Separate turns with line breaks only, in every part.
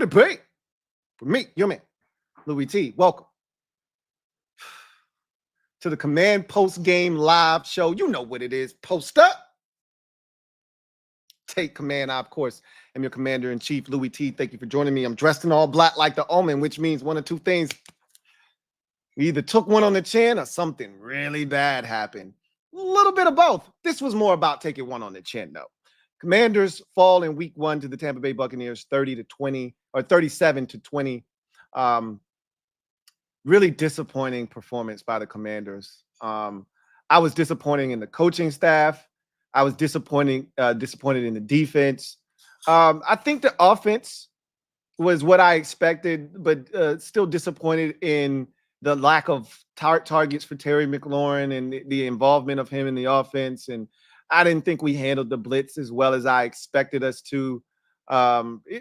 What a break for me, your man, Louie Tee. Welcome to the Command Post-Game Live Show. You know what it is. Post up. Take command. I, of course, am your Commander-in-Chief, Louie Tee. Thank you for joining me. I'm dressed in all black like the Omen, which means one of two things. We either took one on the chin or something really bad happened. A little bit of both. This was more about taking one on the chin, though. Commanders fall in week 1 to the Tampa Bay Buccaneers 30-20 or 37-20. Really disappointing performance by the Commanders. I was disappointed in the coaching staff. I was disappointed in the defense. I think the offense was what I expected, but still disappointed in the lack of targets for Terry McLaurin and the involvement of him in the offense. And I didn't think we handled the blitz as well as I expected us to.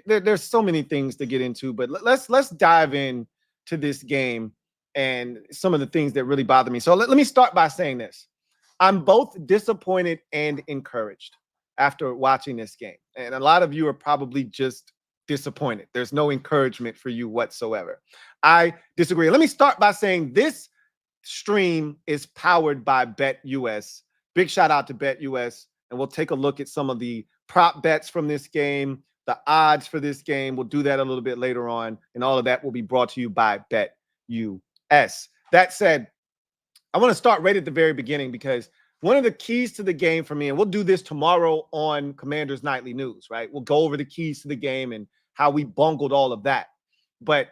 There's so many things to get into, but let's dive in to this game and some of the things that really bother me. So let me start by saying this. I'm both disappointed and encouraged after watching this game. And a lot of you are probably just disappointed. There's no encouragement for you whatsoever. I disagree. Let me start by saying this stream is powered by BetUS. Big shout out to BetUS. And we'll take a look at some of the prop bets from this game, the odds for this game. We'll do that a little bit later on. And all of that will be brought to you by BetUS. That said, I want to start right at the very beginning because one of the keys to the game for me, and we'll do this tomorrow on Commanders Nightly News, right? We'll go over the keys to the game and how we bungled all of that. But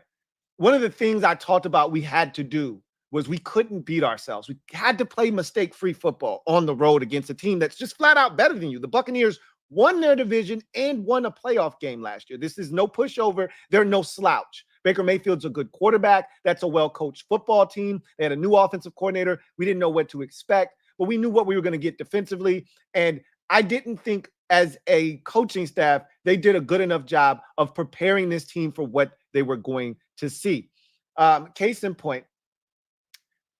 one of the things I talked about we had to do was we couldn't beat ourselves. We had to play mistake-free football on the road against a team that's just flat out better than you. The Buccaneers won their division and won a playoff game last year. This is no pushover. They're no slouch. Baker Mayfield's a good quarterback. That's a well-coached football team. They had a new offensive coordinator. We didn't know what to expect, but we knew what we were going to get defensively. And I didn't think as a coaching staff, they did a good enough job of preparing this team for what they were going to see. Case in point,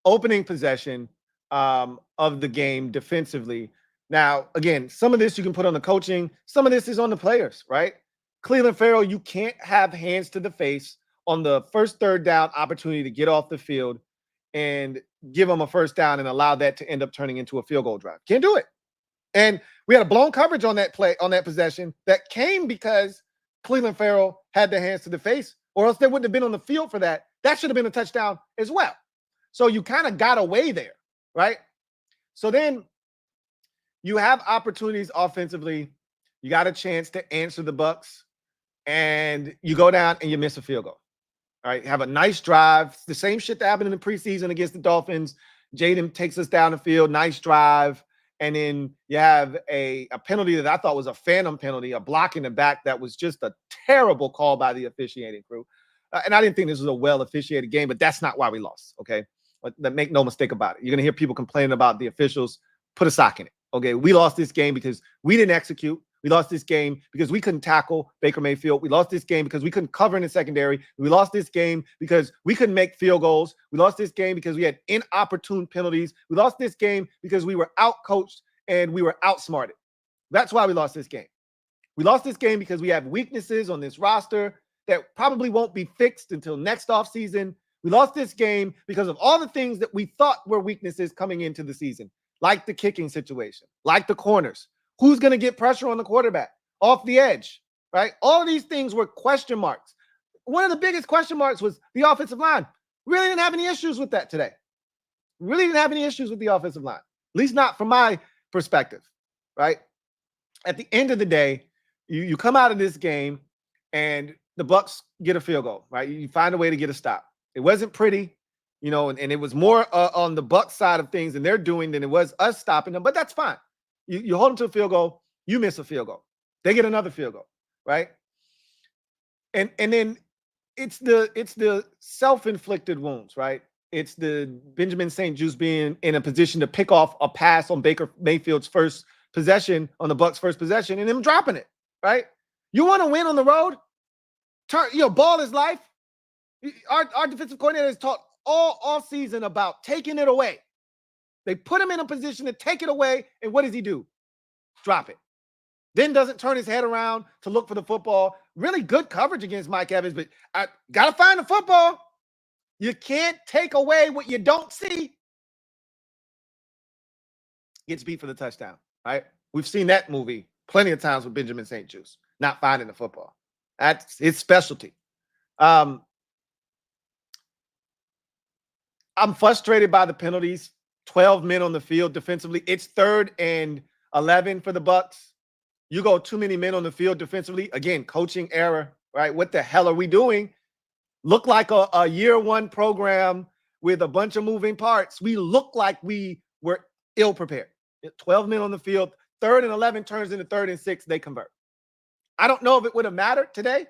opening possession of the game defensively. Now, again, some of this you can put on the coaching. Some of this is on the players, right? Clelin Ferrell, you can't have hands to the face on the first third down opportunity to get off the field and give them a first down and allow that to end up turning into a field goal drive. Can't do it. And we had a blown coverage on that play, on that possession that came because Clelin Ferrell had the hands to the face, or else they wouldn't have been on the field for that. That should have been a touchdown as well. So you kind of got away there, right? So then you have opportunities offensively. You got a chance to answer the Bucs, and you go down and you miss a field goal. All right, have a nice drive. It's the same shit that happened in the preseason against the Dolphins. Jayden takes us down the field, nice drive. And then you have a penalty that I thought was a phantom penalty, a block in the back that was just a terrible call by the officiating crew. And I didn't think this was a well-officiated game, but that's not why we lost, okay? But make no mistake about it. You're going to hear people complaining about the officials. Put a sock in it, okay? We lost this game because we didn't execute. We lost this game because we couldn't tackle Baker Mayfield. We lost this game because we couldn't cover in the secondary. We lost this game because we couldn't make field goals. We lost this game because we had inopportune penalties. We lost this game because we were outcoached and we were outsmarted. That's why we lost this game. We lost this game because we have weaknesses on this roster that probably won't be fixed until next offseason. We lost this game because of all the things that we thought were weaknesses coming into the season, like the kicking situation, like the corners. Who's going to get pressure on the quarterback off the edge, right? All of these things were question marks. One of the biggest question marks was the offensive line. We really didn't have any issues with that today. We really didn't have any issues with the offensive line, at least not from my perspective, right? At the end of the day, you come out of this game and the Bucs get a field goal, right? You find a way to get a stop. It wasn't pretty, you know, and it was more on the Bucs side of things and they're doing than it was us stopping them, but that's fine. You hold them to a field goal, you miss a field goal. They get another field goal, right? And then it's the self-inflicted wounds, right? It's the Benjamin St-Juste being in a position to pick off a pass on Baker Mayfield's first possession, on the Bucs' first possession, and him dropping it, right? You want to win on the road? Ball is life. Our defensive coordinator has talked all season about taking it away. They put him in a position to take it away, and what does he do? Drop it. Then doesn't turn his head around to look for the football. really good coverage against Mike Evans, but I got to find the football. You can't take away what you don't see. Gets beat for the touchdown, right? We've seen that movie plenty of times with Benjamin St-Juste, not finding the football. That's his specialty. I'm frustrated by the penalties. 12 men on the field defensively. It's 3rd and 11 for the Bucs. You go too many men on the field defensively. Again, coaching error, right? What the hell are we doing? Look like a year one program with a bunch of moving parts. We look like we were ill prepared. 12 men on the field, 3rd and 11 turns into 3rd and 6. They convert. I don't know if it would have mattered today.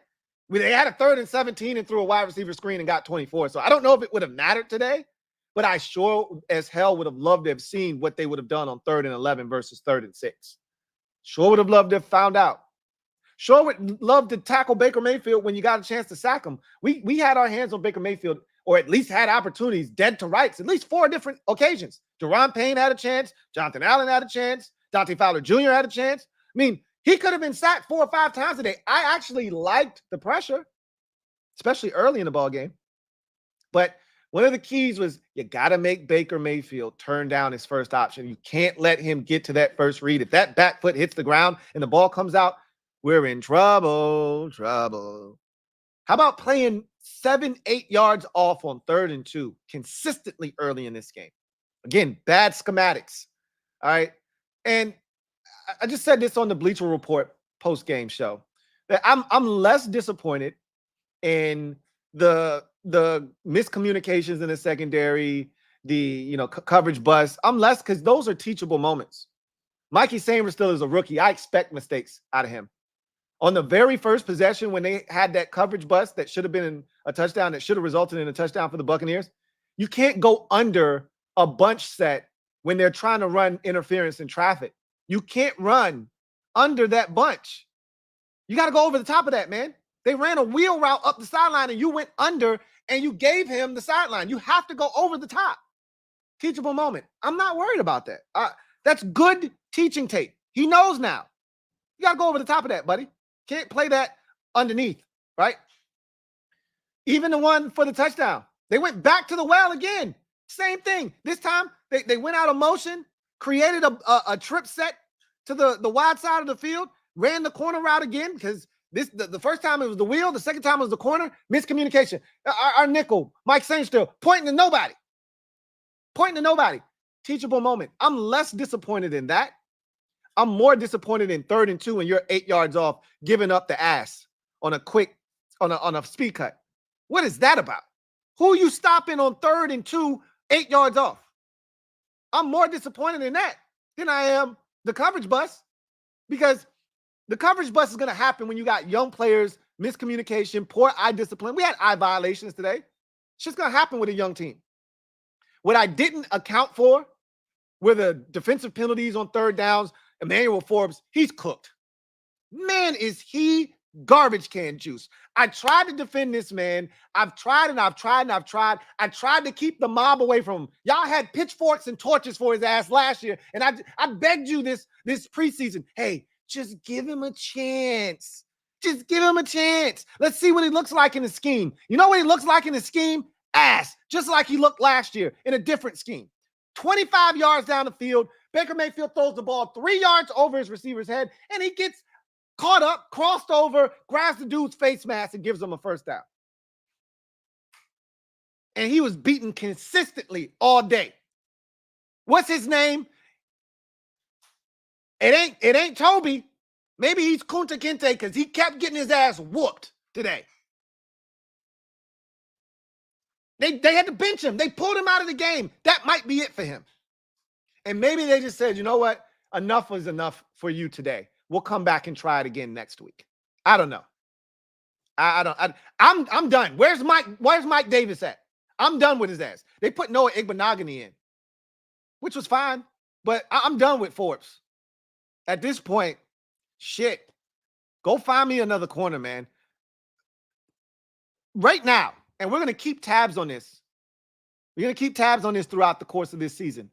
They had a 3rd and 17 and threw a wide receiver screen and got 24. So I don't know if it would have mattered today, but I sure as hell would have loved to have seen what they would have done on 3rd and 11 versus 3rd and 6. Sure would have loved to have found out. Sure would love to tackle Baker Mayfield when you got a chance to sack him. We had our hands on Baker Mayfield, or at least had opportunities dead to rights, at least 4 different occasions. Deron Payne had a chance. Jonathan Allen had a chance. Dante Fowler Jr. had a chance. I mean, he could have been sacked 4 or 5 times today. I actually liked the pressure, especially early in the ball game. But one of the keys was you got to make Baker Mayfield turn down his first option. You can't let him get to that first read. If that back foot hits the ground and the ball comes out, we're in trouble. How about playing 7-8 yards off on 3rd and 2 consistently early in this game? Again, bad schematics. All right. And I just said this on the Bleacher Report post-game show, that I'm less disappointed in the miscommunications in the secondary, the coverage bust. I'm less, because those are teachable moments. Mikey Samer still is a rookie. I expect mistakes out of him. On the very first possession, when they had that coverage bust that should have been a touchdown, that should have resulted in a touchdown for the Buccaneers, you can't go under a bunch set when they're trying to run interference in traffic. You can't run under that bunch. You got to go over the top of that, man. They ran a wheel route up the sideline and you went under and you gave him the sideline. You have to go over the top. Teachable moment. I'm not worried about that. That's good teaching tape. He knows now. You got to go over the top of that, buddy. Can't play that underneath, right? Even the one for the touchdown. They went back to the well again. Same thing. This time, they went out of motion, created a trip set to the wide side of the field, ran the corner route again, because the first time it was the wheel, the second time it was the corner. Miscommunication. Our nickel, Mike Sainstill, pointing to nobody. Teachable moment. I'm less disappointed in that. I'm more disappointed in 3rd and 2 and you're 8 yards off, giving up the ass on a speed cut. What is that about? Who are you stopping on 3rd and 2, 8 yards off? I'm more disappointed in that than I am the coverage bust, because the coverage bust is going to happen when you got young players, miscommunication, poor eye discipline. We had eye violations today. It's just going to happen with a young team. What I didn't account for were the defensive penalties on 3rd downs. Emmanuel Forbes, he's cooked. Man, is he garbage can juice. I tried to defend this man. I've tried. I tried to keep the mob away from him. Y'all had pitchforks and torches for his ass last year, and I begged you this preseason. Hey, just give him a chance. Just give him a chance. Let's see what he looks like in the scheme. You know what he looks like in the scheme? Ass. Just like he looked last year in a different scheme. 25 yards down the field, Baker Mayfield throws the ball 3 yards over his receiver's head, and he gets caught up, crossed over, grabs the dude's face mask, and gives him a first down. And he was beaten consistently all day. What's his name? It ain't Toby. Maybe he's Kunta Kinte, because he kept getting his ass whooped today. They had to bench him. They pulled him out of the game. That might be it for him. And maybe they just said, you know what? Enough was enough for you today. We'll come back and try it again next week. I don't know. I'm done. Where's Mike Davis at? I'm done with his ass. They put Noah Igbenogany in, which was fine, but I'm done with Forbes. At this point, shit. Go find me another corner, man. Right now. And we're going to keep tabs on this. We're going to keep tabs on this throughout the course of this season.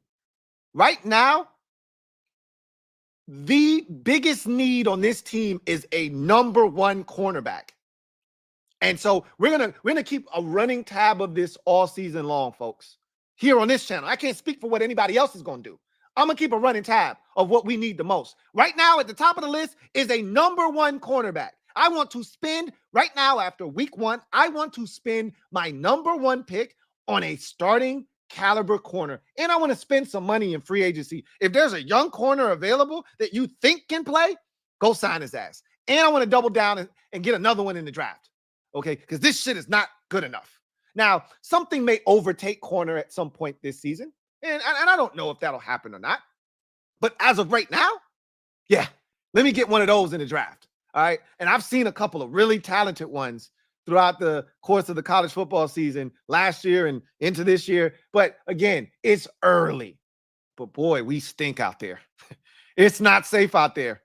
Right now, The biggest need on this team is a number one cornerback. And so we're gonna keep a running tab of this all season long, folks, here on this channel. I can't speak for what anybody else is going to do. I'm going to keep a running tab of what we need the most. Right now, at the top of the list is a number one cornerback. I want to spend, right now after week 1, I want to spend my number one pick on a starting caliber corner. And I want to spend some money in free agency. If there's a young corner available that you think can play, go sign his ass. And I want to double down and get another one in the draft. Okay, because this shit is not good enough. Now, something may overtake corner at some point this season, and I don't know if that'll happen or not. But as of right now, yeah, let me get one of those in the draft. All right, and I've seen a couple of really talented ones throughout the course of the college football season last year and into this year. But again, it's early. But boy, we stink out there. It's not safe out there.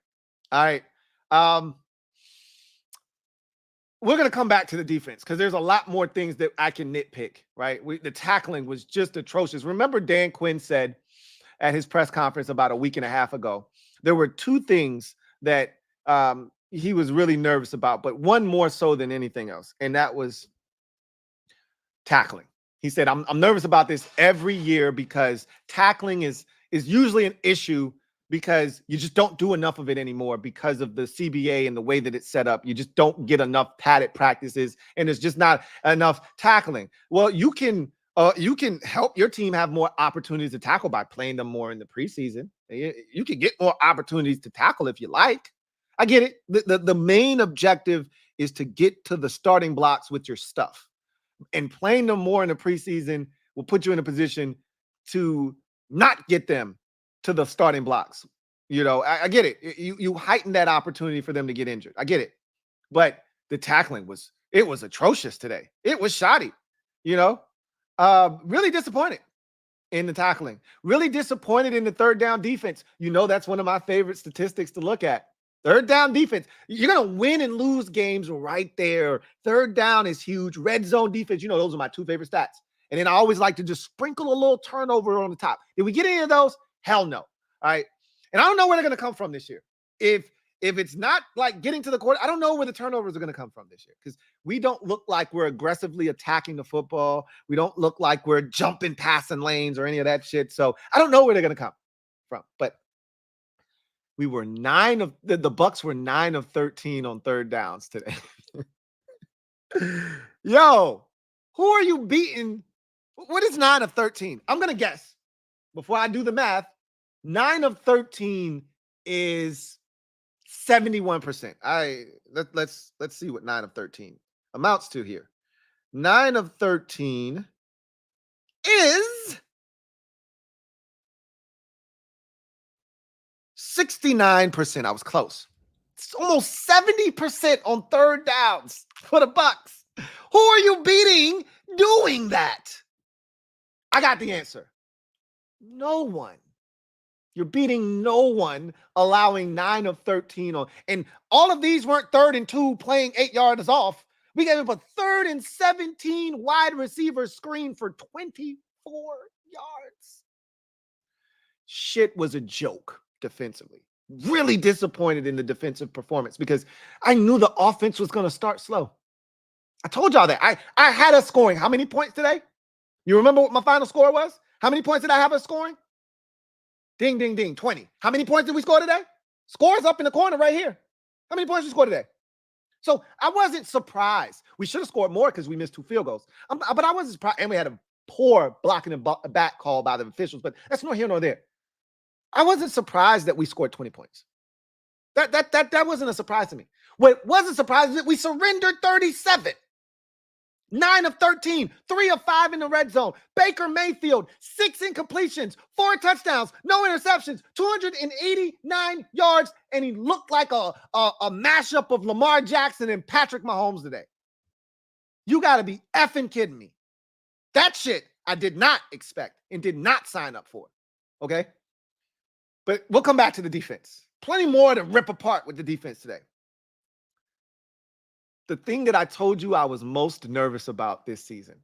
All right. We're going to come back to the defense because there's a lot more things that I can nitpick, right? The tackling was just atrocious. Remember Dan Quinn said at his press conference about a week and a half ago, there were 2 things that he was really nervous about, but one more so than anything else, and that was tackling. He said, I'm nervous about this every year because tackling is usually an issue because you just don't do enough of it anymore because of the CBA and the way that it's set up. You just don't get enough padded practices, and there's just not enough tackling. Well, you can help your team have more opportunities to tackle by playing them more in the preseason. You can get more opportunities to tackle if you like. I get it. The main objective is to get to the starting blocks with your stuff, and playing them more in the preseason will put you in a position to not get them to the starting blocks. You know, I get it. You heighten that opportunity for them to get injured. I get it. But the tackling was atrocious today. It was shoddy, you know. Really disappointed in the tackling. Really disappointed in the third down defense. You know, that's one of my favorite statistics to look at. Third down defense. You're going to win and lose games right there. Third down is huge. Red zone defense. You know, those are my 2 favorite stats. And then I always like to just sprinkle a little turnover on the top. Did we get any of those? Hell no. All right. And I don't know where they're going to come from this year. If it's not like getting to the court, I don't know where the turnovers are going to come from this year, because we don't look like we're aggressively attacking the football. We don't look like we're jumping passing lanes or any of that shit. So I don't know where they're going to come from. But we were the Bucs were 9 of 13 on third downs today. Yo, who are you beating? What is 9 of 13? I'm going to guess before I do the math. 9 of 13 is 71%. Let's see what 9 of 13 amounts to here. 9 of 13 is 69%. I was close. It's almost 70% on third downs for the Bucs. Who are you beating doing that? I got the answer. No one. You're beating no one, allowing 9 of 13 on. And all of these weren't 3rd and 2 playing 8 yards off. We gave up a 3rd and 17 wide receiver screen for 24 yards. Shit was a joke defensively. Really disappointed in the defensive performance because I knew the offense was going to start slow. I told y'all that. I had us scoring how many points today? You remember what my final score was? How many points did I have us scoring? Ding, ding, ding, 20. How many points did we score today? Scores up in the corner right here. How many points did we score today? So I wasn't surprised. We should have scored more because we missed 2 field goals. But I wasn't surprised. And we had a poor blocking and back call by the officials. But that's nor here nor there. I wasn't surprised that we scored 20 points. That wasn't a surprise to me. What was a surprise is that we surrendered 37. 9 of 13, 3 of 5 in the red zone. Baker Mayfield, 6 incompletions, 4 touchdowns, no interceptions, 289 yards, and he looked like a mashup of Lamar Jackson and Patrick Mahomes today. You got to be effing kidding me. That shit I did not expect and did not sign up for. Okay? But we'll come back to the defense. Plenty more to rip apart with the defense today. The thing that I told you I was most nervous about this season: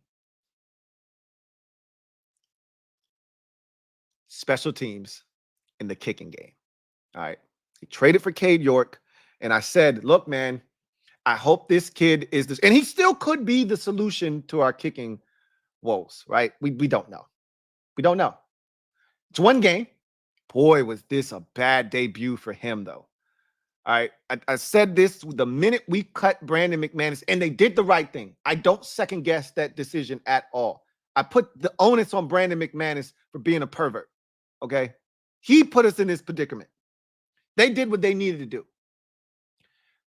special teams in the kicking game. All right. He traded for Cade York. And I said, look, man, I hope this kid is this. And he still could be the solution to our kicking woes, right? We don't know. We don't know. It's one game. Boy, was this a bad debut for him, though. All right. I said this the minute we cut Brandon McManus, and they did the right thing. I don't second guess that decision at all. I put the onus on Brandon McManus for being a pervert. Okay. He put us in this predicament. They did what they needed to do.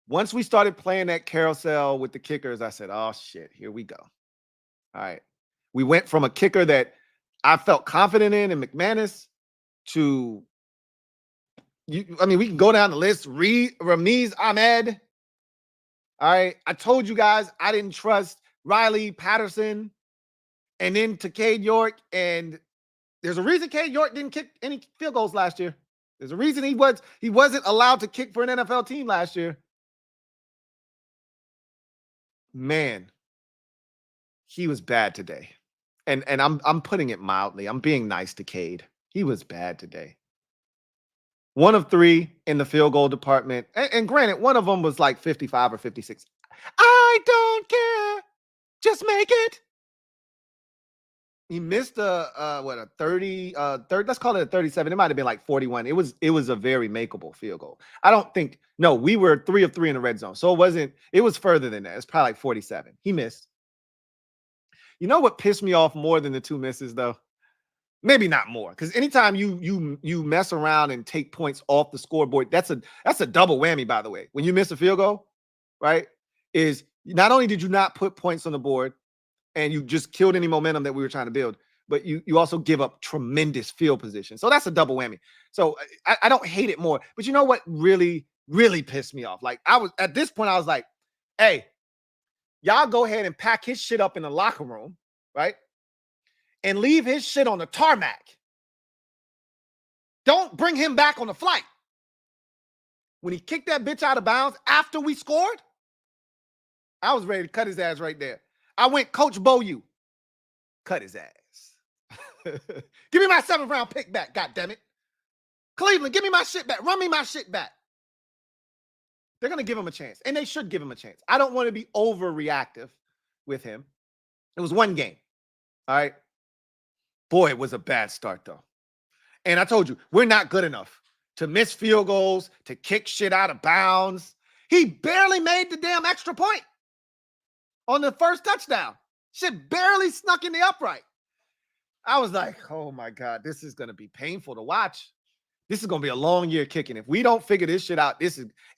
Once we started playing that carousel with the kickers, I said, oh, shit, here we go. All right. We went from a kicker that I felt confident in McManus to, we can go down the list. Ramiz Ahmed. All right. I told you guys I didn't trust Riley Patterson. And then to Cade York. And there's a reason Cade York didn't kick any field goals last year. There's a reason he wasn't allowed to kick for an NFL team last year. Man, he was bad today. And I'm putting it mildly. I'm being nice to Cade. He was bad today. 1 of 3 in the field goal department. And granted, one of them was like 55 or 56. I don't care. Just make it. He missed a 30, let's call it a 37. It might have been like 41. It was a very makeable field goal. We were 3 of 3 in the red zone. So it was further than that. It's probably like 47. He missed. You know what pissed me off more than the 2 misses, though? Maybe not more, because anytime you mess around and take points off the scoreboard, that's a double whammy, by the way. When you miss a field goal, right? Is not only did you not put points on the board and you just killed any momentum that we were trying to build, but you also give up tremendous field position. So that's a double whammy. So I don't hate it more. But you know what really, really pissed me off? Like, at this point, I was like, hey, y'all go ahead and pack his shit up in the locker room, right? And leave his shit on the tarmac. Don't bring him back on the flight. When he kicked that bitch out of bounds after we scored, I was ready to cut his ass right there. I went Coach Boyu. Cut his ass. Give me my 7th round pick back, goddammit. Cleveland, give me my shit back. Run me my shit back. They're going to give him a chance, and they should give him a chance. I don't want to be overreactive with him. It was 1 game, all right? Boy, it was a bad start, though. And I told you, we're not good enough to miss field goals, to kick shit out of bounds. He barely made the damn extra point on the first touchdown. Shit barely snuck in the upright. I was like, oh, my God, this is going to be painful to watch. This is going to be a long year kicking. If we don't figure this shit out,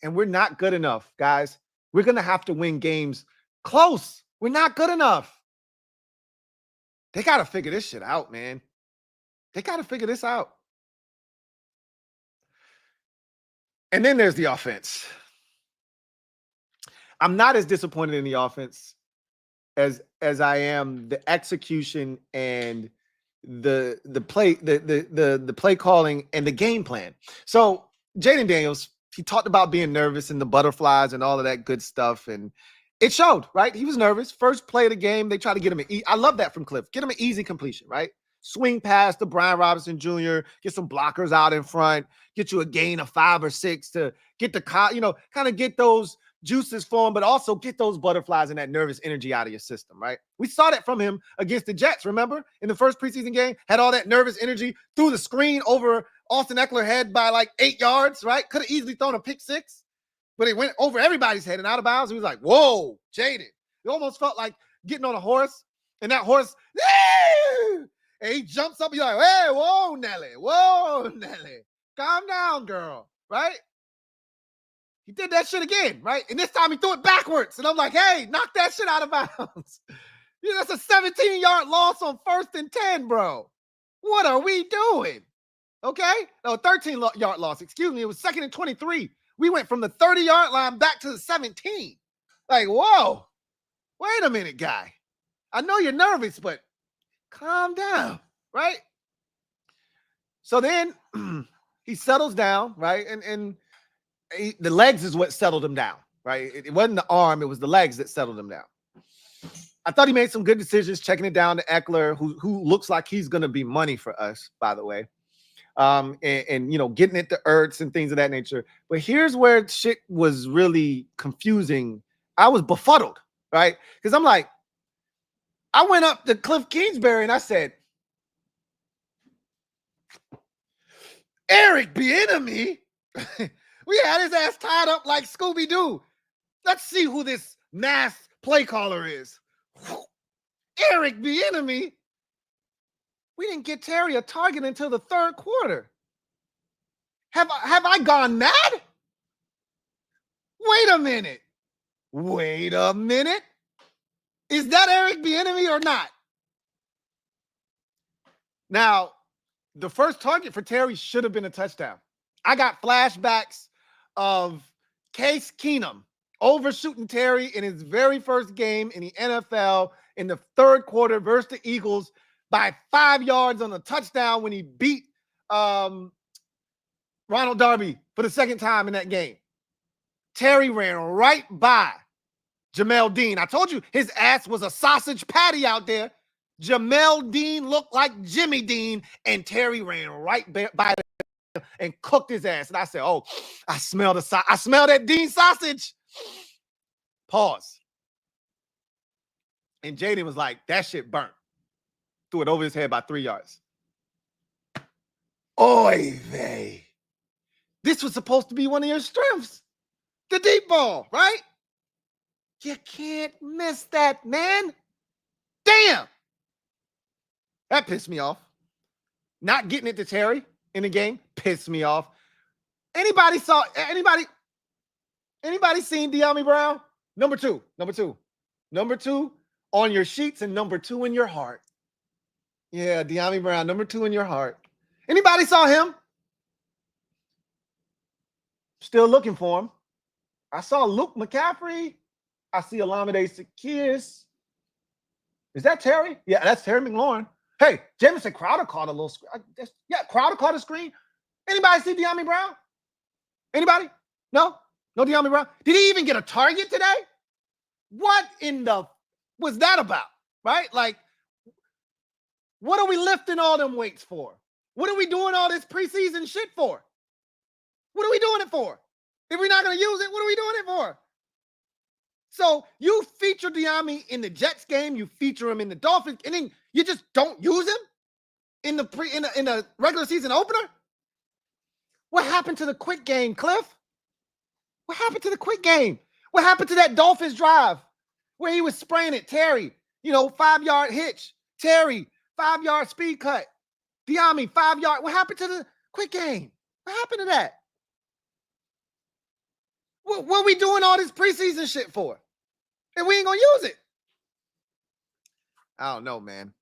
and we're not good enough, guys. We're going to have to win games close. We're not good enough. They got to figure this shit out, man. They got to figure this out. And then there's the offense. I'm not as disappointed in the offense as I am the execution and the play calling and the game plan. So Jayden Daniels, he talked about being nervous and the butterflies and all of that good stuff, and it showed, right? He was nervous. First play of the game, they try to get him I love that from Cliff. Get him an easy completion, right? Swing past to Brian Robinson Jr., get some blockers out in front, get you a gain of 5 or 6 to get kind of get those juices flowing, but also get those butterflies and that nervous energy out of your system, right? We saw that from him against the Jets, remember? In the first preseason game, had all that nervous energy, threw the screen over Austin Eckler's head by like 8 yards, right? Could have easily thrown a pick 6. But it went over everybody's head and out of bounds. He was like, whoa, Jayden. It almost felt like getting on a horse, and that horse, and he jumps up. You're like, hey, whoa, Nelly. Calm down, girl, right? He did that shit again, right? And this time he threw it backwards. And I'm like, hey, knock that shit out of bounds. That's a 17-yard loss on 1st and 10, bro. What are we doing? Okay? No, 13-yard loss. Excuse me. It was 2nd and 23. We went from the 30-yard line back to the 17. Like, whoa. Wait a minute, guy. I know you're nervous, but calm down, right? So then he settles down, right? And the legs is what settled him down, right? It wasn't the arm. It was the legs that settled him down. I thought he made some good decisions, checking it down to Eckler, who looks like he's going to be money for us, by the way. and you know, getting it to Ertz and things of that nature. But here's where shit was really confusing. I was befuddled, right? Because I'm like, I went up to Cliff Kingsbury and I said, Eric Bieniemy, we had his ass tied up like Scooby-Doo. Let's see who this masked play caller is. Eric Bieniemy. We didn't get Terry a target until the third quarter. Have I gone mad? Wait a minute. Wait a minute. Is that Eric Bieniemy or not? Now, the first target for Terry should have been a touchdown. I got flashbacks of Case Keenum overshooting Terry in his very first game in the NFL in the third quarter versus the Eagles by 5 yards on a touchdown when he beat Ronald Darby for the second time in that game. Terry ran right by Jamel Dean. I told you his ass was a sausage patty out there. Jamel Dean looked like Jimmy Dean, and Terry ran right by him and cooked his ass. And I said, "Oh, I smell that Dean sausage." Pause. And Jayden was like, "That shit burnt." Threw it over his head by 3 yards. Oy vey. This was supposed to be one of your strengths. The deep ball, right? You can't miss that, man. Damn. That pissed me off. Not getting it to Terry in the game pissed me off. Anybody seen De'Ami Brown? Number two on your sheets and number 2 in your heart. Yeah, De'Ami Brown, number 2 in your heart. Anybody saw him? Still looking for him. I saw Luke McCaffrey. I see Olamide Zaccheaus. Is that Terry? Yeah, that's Terry McLaurin. Hey, Jamison Crowder caught a little screen. Yeah, Crowder caught a screen. Anybody see De'Ami Brown? Anybody? No? No De'Ami Brown? Did he even get a target today? What in the was that about? Right? Like, what are we lifting all them weights for? What are we doing all this preseason shit for? What are we doing it for? If we're not going to use it, what are we doing it for? So you feature De'Ami in the Jets game, you feature him in the Dolphins, and then you just don't use him in the regular season opener? What happened to the quick game, Cliff? What happened to the quick game? What happened to that Dolphins drive where he was spraying it? Terry, 5-yard hitch. Terry, 5-yard speed cut. De'Ami, 5-yard. What happened to the quick game? What happened to that? What are we doing all this preseason shit for? And we ain't going to use it. I don't know, man.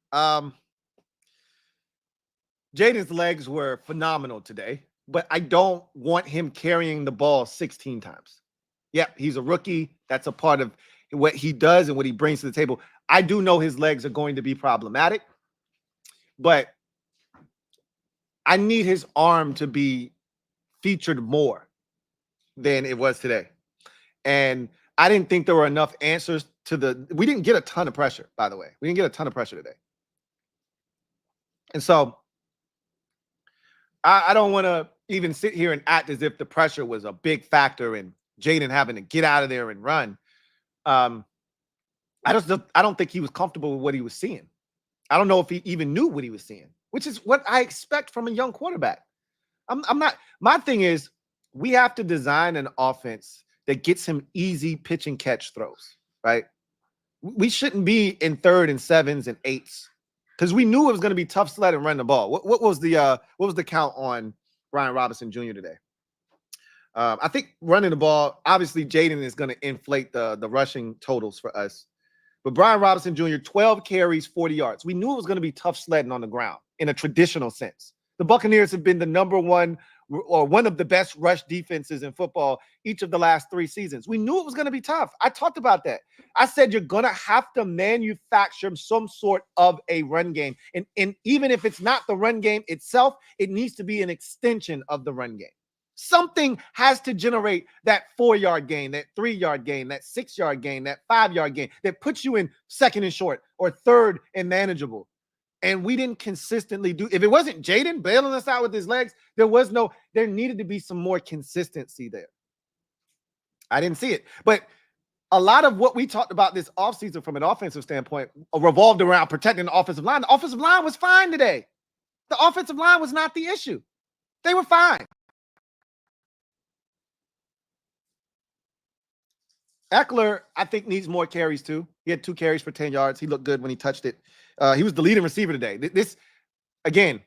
Jayden's legs were phenomenal today, but I don't want him carrying the ball 16 times. Yep, he's a rookie. That's a part of what he does and what he brings to the table. I do know his legs are going to be problematic, but I need his arm to be featured more than it was today. And I didn't think there were enough answers to we didn't get a ton of pressure, by the way. We didn't get a ton of pressure today. And so I don't want to even sit here and act as if the pressure was a big factor in Jayden having to get out of there and run. I don't think he was comfortable with what he was seeing. I don't know if he even knew what he was seeing, which is what I expect from a young quarterback. I'm not. My thing is, we have to design an offense that gets him easy pitch and catch throws, right? We shouldn't be in 3rd and 7s and 8s because we knew it was going to be tough sled and run the ball. What was the count on Brian Robinson Jr. today? I think running the ball, obviously Jayden is going to inflate the rushing totals for us. But Brian Robinson Jr., 12 carries, 40 yards. We knew it was going to be tough sledding on the ground in a traditional sense. The Buccaneers have been the number one or one of the best rush defenses in football each of the last 3 seasons. We knew it was going to be tough. I talked about that. I said you're going to have to manufacture some sort of a run game. And even if it's not the run game itself, it needs to be an extension of the run game. Something has to generate that 4-yard gain, that 3-yard gain, that 6-yard gain, that 5-yard gain that puts you in 2nd and short or 3rd and manageable. And we didn't consistently do. If it wasn't Jayden bailing us out with his legs, there needed to be some more consistency there. I didn't see it. But a lot of what we talked about this offseason from an offensive standpoint revolved around protecting the offensive line. The offensive line was fine today. The offensive line was not the issue. They were fine. Eckler, I think, needs more carries too. He had 2 carries for 10 yards. He looked good when he touched it. He was the leading receiver today. This, again,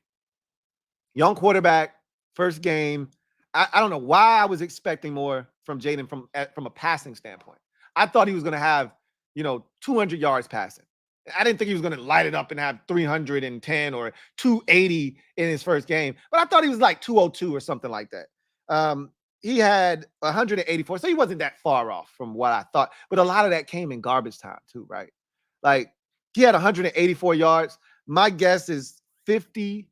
young quarterback, first game. I don't know why I was expecting more from Jayden from a passing standpoint. I thought he was going to have, 200 yards passing. I didn't think he was going to light it up and have 310 or 280 in his first game, but I thought he was like 202 or something like that. He had 184, so he wasn't that far off from what I thought. But a lot of that came in garbage time too, right? Like, he had 184 yards. My guess is 50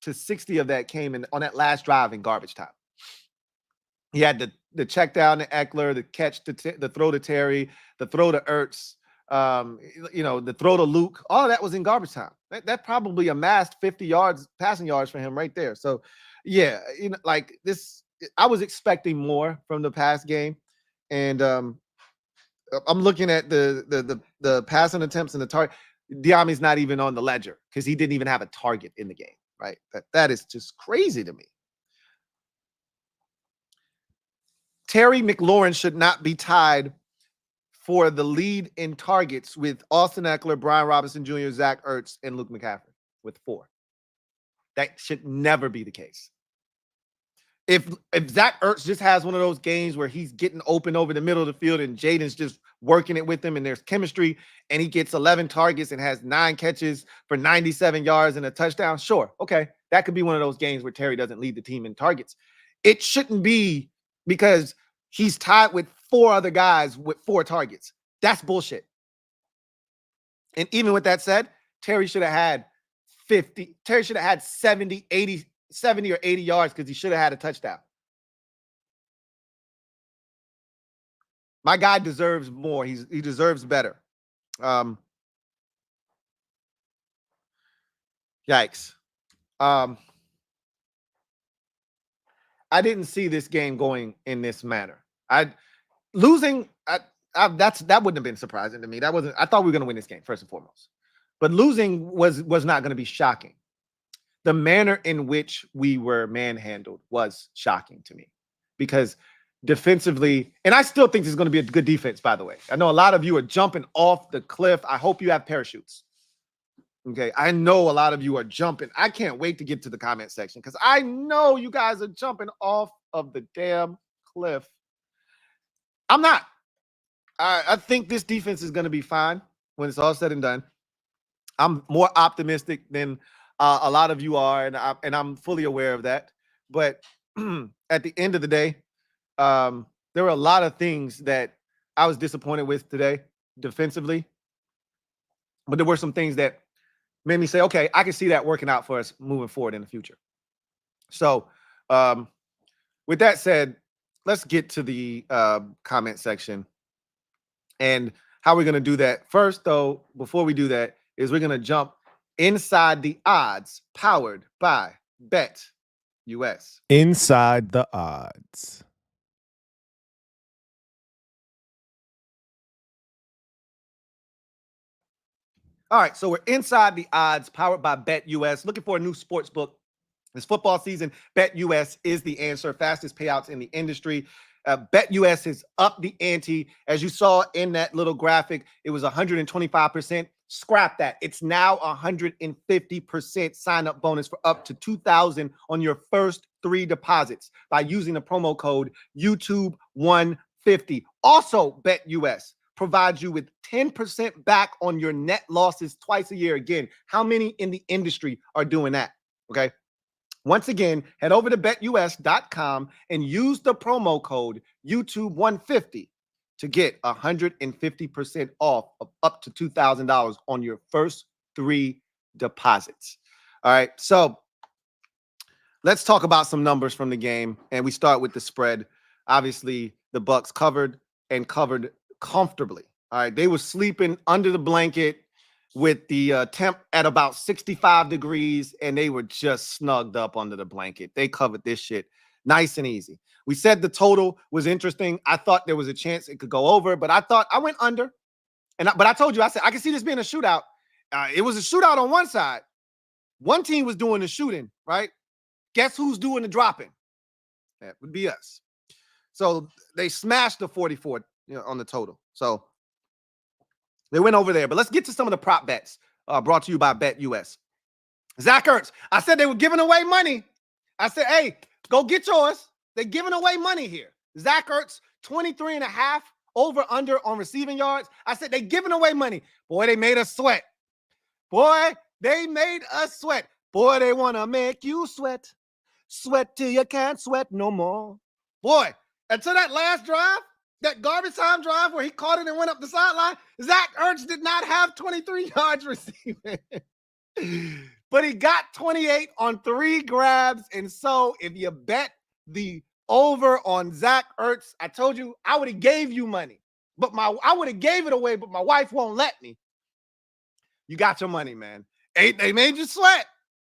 to 60 of that came in on that last drive in garbage time. He had the check down to Eckler, the catch, the throw to Terry, the throw to Ertz, the throw to Luke. All of that was in garbage time. That probably amassed 50 yards, passing yards for him right there. So, yeah, like this, I was expecting more from the pass game, and I'm looking at the passing attempts and the target. Diami's not even on the ledger because he didn't even have a target in the game. Right? That is just crazy to me. Terry McLaurin should not be tied for the lead in targets with Austin Eckler, Brian Robinson Jr., Zach Ertz, and Luke McCaffrey with 4. That should never be the case. If Zach Ertz just has one of those games where he's getting open over the middle of the field and Jayden's just working it with him and there's chemistry and he gets 11 targets and has 9 catches for 97 yards and a touchdown, sure, okay. That could be one of those games where Terry doesn't lead the team in targets. It shouldn't be because he's tied with 4 other guys with 4 targets. That's bullshit. And even with that said, Terry should have had 50. Terry should have had 70 or 80 yards because he should have had a touchdown. My guy deserves more. He deserves better. Yikes. I didn't see this game going in this manner. That wouldn't have been surprising to me. I thought we were going to win this game first and foremost, but losing was not going to be shocking. The manner in which we were manhandled was shocking to me because defensively, and I still think this is going to be a good defense, by the way. I know a lot of you are jumping off the cliff. I hope you have parachutes. Okay, I know a lot of you are jumping. I can't wait to get to the comment section because I know you guys are jumping off of the damn cliff. I'm not. I think this defense is going to be fine when it's all said and done. I'm more optimistic than a lot of you are, and I'm fully aware of that. But at the end of the day, there were a lot of things that I was disappointed with today defensively. But there were some things that made me say, okay, I can see that working out for us moving forward in the future. So with that said, let's get to the comment section and how we're going to do that. First, though, before we do that, is we're going to jump inside the odds powered by BetUS.
Inside the odds.
All right, so we're inside the odds powered by BetUS. Looking for a new sports book this football season? BetUS is the answer. Fastest payouts in the industry. BetUS has upped the ante. As you saw in that little graphic, it was 125%. Scrap that. It's now 150% sign-up bonus for up to $2,000 on your first 3 deposits by using the promo code YouTube150. Also, BetUS provides you with 10% back on your net losses twice a year. Again, how many in the industry are doing that? Okay. Once again, head over to betus.com and use the promo code YouTube150 to get 150% off of up to $2,000 on your first 3 deposits. All right. So let's talk about some numbers from the game. And we start with the spread. Obviously, the Bucs covered and covered comfortably. All right. They were sleeping under the blanket. with the temp at about 65 degrees, and they were just snugged up under the blanket. They covered this shit nice and easy. We said the total was interesting. I thought there was a chance it could go over, but I went under. But I told you, I said, I can see this being a shootout. It was a shootout on one side. One team was doing the shooting, right? Guess who's doing the dropping? That would be us. So they smashed the 44 on the total. So they went over there. But let's get to some of the prop bets brought to you by BetUS. Zach Ertz. I said they were giving away money. I said, hey, go get yours. They're giving away money here. Zach Ertz, 23.5 over under on receiving yards. I said they giving away money. Boy, they made us sweat. Boy, they made us sweat. Boy, they want to make you sweat. Sweat till you can't sweat no more. Boy, until that last drive, that garbage time drive where he caught it and went up the sideline, Zach Ertz did not have 23 yards receiving. But he got 28 on 3 grabs. And so if you bet the over on Zach Ertz, I told you I would have gave you money. But I would have gave it away, but my wife won't let me. You got your money, man. They made you sweat,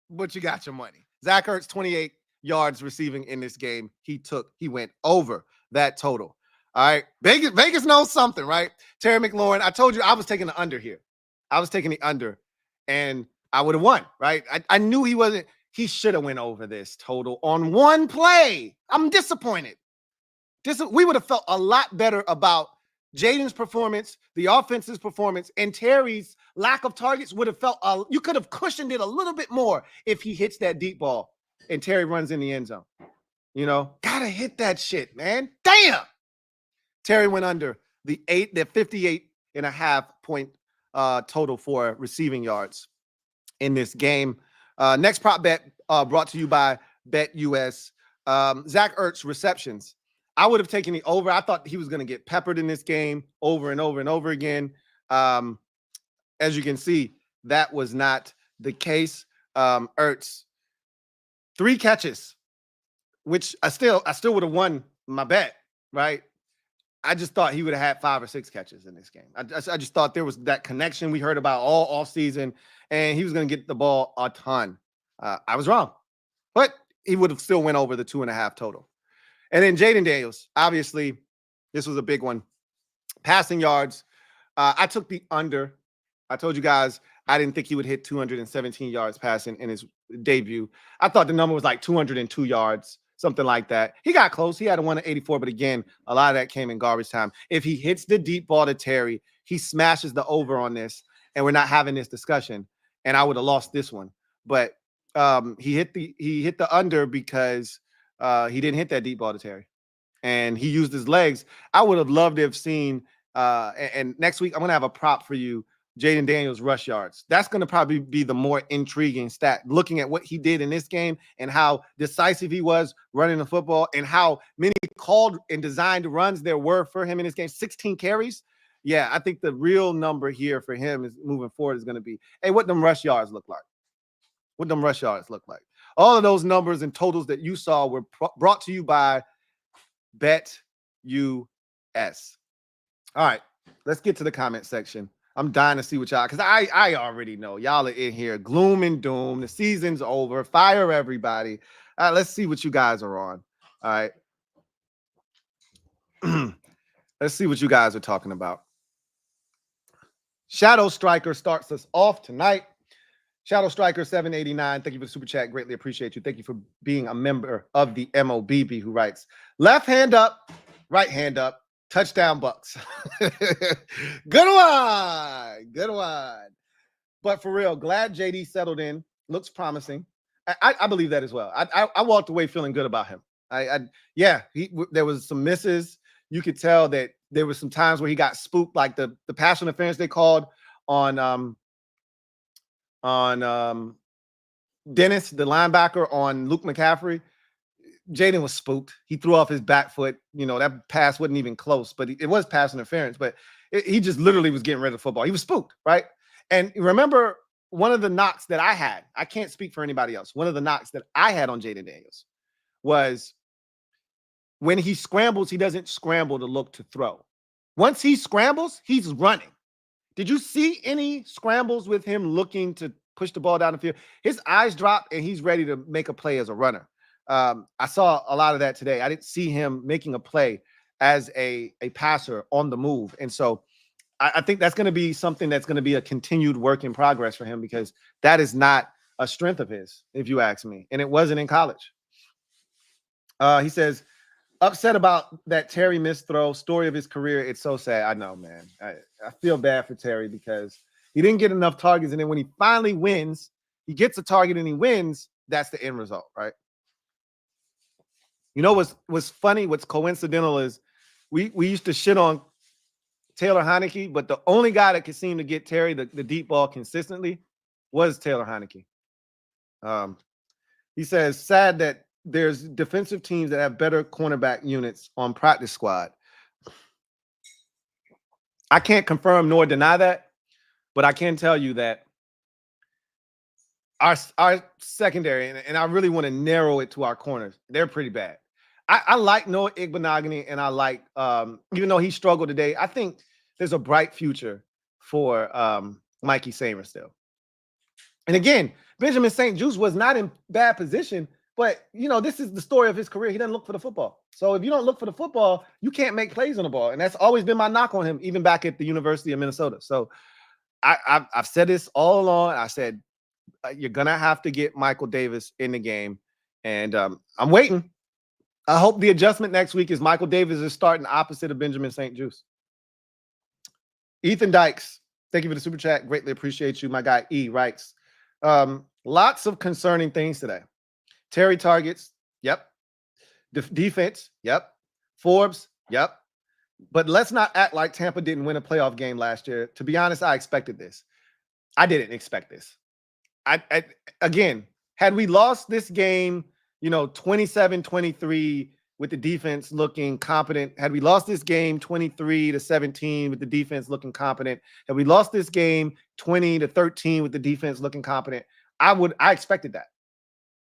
but you got your money. Zach Ertz, 28 yards receiving in this game. He went over that total. All right. Vegas knows something, right? Terry McLaurin, I told you I was taking the under here. I was taking the under, and I would have won, right? I knew he should have went over this total on one play. I'm disappointed. We would have felt a lot better about Jayden's performance, the offense's performance, and Terry's lack of targets would have felt, you could have cushioned it a little bit more if he hits that deep ball and Terry runs in the end zone. Gotta hit that shit, man. Damn. Terry went under the 58.5 point total for receiving yards in this game. Next prop bet brought to you by BetUS. Zach Ertz receptions. I would have taken the over. I thought he was going to get peppered in this game over and over and over again. As you can see, that was not the case. Ertz, 3 catches, which I still would have won my bet, right? I just thought he would have had 5 or 6 catches in this game. I just thought there was that connection we heard about all offseason, and he was going to get the ball a ton. I was wrong, but he would have still went over the 2.5 total. And then Jayden Daniels, obviously, this was a big one. Passing yards, I took the under. I told you guys I didn't think he would hit 217 yards passing in his debut. I thought the number was like 202 yards, something like that. He got close. He had a 184, but again, a lot of that came in garbage time. If he hits the deep ball to Terry, he smashes the over on this, and we're not having this discussion, and I would have lost this one. But he hit the under because he didn't hit that deep ball to Terry, and he used his legs. I would have loved to have seen, and next week I'm going to have a prop for you, Jayden Daniels rush yards. That's going to probably be the more intriguing stat, looking at what he did in this game and how decisive he was running the football and how many called and designed runs there were for him in this game. 16 carries. Yeah, I think the real number here for him is moving forward is going to be, hey, what them rush yards look like? What them rush yards look like? All of those numbers and totals that you saw were brought to you by BetUS. All right, let's get to the comment section. I'm dying to see what y'all, because I already know y'all are in here gloom and doom. The season's over. Fire everybody. All right, let's see what you guys are on. All right. Let's see what you guys are talking about. Shadow Striker starts us off tonight. Shadow Striker 789. Thank you for the super chat. Greatly appreciate you. Thank you for being a member of the MOBB, who writes, left hand up, right hand up. Touchdown Bucs. Good one. Good one. But for real, glad JD settled in. Looks promising. I believe that as well. I walked away feeling good about him. There was some misses. You could tell that there was some times where he got spooked, like the pass interference they called on Dennis, the linebacker, on Luke McCaffrey. Jayden was spooked. He threw off his back foot. That pass wasn't even close, but it was pass interference. But he just literally was getting rid of the football. He was spooked, right? And remember, one of the knocks that I had, I can't speak for anybody else. One of the knocks that I had on Jayden Daniels was when he scrambles, he doesn't scramble to look to throw. Once he scrambles, he's running. Did you see any scrambles with him looking to push the ball down the field? His eyes dropped and he's ready to make a play as a runner. I saw a lot of that today. I didn't see him making a play as a passer on the move. And so I think that's going to be something that's going to be a continued work in progress for him, because that is not a strength of his, if you ask me. And it wasn't in college. He says, upset about that Terry missed throw, story of his career. It's so sad. I know, man. I feel bad for Terry because he didn't get enough targets. And then when he finally wins, he gets a target and he wins. That's the end result, right? You know what's funny, what's coincidental is we used to shit on Taylor Heineke, but the only guy that could seem to get Terry the deep ball consistently was Taylor Heineke. He says, sad that there's defensive teams that have better cornerback units on practice squad. I can't confirm nor deny that, but I can tell you that our secondary, and I really want to narrow it to our corners, they're pretty bad. I like Noah Igbenogany, and I like, even though he struggled today, I think there's a bright future for Mikey Samer still. And again, Benjamin St-Juste was not in bad position, but, you know, this is the story of his career. He doesn't look for the football. So if you don't look for the football, you can't make plays on the ball. And that's always been my knock on him, even back at the University of Minnesota. So I've said this all along. I said, you're going to have to get Michael Davis in the game. And I'm waiting. I hope the adjustment next week is Michael Davis is starting opposite of Benjamin St-Juste. Ethan Dykes, thank you for the super chat. Greatly appreciate you. My guy E writes, lots of concerning things today. Terry targets, yep. Defense, yep. Forbes, yep. But let's not act like Tampa didn't win a playoff game last year. To be honest, I expected this. I didn't expect this. Again, had we lost this game, 27-23 with the defense looking competent, had we lost this game 23-17 with the defense looking competent, had we lost this game 20-13 with the defense looking competent, I expected that.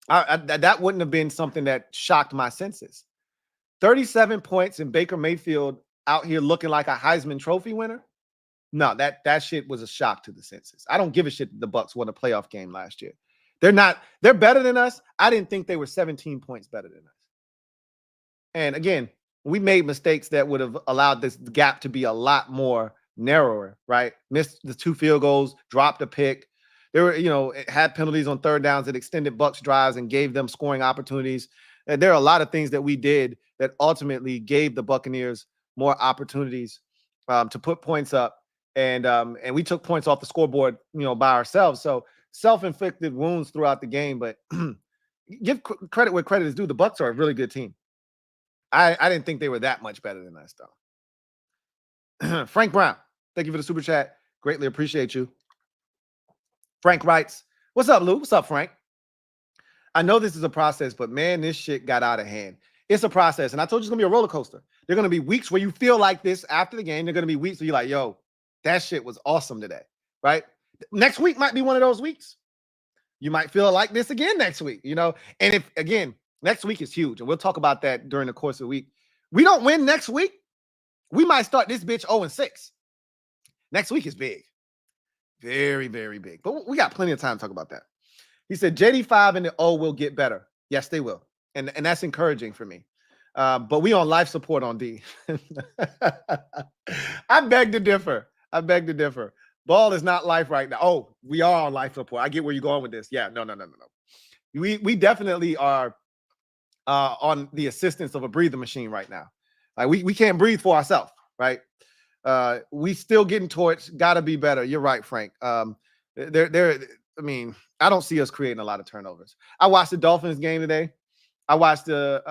That wouldn't have been something that shocked my senses. 37 points and Baker Mayfield out here looking like a Heisman Trophy winner. No, that shit was a shock to the senses. I don't give a shit that the Bucs won a playoff game last year. They're better than us. I didn't think they were 17 points better than us. And again, we made mistakes that would have allowed this gap to be a lot more narrower, right? Missed the 2 field goals, dropped a pick. There were, it had penalties on third downs that extended Bucs drives and gave them scoring opportunities. And there are a lot of things that we did that ultimately gave the Buccaneers more opportunities to put points up. And we took points off the scoreboard, by ourselves. So self-inflicted wounds throughout the game. But give credit where credit is due. The Bucs are a really good team. I didn't think they were that much better than us, though. Frank Brown, thank you for the super chat. Greatly appreciate you. Frank writes, what's up, Lou? What's up, Frank? I know this is a process, but man, this shit got out of hand. It's a process. And I told you it's going to be a roller coaster. There are going to be weeks where you feel like this after the game. There are going to be weeks where you're like, yo, that shit was awesome today, right? Next week might be one of those weeks. You might feel like this again next week, And if, again, next week is huge, and we'll talk about that during the course of the week. We don't win next week, we might start this bitch 0-6. Next week is big. Very, very big. But we got plenty of time to talk about that. He said, JD5 and the O will get better. Yes, they will. And that's encouraging for me. But we on life support on D. I beg to differ. Ball is not life right now. Oh, we are on life support. I get where you're going with this. Yeah, no. We definitely are on the assistance of a breathing machine right now. Like we can't breathe for ourselves, right? We still getting torched. Got to be better. You're right, Frank. I don't see us creating a lot of turnovers. I watched the Dolphins game today. I watched the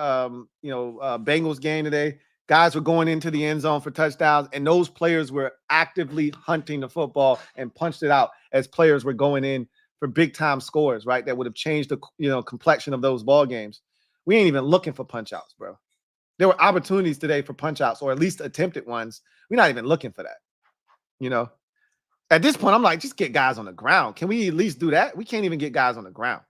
Bengals game today. Guys were going into the end zone for touchdowns, and those players were actively hunting the football and punched it out as players were going in for big time scores, right? That would have changed the complexion of those ball games. We ain't even looking for punch outs, bro. There were opportunities today for punch outs, or at least attempted ones. We're not even looking for that. At this point, I'm like, just get guys on the ground. Can we at least do that? We can't even get guys on the ground.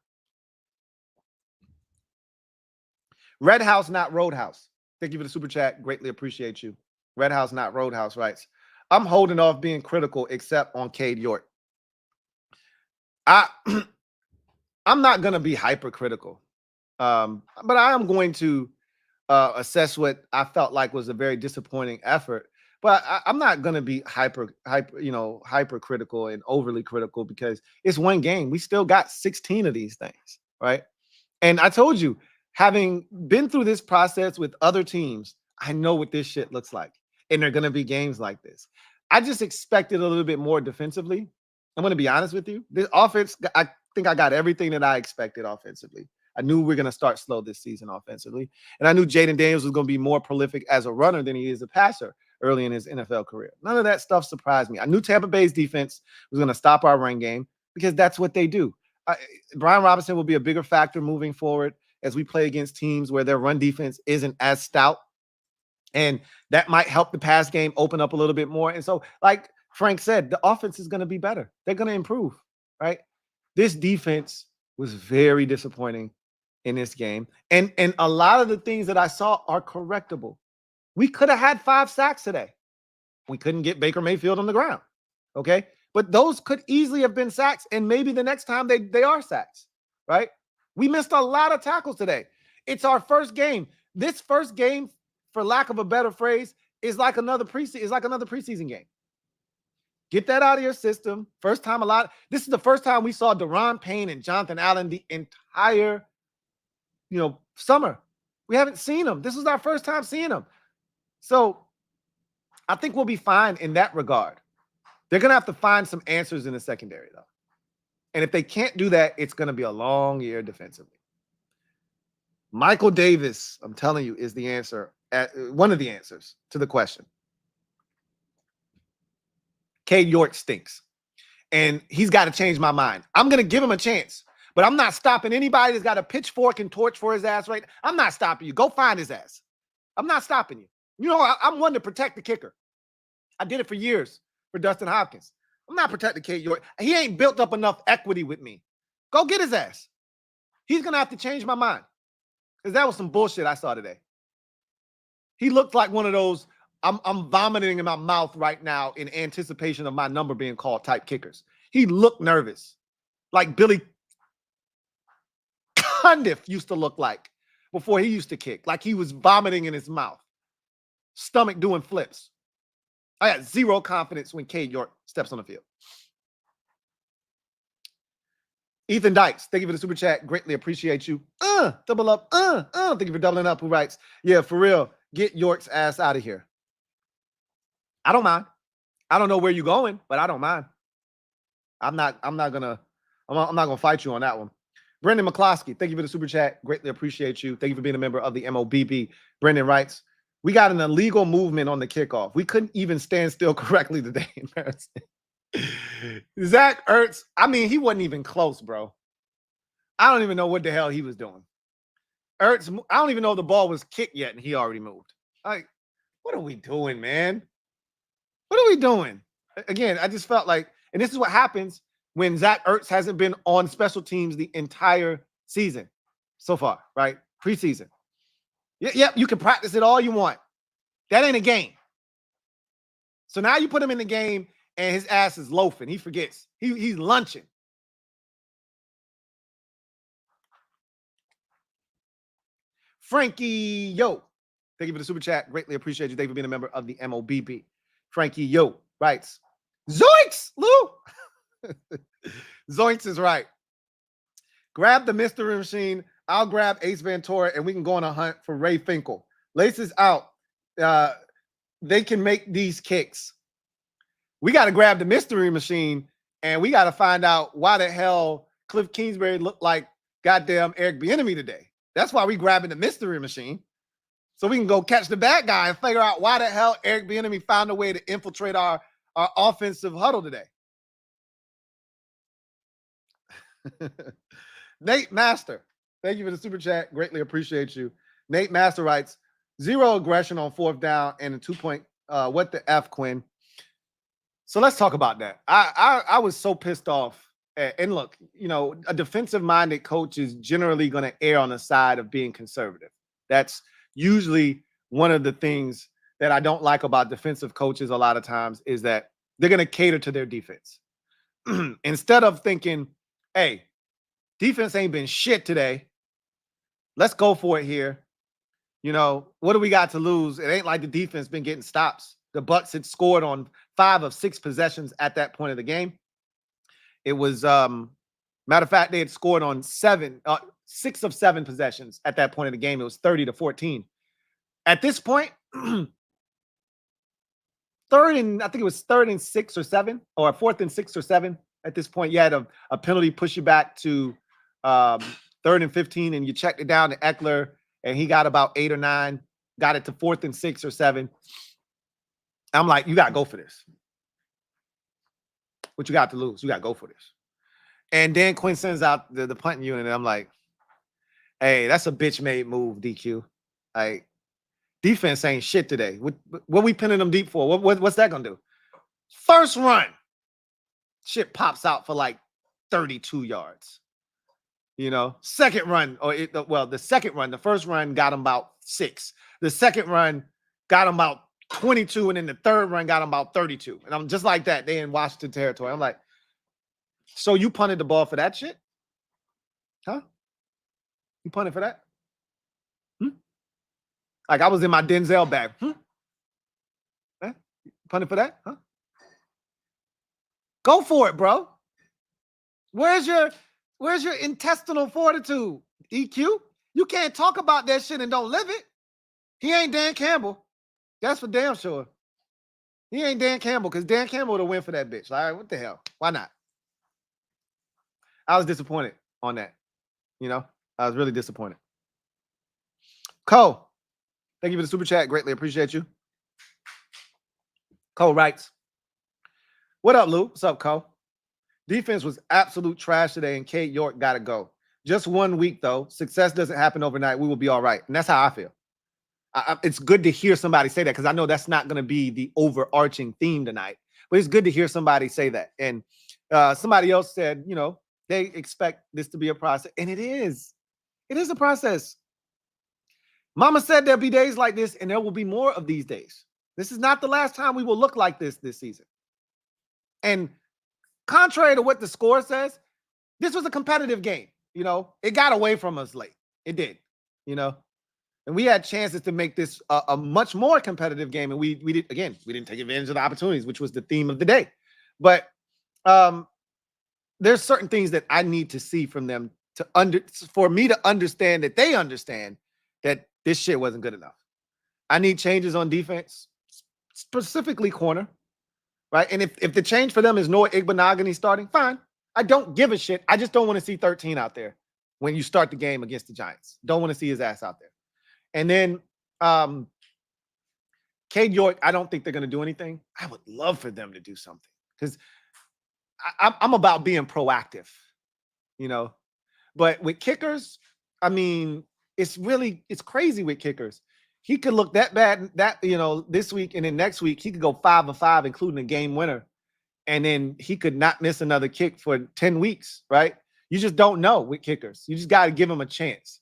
Red House, not Roadhouse. Thank you for the super chat. Greatly appreciate you. Red House, not Roadhouse writes, I'm holding off being critical except on Cade York. I'm not going to be hypercritical, but I am going to assess what I felt like was a very disappointing effort. But I'm not going to be hypercritical and overly critical because it's one game. We still got 16 of these things, right? And I told you, having been through this process with other teams, I know what this shit looks like. And there are going to be games like this. I just expected a little bit more defensively. I'm going to be honest with you. This offense, I think I got everything that I expected offensively. I knew we were going to start slow this season offensively. And I knew Jayden Daniels was going to be more prolific as a runner than he is a passer early in his NFL career. None of that stuff surprised me. I knew Tampa Bay's defense was going to stop our run game because that's what they do. Brian Robinson will be a bigger factor moving forward as we play against teams where their run defense isn't as stout. And that might help the pass game open up a little bit more. And so, like Frank said, the offense is going to be better. They're going to improve, right? This defense was very disappointing in this game. And a lot of the things that I saw are correctable. We could have had 5 sacks today. We couldn't get Baker Mayfield on the ground, okay? But those could easily have been sacks, and maybe the next time they are sacks, right? We missed a lot of tackles today. It's our first game. This first game, for lack of a better phrase, is like another preseason game. Get that out of your system. First time this is the first time we saw Daron Payne and Jonathan Allen the entire, summer. We haven't seen them. This was our first time seeing them. So I think we'll be fine in that regard. They're going to have to find some answers in the secondary, though. And if they can't do that, it's going to be a long year defensively. Michael Davis, I'm telling you, is the answer, one of the answers to the question. Cade York stinks. And he's got to change my mind. I'm going to give him a chance. But I'm not stopping anybody that's got a pitchfork and torch for his ass right now. I'm not stopping you. Go find his ass. I'm not stopping you. I'm one to protect the kicker. I did it for years for Dustin Hopkins. I'm not protecting Cade York. He ain't built up enough equity with me. Go get his ass. He's going to have to change my mind. Because that was some bullshit I saw today. He looked like one of those, I'm vomiting in my mouth right now in anticipation of my number being called type kickers. He looked nervous. Like Billy Cundiff used to look like before he used to kick. Like he was vomiting in his mouth. Stomach doing flips. I got zero confidence when Cade York steps on the field. Ethan Dykes, thank you for the super chat. Greatly appreciate you. Double up. Thank you for doubling up. Who writes, yeah, for real, get York's ass out of here. I don't mind. I don't know where you're going, but I don't mind. I'm not gonna fight you on that one. Brendan McCloskey, thank you for the super chat. Greatly appreciate you. Thank you for being a member of the MOBB. Brendan writes, we got an illegal movement on the kickoff. We couldn't even stand still correctly today. Zach Ertz, he wasn't even close, bro. I don't even know what the hell he was doing. Ertz, I don't even know if the ball was kicked yet, and he already moved. Like, what are we doing, man? What are we doing? Again, I just felt like, and this is what happens when Zach Ertz hasn't been on special teams the entire season so far, right? Preseason. Yep, you can practice it all you want. That ain't a game. So now you put him in the game and his ass is loafing. He forgets. He's lunching. Frankie Yo. Thank you for the super chat. Greatly appreciate you. Thank you for being a member of the MOBB. Frankie Yo writes, Zoinks, Lou. Zoinks is right. Grab the mystery machine. I'll grab Ace Ventura, and we can go on a hunt for Ray Finkel. Laces out. They can make these kicks. We got to grab the mystery machine, and we got to find out why the hell Cliff Kingsbury looked like goddamn Eric Bieniemy today. That's why we grabbing the mystery machine. So we can go catch the bad guy and figure out why the hell Eric Bieniemy found a way to infiltrate our offensive huddle today. Nate Master, thank you for the super chat. Greatly appreciate you. Nate Master writes, 0 aggression on 4th down and a 2-point. What the F, Quinn? So let's talk about that. I was so pissed off. And look, a defensive-minded coach is generally going to err on the side of being conservative. That's usually one of the things that I don't like about defensive coaches a lot of times is that they're going to cater to their defense. Instead of thinking, hey, defense ain't been shit today. Let's go for it here. What do we got to lose? It ain't like the defense been getting stops. The Bucs had scored on 5 of 6 possessions at that point of the game. It was, matter of fact, they had scored on 6 of 7 possessions at that point of the game. It was 30-14. At this point, third and 6 or 7, or 4th and 6 or 7. At this point, you had a penalty push you back to 3rd and 15, and you checked it down to Eckler, and he got about 8 or 9, got it to 4th and 6 or 7. I'm like, you got to go for this. What you got to lose? You got to go for this. And then Quinn sends out the punting unit, and I'm like, hey, that's a bitch-made move, DQ. Like, defense ain't shit today. What we pinning them deep for? What's that going to do? First run. Shit pops out for like 32 yards. Second run, the second run, the first run got him about 6. The second run got him about 22, and then the third run got him about 32. And I'm just like that. They in Washington territory. I'm like, so you punted the ball for that shit? Huh? You punted for that? Like I was in my Denzel bag. Eh? Punted for that? Huh? Go for it, bro. Where's your intestinal fortitude, EQ? You can't talk about that shit and don't live it. He ain't Dan Campbell. That's for damn sure. He ain't Dan Campbell, because Dan Campbell would have win for that bitch. All right, what the hell? Why not? I was disappointed on that. I was really disappointed. Cole, thank you for the super chat. Greatly appreciate you. Cole writes, what up, Lou? What's up, Cole? Defense was absolute trash today, and Cade York got to go. Just 1 week, though. Success doesn't happen overnight. We will be all right. And that's how I feel. It's good to hear somebody say that, because I know that's not going to be the overarching theme tonight. But it's good to hear somebody say that. And somebody else said, they expect this to be a process. And it is. It is a process. Mama said there'll be days like this, and there will be more of these days. This is not the last time we will look like this season. And contrary to what the score says, this was a competitive game. It got away from us late. It did, and we had chances to make this a much more competitive game. And we didn't take advantage of the opportunities, which was the theme of the day. But there's certain things that I need to see from them for me to understand that they understand that this shit wasn't good enough. I need changes on defense, specifically corner. Right. And if the change for them is Noah Igbenogany starting, fine. I don't give a shit. I just don't want to see 13 out there when you start the game against the Giants. Don't want to see his ass out there. And then Cade York, I don't think they're going to do anything. I would love for them to do something, because I'm about being proactive, But with kickers, I mean, it's crazy with kickers. He could look that bad this week, and then next week he could go 5 of 5, including a game winner. And then he could not miss another kick for 10 weeks, right? You just don't know with kickers. You just got to give him a chance.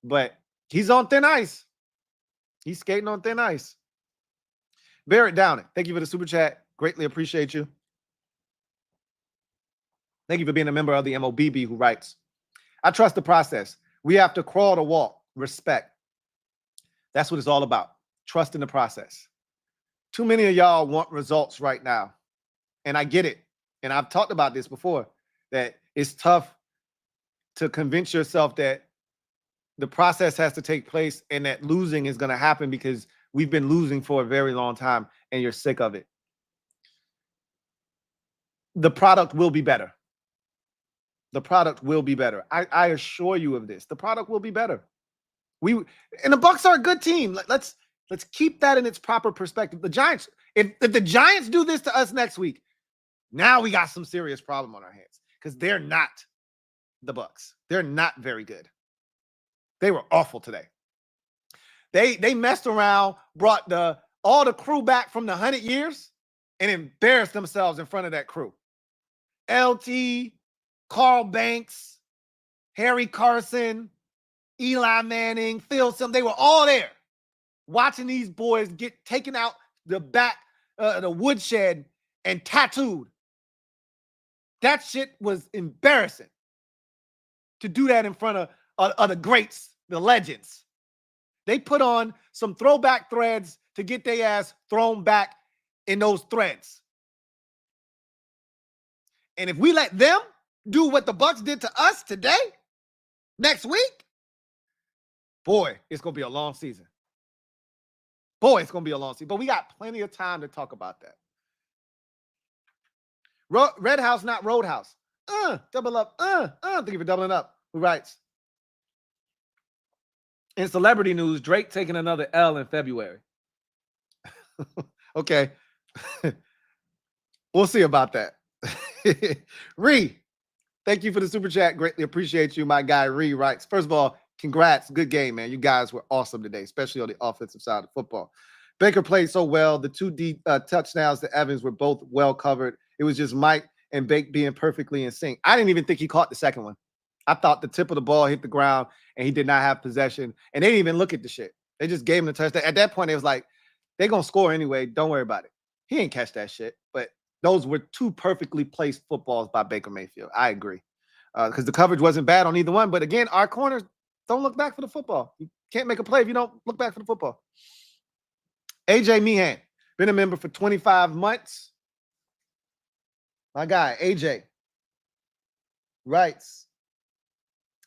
But he's on thin ice. He's skating on thin ice. Barrett Downing, thank you for the super chat. Greatly appreciate you. Thank you for being a member of the MOBB, who writes, I trust the process. We have to crawl to walk. Respect. That's what it's all about. Trust in the process. Too many of y'all want results right now. And I get it. And I've talked about this before, that it's tough to convince yourself that the process has to take place and that losing is going to happen, because we've been losing for a very long time and you're sick of it. The product will be better. The product will be better. I assure you of this. The product will be better. And the Bucs are a good team. Let's keep that in its proper perspective. The Giants, if the Giants do this to us next week, now we got some serious problem on our hands, because they're not the Bucs. They're not very good. They were awful today. They messed around, brought all the crew back from the 100 years and embarrassed themselves in front of that crew. LT, Carl Banks, Harry Carson, Eli Manning, Phil Simms, they were all there. watching these boys get taken out the back, the woodshed and tattooed. That shit was embarrassing to do that in front of the greats, the legends. They put on some throwback threads to get their ass thrown back in those threads. And if we let them do what the Bucs did to us today, next week, boy, it's going to be a long season. Boy, it's going to be a long season. But we got plenty of time to talk about that. Red House, not Roadhouse. Double up. Thank you for doubling up. Who writes? In celebrity news, Drake taking another L in February. Okay. We'll see about that. Ree, thank you for the super chat. Greatly appreciate you. My guy Ree writes, first of all, congrats. Good game, man. You guys were awesome today, especially on the offensive side of football. Baker played so well. The two touchdowns to Evans were both well covered. It was just Mike and Bake being perfectly in sync. I didn't even think he caught the second one. I thought the tip of the ball hit the ground and he did not have possession. And they didn't even look at the shit. They just gave him the touchdown. At that point, it was like, they're going to score anyway. Don't worry about it. He didn't catch that shit. But those were two perfectly placed footballs by Baker Mayfield. I agree. Because the coverage wasn't bad on either one. But again, our corners don't look back for the football. You can't make a play if you don't look back for the football. AJ Meehan, been a member for 25 months. My guy, AJ, writes,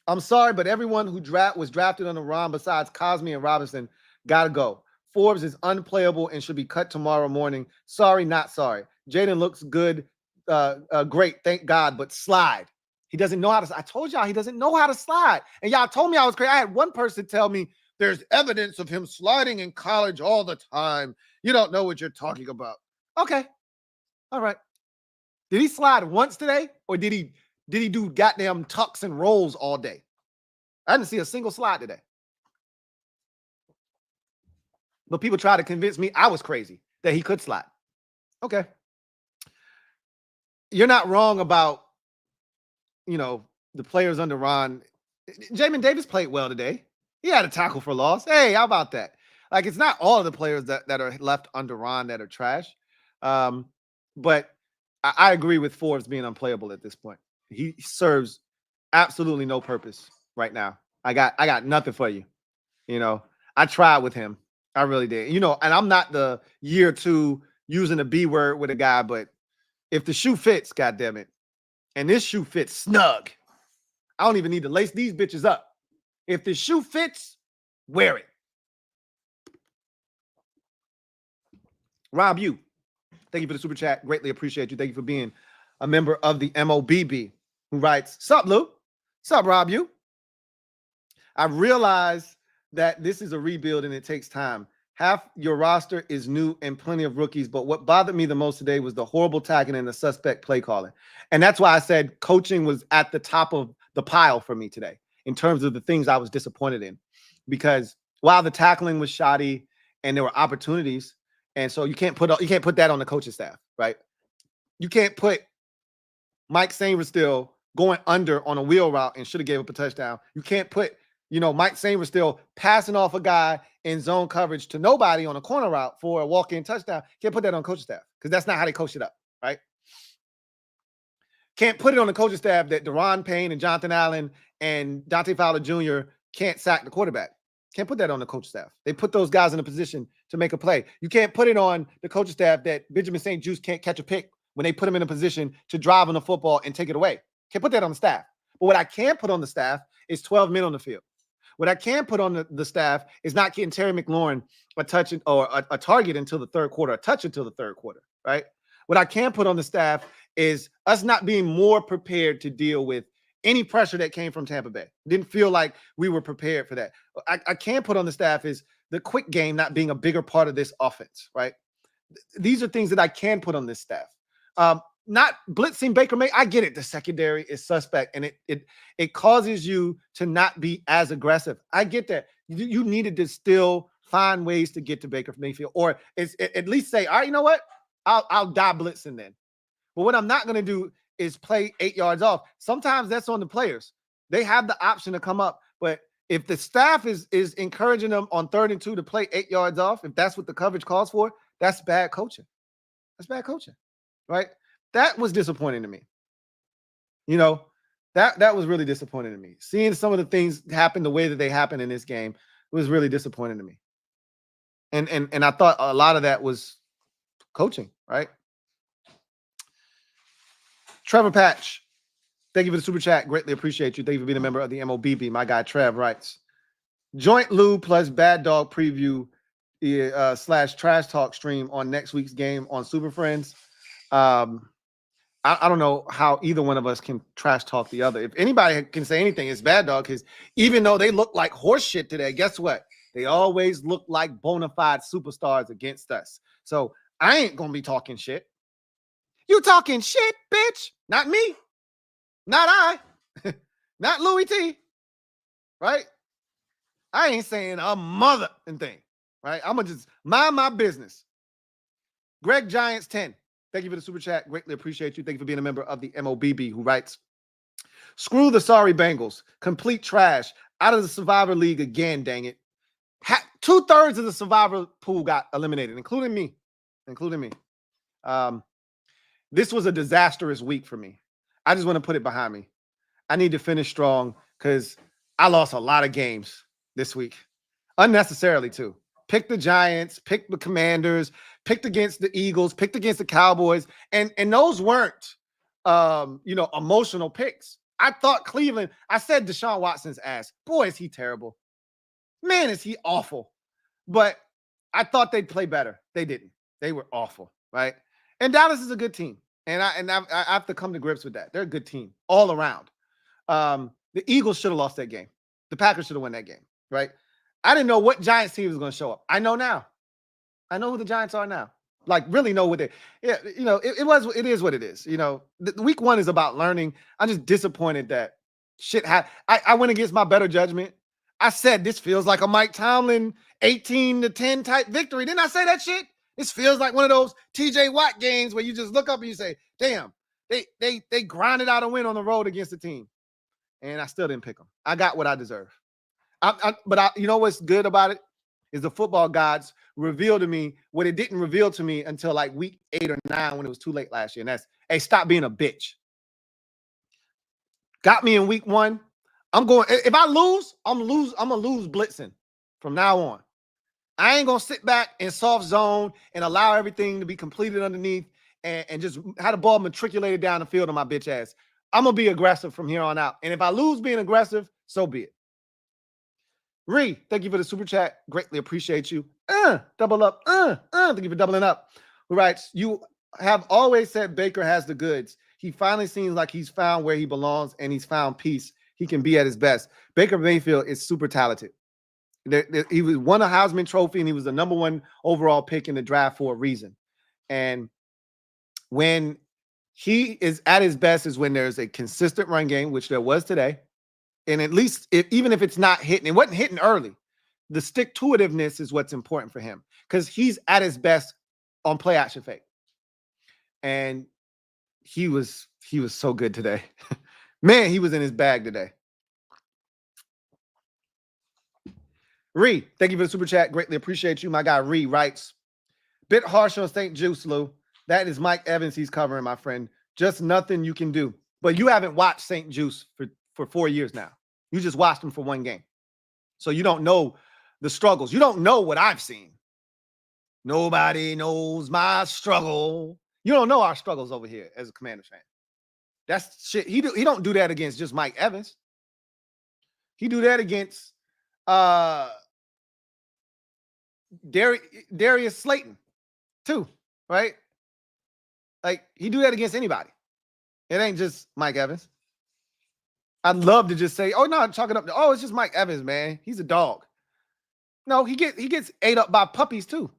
I'm sorry, but everyone who was drafted on the run besides Cosme and Robinson got to go. Forbes is unplayable and should be cut tomorrow morning. Sorry, not sorry. Jayden looks good. Great, thank God, but slide. He doesn't know how to. I told y'all he doesn't know how to slide. And y'all told me I was crazy. I had one person tell me there's evidence of him sliding in college all the time. You don't know what you're talking about. Okay. All right. Did he slide once today? Or did he do goddamn tucks and rolls all day? I didn't see a single slide today. But people try to convince me I was crazy that he could slide. Okay. You're not wrong about, the players under Ron. Jamin Davis played well today. He had a tackle for loss. Hey, how about that? Like, it's not all of the players that are left under Ron that are trash. But I agree with Forbes being unplayable at this point. He serves absolutely no purpose right now. I got nothing for you. I tried with him. I really did. And I'm not the year two using the B word with a guy, but if the shoe fits, goddammit, and this shoe fits snug, I don't even need to lace these bitches up. If the shoe fits, wear it. Rob, thank you for the super chat. Greatly appreciate you. Thank you for being a member of the MOBB, who writes, sup, Lou? Sup, Rob, I realize that this is a rebuild and it takes time. Half your roster is new and plenty of rookies, but what bothered me the most today was the horrible tackling and the suspect play calling. And that's why I said coaching was at the top of the pile for me today in terms of the things I was disappointed in. Because while the tackling was shoddy and there were opportunities, and so you can't put that on the coaching staff, right? You can't put Mike Sainristil going under on a wheel route and should have gave up a touchdown. You can't put Mike Sainristil passing off a guy in zone coverage to nobody on a corner route for a walk-in touchdown. Can't put that on coaching staff because that's not how they coach it up, right? Can't put it on the coaching staff that Deron Payne and Jonathan Allen and Dante Fowler Jr. can't sack the quarterback. Can't put that on the coaching staff. They put those guys in a position to make a play. You can't put it on the coaching staff that Benjamin St. Juste can't catch a pick when they put him in a position to drive on the football and take it away. Can't put that on the staff. But what I can put on the staff is 12 men on the field. What I can put on the staff is not getting Terry McLaurin a touch or a target until the third quarter, a touch until the third quarter, right? What I can put on the staff is us not being more prepared to deal with any pressure that came from Tampa Bay. Didn't feel like we were prepared for that. I can put on the staff is the quick game not being a bigger part of this offense, right? These are things that I can put on this staff. Not blitzing Baker May. I get it. The secondary is suspect, and it causes you to not be as aggressive. I get that. You needed to still find ways to get to Baker Mayfield, or at least say, all right, you know what? I'll die blitzing then. But what I'm not going to do is play 8 yards off. Sometimes that's on the players. They have the option to come up, but If the staff is encouraging them on 3rd and 2 to play 8 yards off, if that's what the coverage calls for, that's bad coaching. That's bad coaching, right? That was disappointing to me. You know, that was really disappointing to me. Seeing some of the things happen the way that they happened in this game was really disappointing to me. And I thought a lot of that was coaching, right? Trevor Patch, thank you for the super chat. Greatly appreciate you. Thank you for being a member of the MOBB. My guy Trev writes, joint Lou plus Bad Dog preview / trash talk stream on next week's game on Super Friends. I don't know how either one of us can trash talk the other. If anybody can say anything, it's Bad Dog, because even though they look like horse shit today, guess what? They always look like bona fide superstars against us. So I ain't going to be talking shit. You talking shit, bitch. Not me. Not I. Not Louie Tee. Right? I ain't saying a mother and thing. Right? I'm going to just mind my business. Greg Giants 10. Thank you for the super chat. Greatly appreciate you. Thank you for being a member of the MOBB, who writes, screw the sorry Bengals. Complete trash. Out of the Survivor League again, dang it. 2/3 of the Survivor pool got eliminated, including me. This was a disastrous week for me. I just want to put it behind me. I need to finish strong because I lost a lot of games this week. Unnecessarily, too. Picked the Giants, picked the Commanders, picked against the Eagles, picked against the Cowboys, and those weren't, emotional picks. I thought Cleveland. I said Deshaun Watson's ass. Boy, is he terrible. Man, is he awful. But I thought they'd play better. They didn't. They were awful, right? And Dallas is a good team, and I have to come to grips with that. They're a good team all around. The Eagles should have lost that game. The Packers should have won that game, right? I didn't know what Giants team was going to show up. I know now. I know who the Giants are now. Like, really know what they. Yeah, it is what it is. The week 1 is about learning. I'm just disappointed that shit happened. I went against my better judgment. I said this feels like a Mike Tomlin 18-10 type victory. Didn't I say that shit? This feels like one of those TJ Watt games where you just look up and you say, damn, they grinded out a win on the road against the team. And I still didn't pick them. I got what I deserve. But you know what's good about it is the football gods revealed to me what it didn't reveal to me until like week 8 or 9 when it was too late last year. And that's, hey, stop being a bitch. Got me in week 1. If I lose, I'm going to lose blitzing from now on. I ain't going to sit back in soft zone and allow everything to be completed underneath and just have the ball matriculated down the field on my bitch ass. I'm going to be aggressive from here on out. And if I lose being aggressive, so be it. Ree, thank you for the super chat. Greatly appreciate you. Double up. Thank you for doubling up. Who writes, you have always said Baker has the goods. He finally seems like he's found where he belongs and he's found peace. He can be at his best. Baker Mayfield is super talented. He won a Heisman Trophy and he was the number 1 overall pick in the draft for a reason. And when he is at his best is when there's a consistent run game, which there was today. And at least even if it's not hitting, it wasn't hitting early. The stick-to-itiveness is what's important for him because he's at his best on play action fake. And he was so good today. Man, he was in his bag today. Ree, thank you for the super chat. Greatly appreciate you. My guy Ree writes, bit harsh on St. Juice, Lou. That is Mike Evans he's covering, my friend. Just nothing you can do. But you haven't watched St. Juice for 4 years now. You just watched him for 1 game. So you don't know the struggles. You don't know what I've seen. Nobody knows my struggle. You don't know our struggles over here as a Commanders fan. That's shit. He don't do that against just Mike Evans. He do that against Darius Slayton too, right? Like, he do that against anybody. It ain't just Mike Evans. I'd love to just say, oh, no, chalk it up. Oh, it's just Mike Evans, man. He's a dog. No, he gets ate up by puppies too.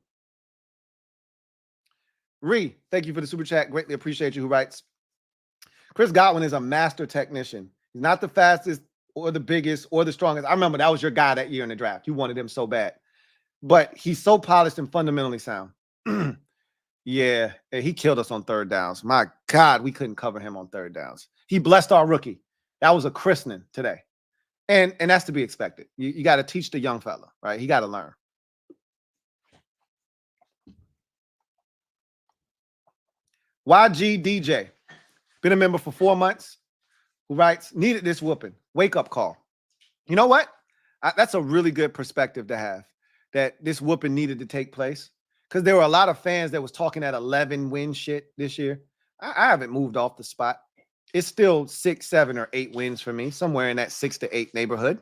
Ree, thank you for the super chat. Greatly appreciate you. Who writes, Chris Godwin is a master technician. He's not the fastest or the biggest or the strongest. I remember that was your guy that year in the draft. You wanted him so bad. But he's so polished and fundamentally sound. Yeah, he killed us on 3rd downs. My God, we couldn't cover him on 3rd downs. He blessed our rookie. That was a christening today. And that's to be expected. You got to teach the young fella, right? He got to learn. YG DJ, been a member for 4 months, who writes, needed this whooping. Wake up call. You know what? That's a really good perspective to have, that this whooping needed to take place, because there were a lot of fans that was talking that 11 win shit this year. I haven't moved off the spot. It's still 6, 7, or 8 wins for me, somewhere in that 6 to 8 neighborhood.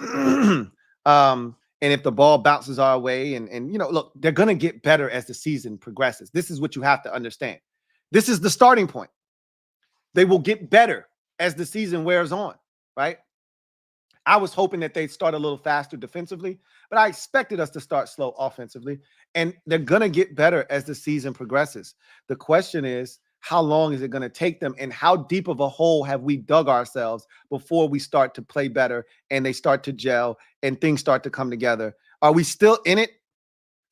And if the ball bounces our way, and look, they're going to get better as the season progresses. This is what you have to understand. This is the starting point. They will get better as the season wears on, right? I was hoping that they'd start a little faster defensively, but I expected us to start slow offensively, and they're going to get better as the season progresses. The question is, how long is it going to take them, and how deep of a hole have we dug ourselves before we start to play better and they start to gel and things start to come together? Are we still in it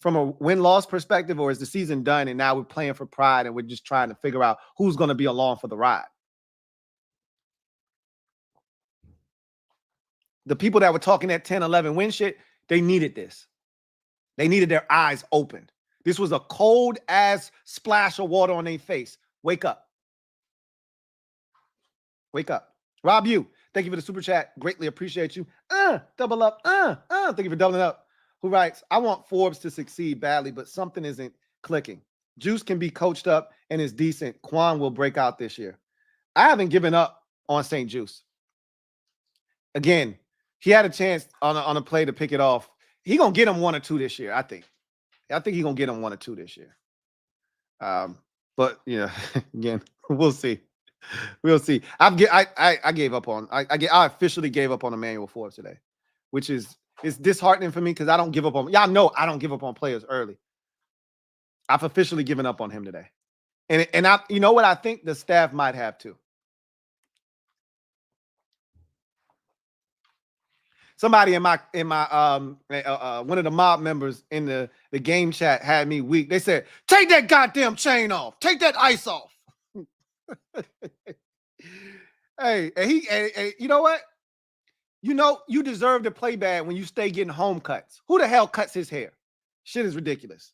from a win-loss perspective, or is the season done and now we're playing for pride and we're just trying to figure out who's going to be along for the ride? The people that were talking that 10, 11 win shit, they needed this. They needed their eyes opened. This was a cold-ass splash of water on their face. Wake up. Wake up. Rob, thank you for the super chat. Greatly appreciate you. Double up. Thank you for doubling up. Who writes, I want Forbes to succeed badly, but something isn't clicking. Juice can be coached up and is decent. Quan will break out this year. I haven't given up on St. Juice. Again, he had a chance on a play to pick it off. He going to get him 1 or 2 this year, I think. I think he's going to get him 1 or 2 this year. But, again, we'll see. We'll see. I gave up on, I officially gave up on Emmanuel Forbes today, which is disheartening for me, because I don't give up on, y'all know I don't give up on players early. I've officially given up on him today. And I, you know what? I think the staff might have too. Somebody in my one of the mob members in the game chat had me weak. They said, take that goddamn chain off. Take that ice off. Hey, you know what? You deserve to play bad when you stay getting home cuts. Who the hell cuts his hair? Shit is ridiculous.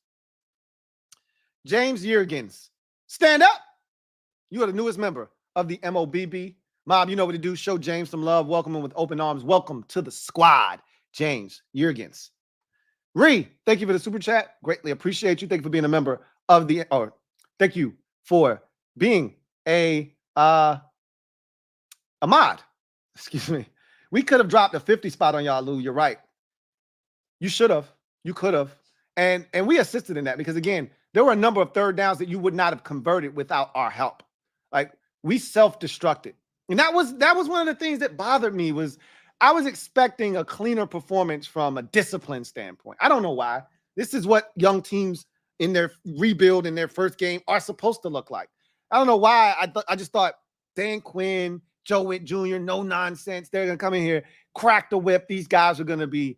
James Yergins, stand up. You are the newest member of the MOBB. Mob, you know what to do. Show James some love. Welcome him with open arms. Welcome to the squad, James Yergins. Thank you for the super chat. Greatly appreciate you. Thank you for being a member of the, or thank you for being a mod. Excuse me. We could have dropped a 50 spot on y'all, Lou. You're right. You should have. You could have. And we assisted in that, because, again, there were a number of third downs that you would not have converted without our help. Like, we self-destructed. And that was one of the things that bothered me, was I was expecting a cleaner performance from a discipline standpoint. I don't know why. This is what young teams in their rebuild in their first game are supposed to look like. I don't know why. I just thought Dan Quinn, Joe Witt Jr., no nonsense. They're going to come in here, crack the whip. These guys are going to be,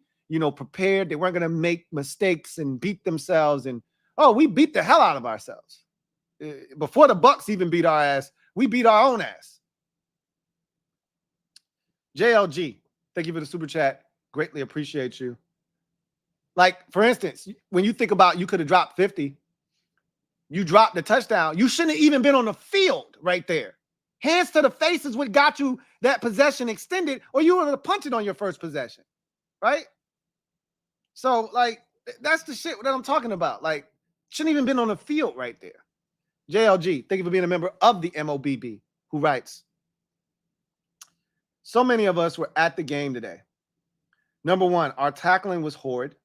prepared. They weren't going to make mistakes and beat themselves. And, we beat the hell out of ourselves. Before the Bucs even beat our ass, we beat our own ass. JLG, thank you for the super chat. Greatly appreciate you. Like, for instance, when you think about, you could have dropped 50, you dropped the touchdown. You shouldn't have even been on the field right there. Hands to the face is what got you that possession extended, or you would have punched it on your first possession, right? So, like, that's the shit that I'm talking about. Like, shouldn't even been on the field right there. JLG, thank you for being a member of the MOBB, who writes, so many of us were at the game today. Number one, our tackling was horrid.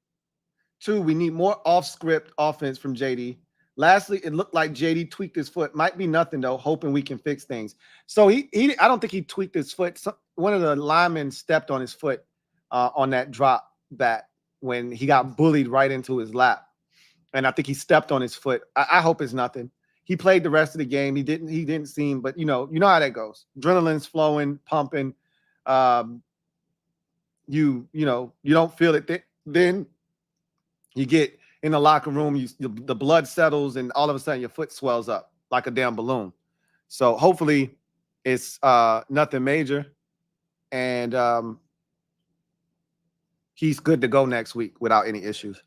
2, we need more off-script offense from JD. Lastly, it looked like JD tweaked his foot. Might be nothing, though, hoping we can fix things. So I don't think he tweaked his foot. One of the linemen stepped on his foot on that drop back when he got bullied right into his lap. And I think he stepped on his foot. I hope it's nothing. He played the rest of the game. He didn't seem, but you know how that goes. Adrenaline's flowing, pumping. You don't feel it. Then you get in the locker room, the blood settles, and all of a sudden your foot swells up like a damn balloon. So hopefully it's nothing major. And he's good to go next week without any issues.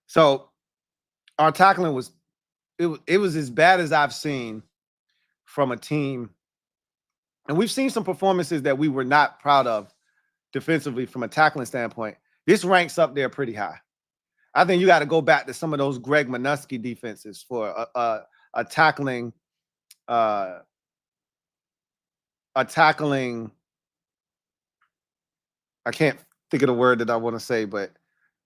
So our tackling was it was as bad as I've seen from a team. And we've seen some performances that we were not proud of defensively from a tackling standpoint. This ranks up there pretty high. I think you got to go back to some of those Greg Minuski defenses for a tackling I can't think of the word that I want to say, but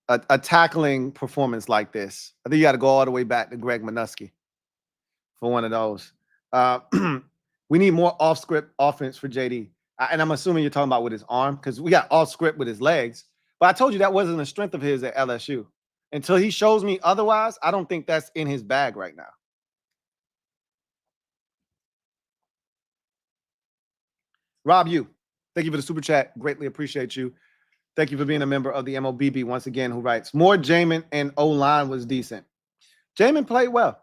a tackling performance like this. I think you got to go all the way back to Greg Minuski for one of those. We need more off-script offense for JD. And I'm assuming you're talking about with his arm, because we got off-script with his legs. But I told you that wasn't a strength of his at LSU. Until he shows me otherwise, I don't think that's in his bag right now. Rob, thank you for the super chat. Greatly appreciate you. Thank you for being a member of the MOBB once again, who writes, more Jamin and O-line was decent. Jamin played well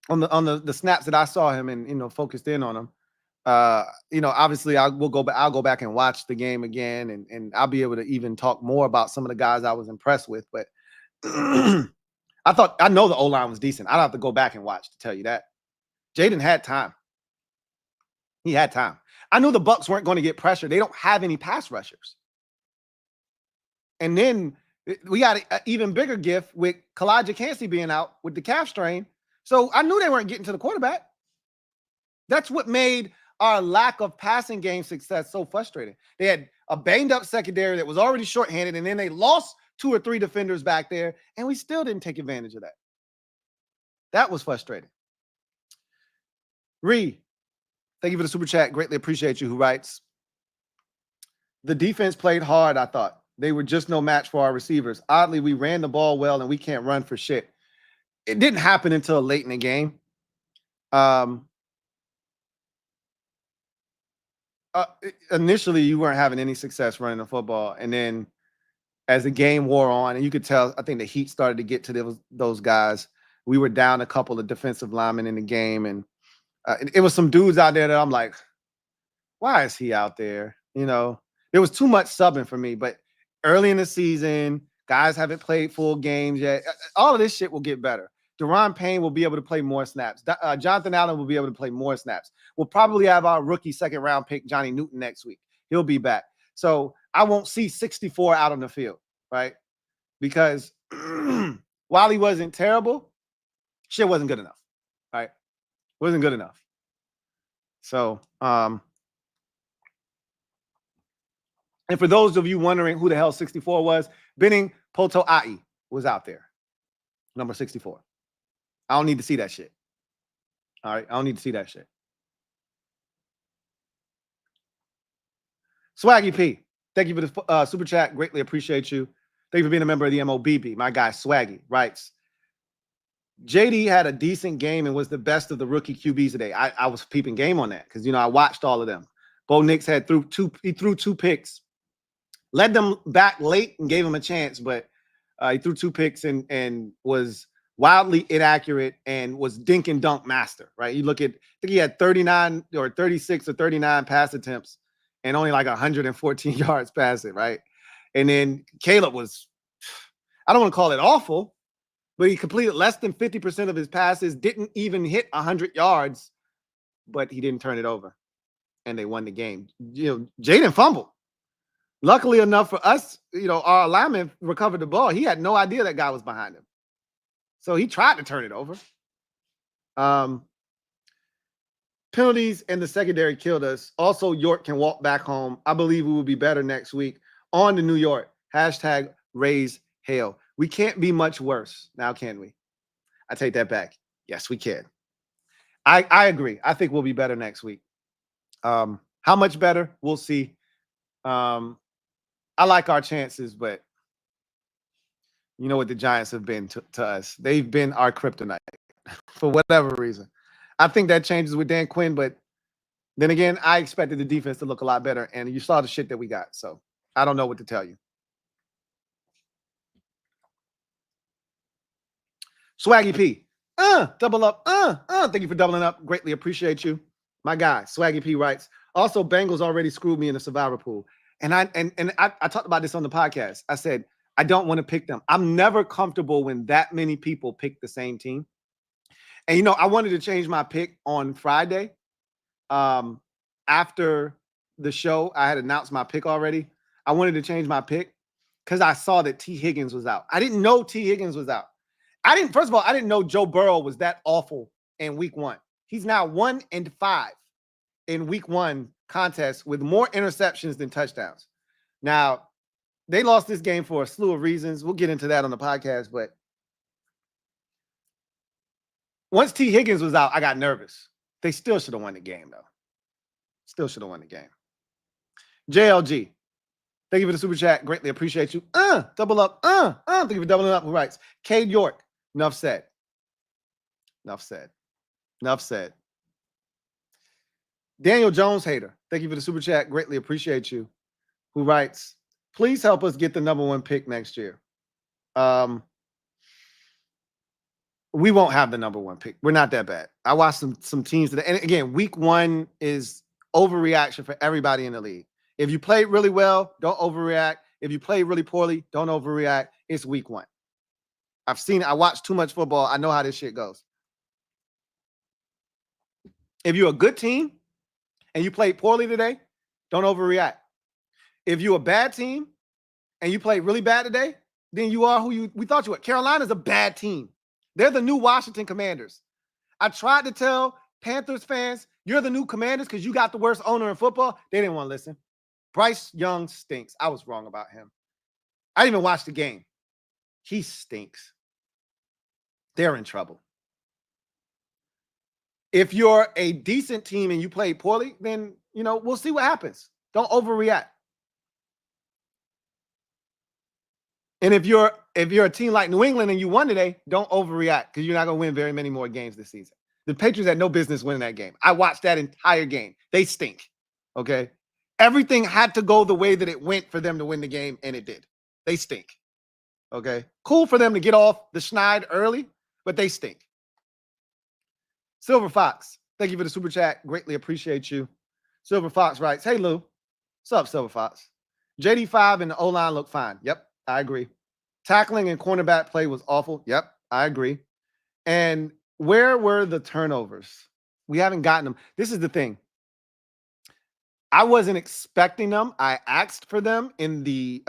on the snaps that I saw him and, focused in on him. Obviously I'll go back and watch the game again, and I'll be able to even talk more about some of the guys I was impressed with. But I know the O-line was decent. I don't have to go back and watch to tell you that. Jayden had time. He had time. I knew the Bucs weren't going to get pressure. They don't have any pass rushers. And then we got an even bigger gift with Kalijah Cansey being out with the calf strain. So I knew they weren't getting to the quarterback. That's what made our lack of passing game success so frustrating. They had a banged-up secondary that was already shorthanded, and then they lost 2 or 3 defenders back there, and we still didn't take advantage of that. That was frustrating. Reed, thank you for the super chat. Greatly appreciate you, who writes, the defense played hard, I thought. They were just no match for our receivers. Oddly, we ran the ball well, and we can't run for shit. It didn't happen until late in the game. Initially, you weren't having any success running the football. And then as the game wore on, and you could tell, I think the heat started to get to those guys. We were down a couple of defensive linemen in the game. And it was some dudes out there that I'm like, why is he out there? There was too much subbing for me. But early in the season, guys haven't played full games yet. All of this shit will get better. Deron Payne will be able to play more snaps. Jonathan Allen will be able to play more snaps. We'll probably have our rookie second-round pick, Johnny Newton, next week. He'll be back. So I won't see 64 out on the field, right? Because while he wasn't terrible, shit wasn't good enough, right? Wasn't good enough. So, and for those of you wondering who the hell 64 was, Benning Poto Ai was out there, number 64. I don't need to see that shit. All right, I don't need to see that shit. Swaggy P, thank you for the super chat. Greatly appreciate you. Thank you for being a member of the MOBB. My guy Swaggy writes, JD had a decent game and was the best of the rookie QBs today. I was peeping game on that because I watched all of them. Bo Nix threw 2 picks, led them back late and gave him a chance, but he threw 2 picks and was wildly inaccurate and was dink and dunk master, right? You look at, I think he had 39 or 36 or 39 pass attempts and only like 114 yards passing, right? And then Caleb was, I don't want to call it awful, but he completed less than 50% of his passes, didn't even hit 100 yards, but he didn't turn it over. And they won the game. Jayden fumbled. Luckily enough for us, our lineman recovered the ball. He had no idea that guy was behind him. So he tried to turn it over. Penalties and the secondary killed us. Also, York can walk back home. I believe we will be better next week. On to New York. Hashtag raise hell. We can't be much worse. Now, can we? I take that back. Yes, we can. I agree. I think we'll be better next week. How much better? We'll see. I like our chances, but you know what the Giants have been to us. They've been our kryptonite for whatever reason. I think that changes with Dan Quinn, but then again, I expected the defense to look a lot better, and you saw the shit that we got. So I don't know what to tell you. Swaggy P, double up, thank you for doubling up. Greatly appreciate you. My guy, Swaggy P writes, Also, Bengals already screwed me in the survivor pool. And I talked about this on the podcast. I said, I don't want to pick them. I'm never comfortable when that many people pick the same team. And, I wanted to change my pick on Friday. After the show, I had announced my pick already. I wanted to change my pick because I saw that T. Higgins was out. I didn't know T. Higgins was out. First of all, I didn't know Joe Burrow was that awful in week 1. He's now 1-5 in week 1 contests with more interceptions than touchdowns. Now, they lost this game for a slew of reasons. We'll get into that on the podcast, but once T. Higgins was out, I got nervous. They still should have won the game, though. Still should have won the game. JLG, thank you for the super chat. Greatly appreciate you. Double up. Thank you for doubling up. Who writes? Cade York, enough said. Enough said. Enough said. Daniel Jones hater, thank you for the super chat. Greatly appreciate you. Who writes, please help us get the number 1 pick next year. We won't have the number 1 pick. We're not that bad. I watched some teams today. And again, week 1 is overreaction for everybody in the league. If you played really well, don't overreact. If you play really poorly, don't overreact. It's week 1. I watched too much football. I know how this shit goes. If you're a good team and you played poorly today, don't overreact. If you're a bad team and you played really bad today, then you are who we thought you were. Carolina's a bad team. They're the new Washington Commanders. I tried to tell Panthers fans, you're the new Commanders because you got the worst owner in football. They didn't want to listen. Bryce Young stinks. I was wrong about him. I didn't even watch the game. He stinks. They're in trouble. If you're a decent team and you play poorly, then, we'll see what happens. Don't overreact. And if you're a team like New England and you won today, don't overreact because you're not going to win very many more games this season. The Patriots had no business winning that game. I watched that entire game. They stink. Okay? Everything had to go the way that it went for them to win the game, and it did. They stink. Okay? Cool for them to get off the schneid early, but they stink. Silver Fox, thank you for the super chat. Greatly appreciate you. Silver Fox writes, hey, Lou. What's up, Silver Fox? JD5 and the O-line look fine. Yep, I agree. Tackling and cornerback play was awful. Yep, I agree. And where were the turnovers? We haven't gotten them. This is the thing. I wasn't expecting them. I asked for them in the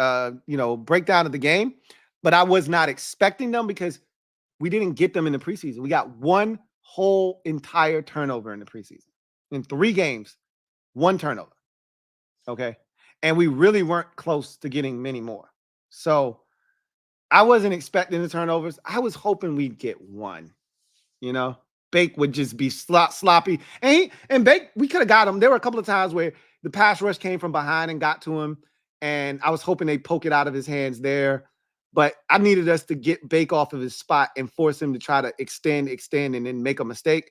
breakdown of the game, but I was not expecting them because we didn't get them in the preseason. We got one whole entire turnover in the preseason. In 3 games, 1 turnover. Okay. And we really weren't close to getting many more. So I wasn't expecting the turnovers. I was hoping we'd get 1. Bake would just be sloppy. And Bake, we could have got him. There were a couple of times where the pass rush came from behind and got to him. And I was hoping they'd poke it out of his hands there. But I needed us to get Bake off of his spot and force him to try to extend, and then make a mistake.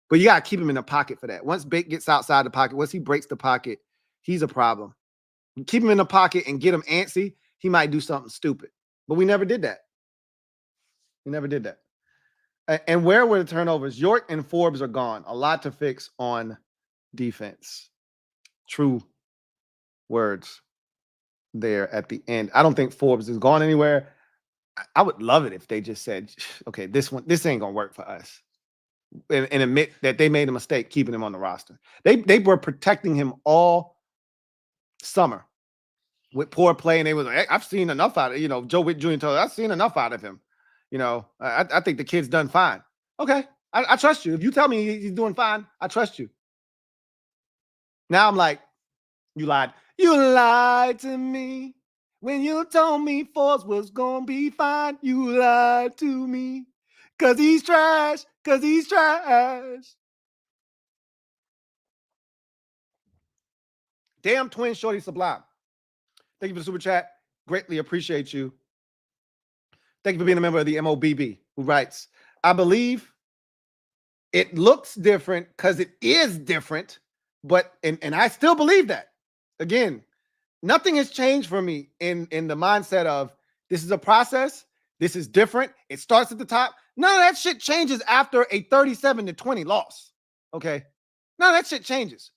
But you got to keep him in the pocket for that. Once Bake gets outside the pocket, once he breaks the pocket, he's a problem. Keep him in the pocket and get him antsy, he might do something stupid. But we never did that. We never did that. And where were the turnovers? York and Forbes are gone. A lot to fix on defense. True words there at the end. I don't think Forbes is gone anywhere. I would love it if they just said, okay, this ain't gonna work for us. And admit that they made a mistake keeping him on the roster. They were protecting him all summer with poor play, and they was like, hey, I've seen enough out of Joe Witt Jr. told us, I've seen enough out of him. I think the kid's done fine. Okay, I trust you. If you tell me he's doing fine, I trust you. Now I'm like, you lied. You lied to me when you told me Forbes was gonna be fine. You lied to me because he's trash. Because he's trash. Damn twin shorty sublime. Thank you for the super chat. Greatly appreciate you. Thank you for being a member of the MOBB, who writes, I believe it looks different because it is different, but and I still believe that. Again, nothing has changed for me in the mindset of this is a process. This is different. It starts at the top. None of that shit changes after a 37-20 loss. Okay? None of that shit changes.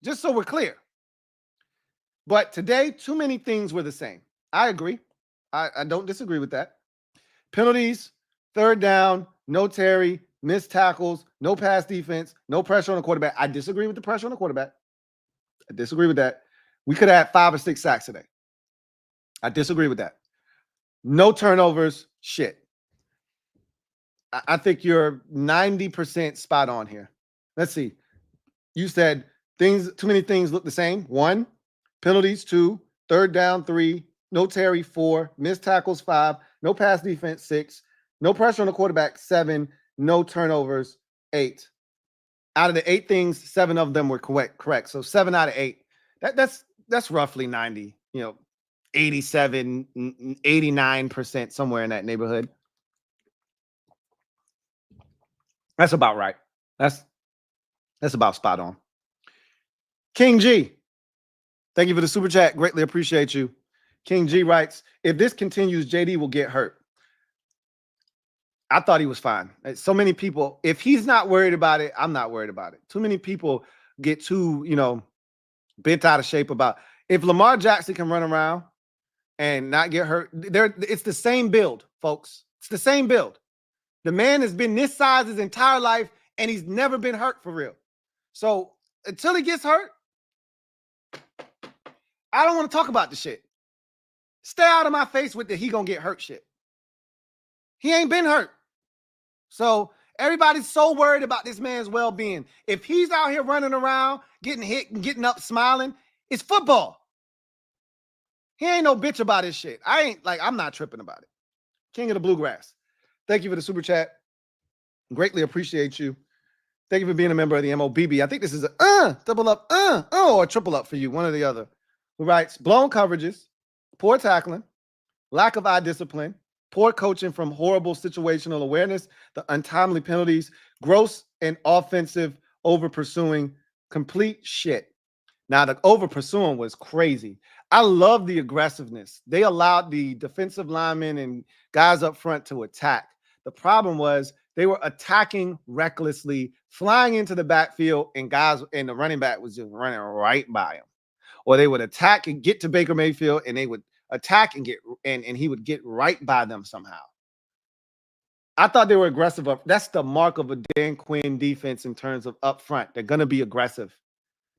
Just so we're clear. But today, too many things were the same. I agree. I don't disagree with that. Penalties, third down, no Terry, missed tackles, no pass defense, no pressure on the quarterback. I disagree with the pressure on the quarterback. I disagree with that. We could have had 5 or 6 sacks today. I disagree with that. No turnovers, shit. I think you're 90% spot on here. Let's see. You said too many things look the same. 1, penalties 2, third down 3, no Terry 4, missed tackles 5, no pass defense 6, no pressure on the quarterback 7, no turnovers 8. Out of the 8 things, 7 of them were correct. So 7 out of 8. That's roughly 90, 87, 89%, somewhere in that neighborhood. That's about right. That's about spot on. King G, thank you for the super chat. Greatly appreciate you. King G writes, if this continues, JD will get hurt. I thought he was fine. So many people, if he's not worried about it, I'm not worried about it. Too many people get too, bent out of shape about if Lamar Jackson can run around and not get hurt. It's the same build, folks. It's the same build. The man has been this size his entire life, and he's never been hurt for real. So until he gets hurt, I don't want to talk about the shit. Stay out of my face with the he gonna get hurt shit. He ain't been hurt. So everybody's so worried about this man's well-being. If he's out here running around, getting hit and getting up, smiling, it's football. He ain't no bitch about his shit. I'm not tripping about it. King of the Bluegrass. Thank you for the super chat. Greatly appreciate you. Thank you for being a member of the MOBB. I think this is a double up, or triple up for you, one or the other. Who writes, blown coverages, poor tackling, lack of eye discipline, poor coaching from horrible situational awareness, the untimely penalties, gross and offensive over-pursuing, complete shit. Now, the over-pursuing was crazy. I love the aggressiveness. They allowed the defensive linemen and guys up front to attack. The problem was they were attacking recklessly, flying into the backfield, and the running back was just running right by him. Or they would attack and get to Baker Mayfield, and they would attack and he would get right by them somehow. I thought they were aggressive. That's the mark of a Dan Quinn defense in terms of up front. They're going to be aggressive.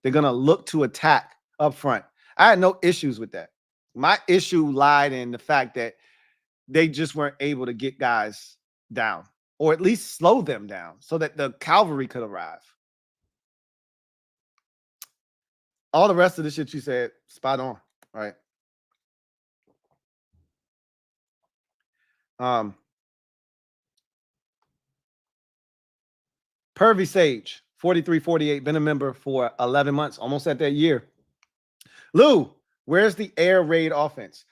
They're going to look to attack up front. I had no issues with that. My issue lied in the fact that they just weren't able to get guys down, or at least slow them down so that the cavalry could arrive. All the rest of the shit you said, spot on, right? Pervy Sage, 4348, been a member for 11 months, almost at that year. Lou, where's the air raid offense?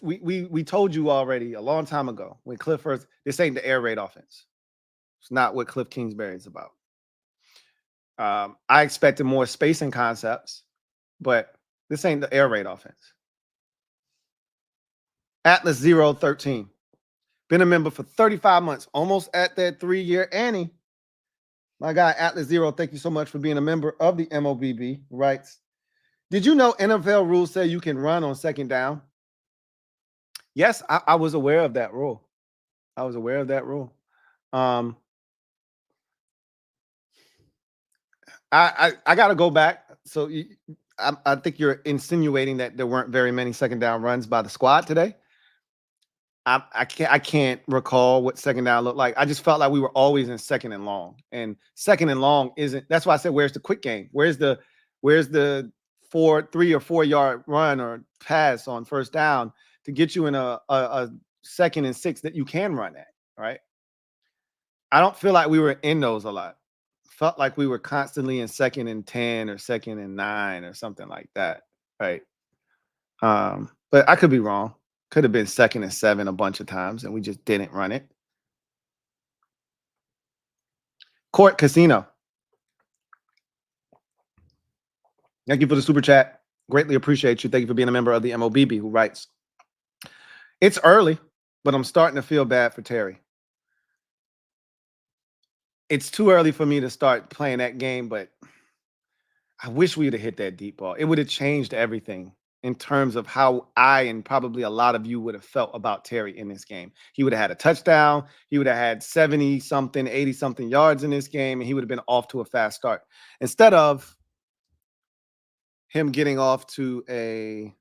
We told you already a long time ago when Cliff first, this ain't the air raid offense. It's not what Cliff Kingsbury is about. I expected more spacing concepts, but this ain't the air raid offense. Atlas 013, been a member for 35 months, almost at that 3-year Annie. My guy Atlas 0, thank you so much for being a member of the MOBB. Writes, did you know NFL rules say you can run on second down? Yes, I was aware of that rule. I was aware of that rule. I got to go back. So I think you're insinuating that there weren't very many second down runs by the squad today. I can't recall what second down looked like. I just felt like we were always in second and long, and second and long isn't. That's why I said, where's the quick game? Where's the 3 or 4 yard run or pass on first down to get you in a 2nd and 6 that you can run at, right? I don't feel like we were in those a lot. Felt like we were constantly in 2nd and 10 or 2nd and 9 or something like that, right? But I could be wrong. Could have been 2nd and 7 a bunch of times, and we just didn't run it. Court Casino, thank you for the super chat. Greatly appreciate you. Thank you for being a member of the MOBB, who writes, it's early, but I'm starting to feel bad for Terry. It's too early for me to start playing that game, but I wish we would have hit that deep ball. It would have changed everything in terms of how I and probably a lot of you would have felt about Terry in this game. He would have had a touchdown. He would have had 70 something, 80 something yards in this game, and he would have been off to a fast start. Instead of him getting off to a,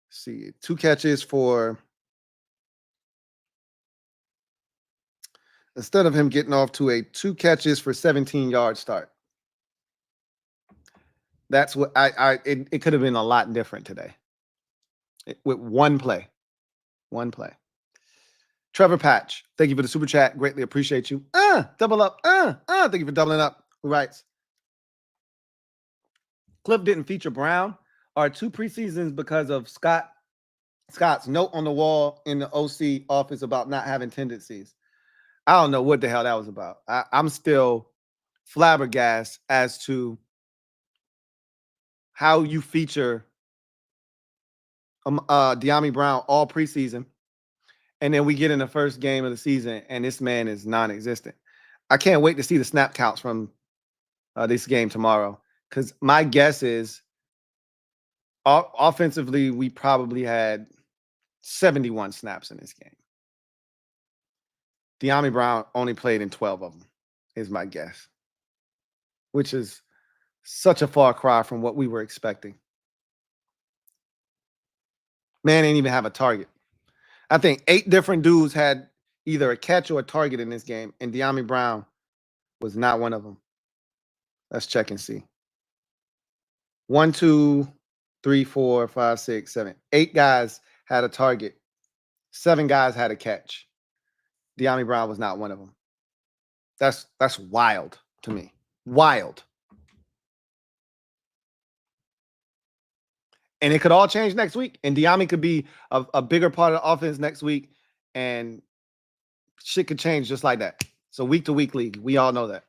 see, 2 catches for, instead of him getting off to a 2 catches for 17-yard start. That's what it could have been a lot different today. With one play. Trevor Patch, thank you for the super chat. Greatly appreciate you. Double up. Thank you for doubling up. Who writes? Cliff didn't feature Brown. Are 2 preseasons because of Scott's note on the wall in the OC office about not having tendencies. I don't know what the hell that was about. I'm still flabbergasted as to how you feature De'Ami Brown all preseason, and then we get in the first game of the season, and this man is non-existent. I can't wait to see the snap counts from this game tomorrow, because my guess is offensively, we probably had 71 snaps in this game. De'Ami Brown only played in 12 of them, is my guess, which is such a far cry from what we were expecting. Man didn't even have a target. I think 8 different dudes had either a catch or a target in this game, and De'Ami Brown was not one of them. Let's check and see. 1, 2, 3, 4, 5, 6, 7. 8 guys had a target. 7 guys had a catch. De'Ami Brown was not one of them. That's wild to me. Wild. And it could all change next week. And De'Ami could be a bigger part of the offense next week. And shit could change just like that. So week-to-week league. We all know that.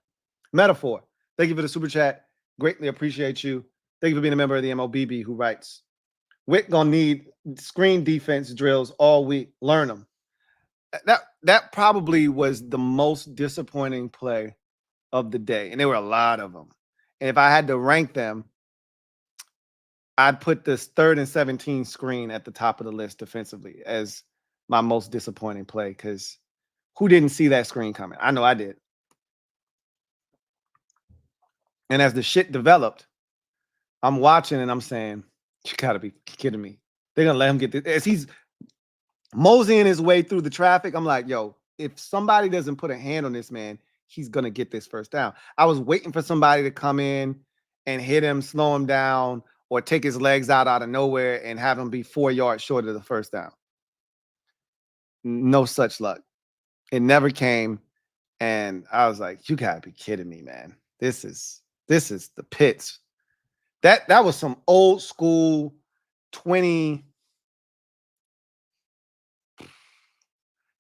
Metaphor. Thank you for the super chat. Greatly appreciate you. Thank you for being a member of the MOBB who writes, Wick gonna need screen defense drills all week. Learn them. That probably was the most disappointing play of the day. And there were a lot of them. And if I had to rank them, I'd put this 3rd and 17 screen at the top of the list defensively as my most disappointing play, because who didn't see that screen coming? I know I did. And as the shit developed, I'm watching and I'm saying, you gotta be kidding me. They're gonna let him get this. As he's moseying his way through the traffic, I'm like, yo, if somebody doesn't put a hand on this man, he's gonna get this first down. I was waiting for somebody to come in and hit him, slow him down, or take his legs out of nowhere and have him be 4 yards short of the first down. No such luck. It never came. And I was like, you gotta be kidding me, man. This is the pits. That was some old school 20.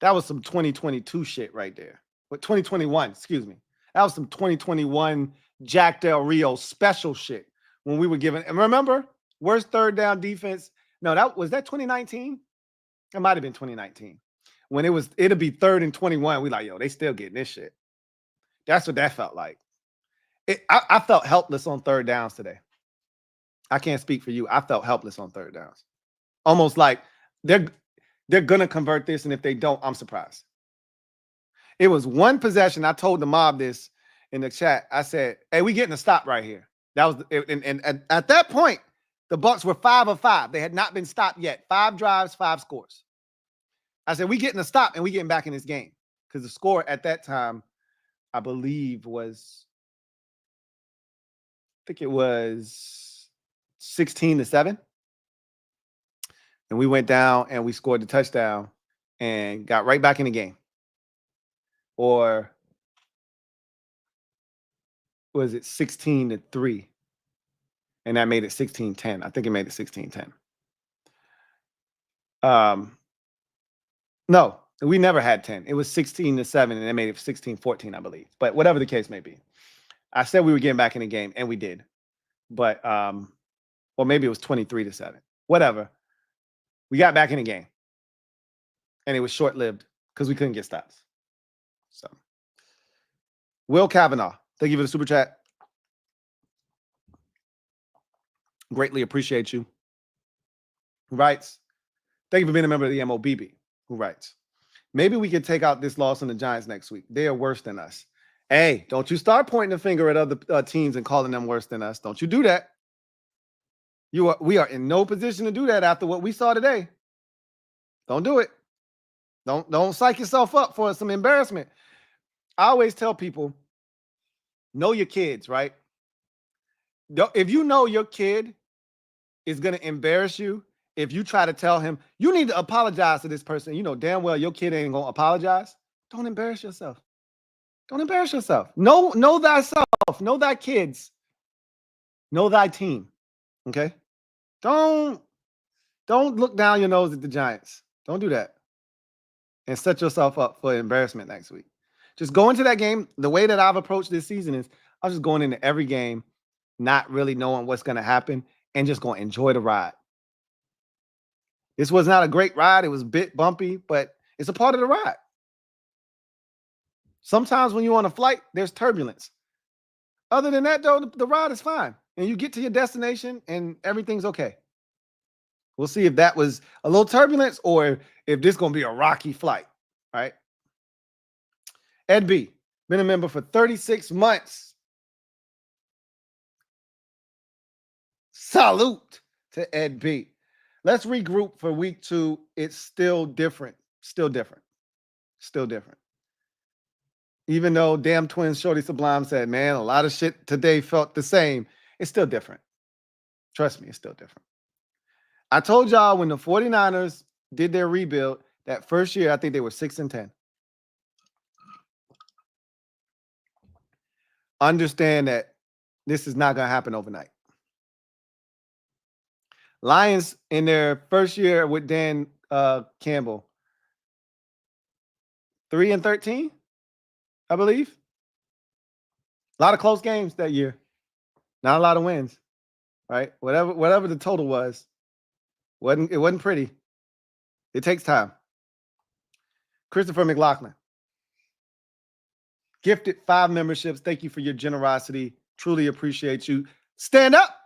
That was some 2022 shit right there. But 2021, excuse me. That was some 2021 Jack Del Rio special shit. When we were given, and remember, worst 3rd down defense. No, that 2019. It might have been 2019 when it'll be 3rd and 21. We like, yo, they still getting this shit. That's what that felt like. I felt helpless on 3rd downs today. I can't speak for you. I felt helpless on 3rd downs. Almost like they're gonna convert this, and if they don't, I'm surprised. It was one possession. I told the mob this in the chat. I said, hey, we getting a stop right here. That was and at that point, the Bucs were 5 of 5. They had not been stopped yet. 5 drives, 5 scores. I said, we getting a stop and we getting back in this game. Because the score at that time, I believe, was, I think it was 16-7. And we went down and we scored the touchdown and got right back in the game. Or was it 16-3? And that made it 16-10. I think it made it 16-10. No, we never had 10. It was 16-7, and they made it 16-14, I believe. But whatever the case may be, I said we were getting back in the game, and we did. But or maybe it was 23-7. Whatever. We got back in the game, and it was short-lived because we couldn't get stops. So, Will Kavanaugh, thank you for the super chat. Greatly appreciate you. Who writes, thank you for being a member of the MOBB. Who writes, maybe we could take out this loss on the Giants next week. They are worse than us. Hey, don't you start pointing the finger at other teams and calling them worse than us. Don't you do that. We are in no position to do that after what we saw today. Don't do it. Don't psych yourself up for some embarrassment. I always tell people, know your kids, right? If you know your kid is going to embarrass you, if you try to tell him, you need to apologize to this person, you know damn well your kid ain't going to apologize, don't embarrass yourself. Don't embarrass yourself. Know thyself. Know thy kids. Know thy team. Okay? Don't look down your nose at the Giants. Don't do that. And set yourself up for embarrassment next week. Just go into that game. The way that I've approached this season is I'm just going into every game, not really knowing what's going to happen, and just going to enjoy the ride. This was not a great ride. It was a bit bumpy, but it's a part of the ride. Sometimes when you're on a flight, there's turbulence. Other than that, though, the ride is fine. And you get to your destination and everything's okay. We'll see if that was a little turbulence or if this is going to be a rocky flight, right? Ed B, been a member for 36 months. Salute to Ed B. Let's regroup for week 2. It's still different. Still different. Still different. Even though damn twins Shorty Sublime said, man, a lot of shit today felt the same. It's still different. Trust me, it's still different. I told y'all when the 49ers did their rebuild, that first year, I think they were 6-10. Understand that this is not going to happen overnight. Lions in their first year with Dan Campbell, 3-13, I believe. A lot of close games that year. Not a lot of wins, right? Whatever the total was, it wasn't pretty. It takes time. Christopher McLaughlin, gifted 5 memberships. Thank you for your generosity. Truly appreciate you. Stand up.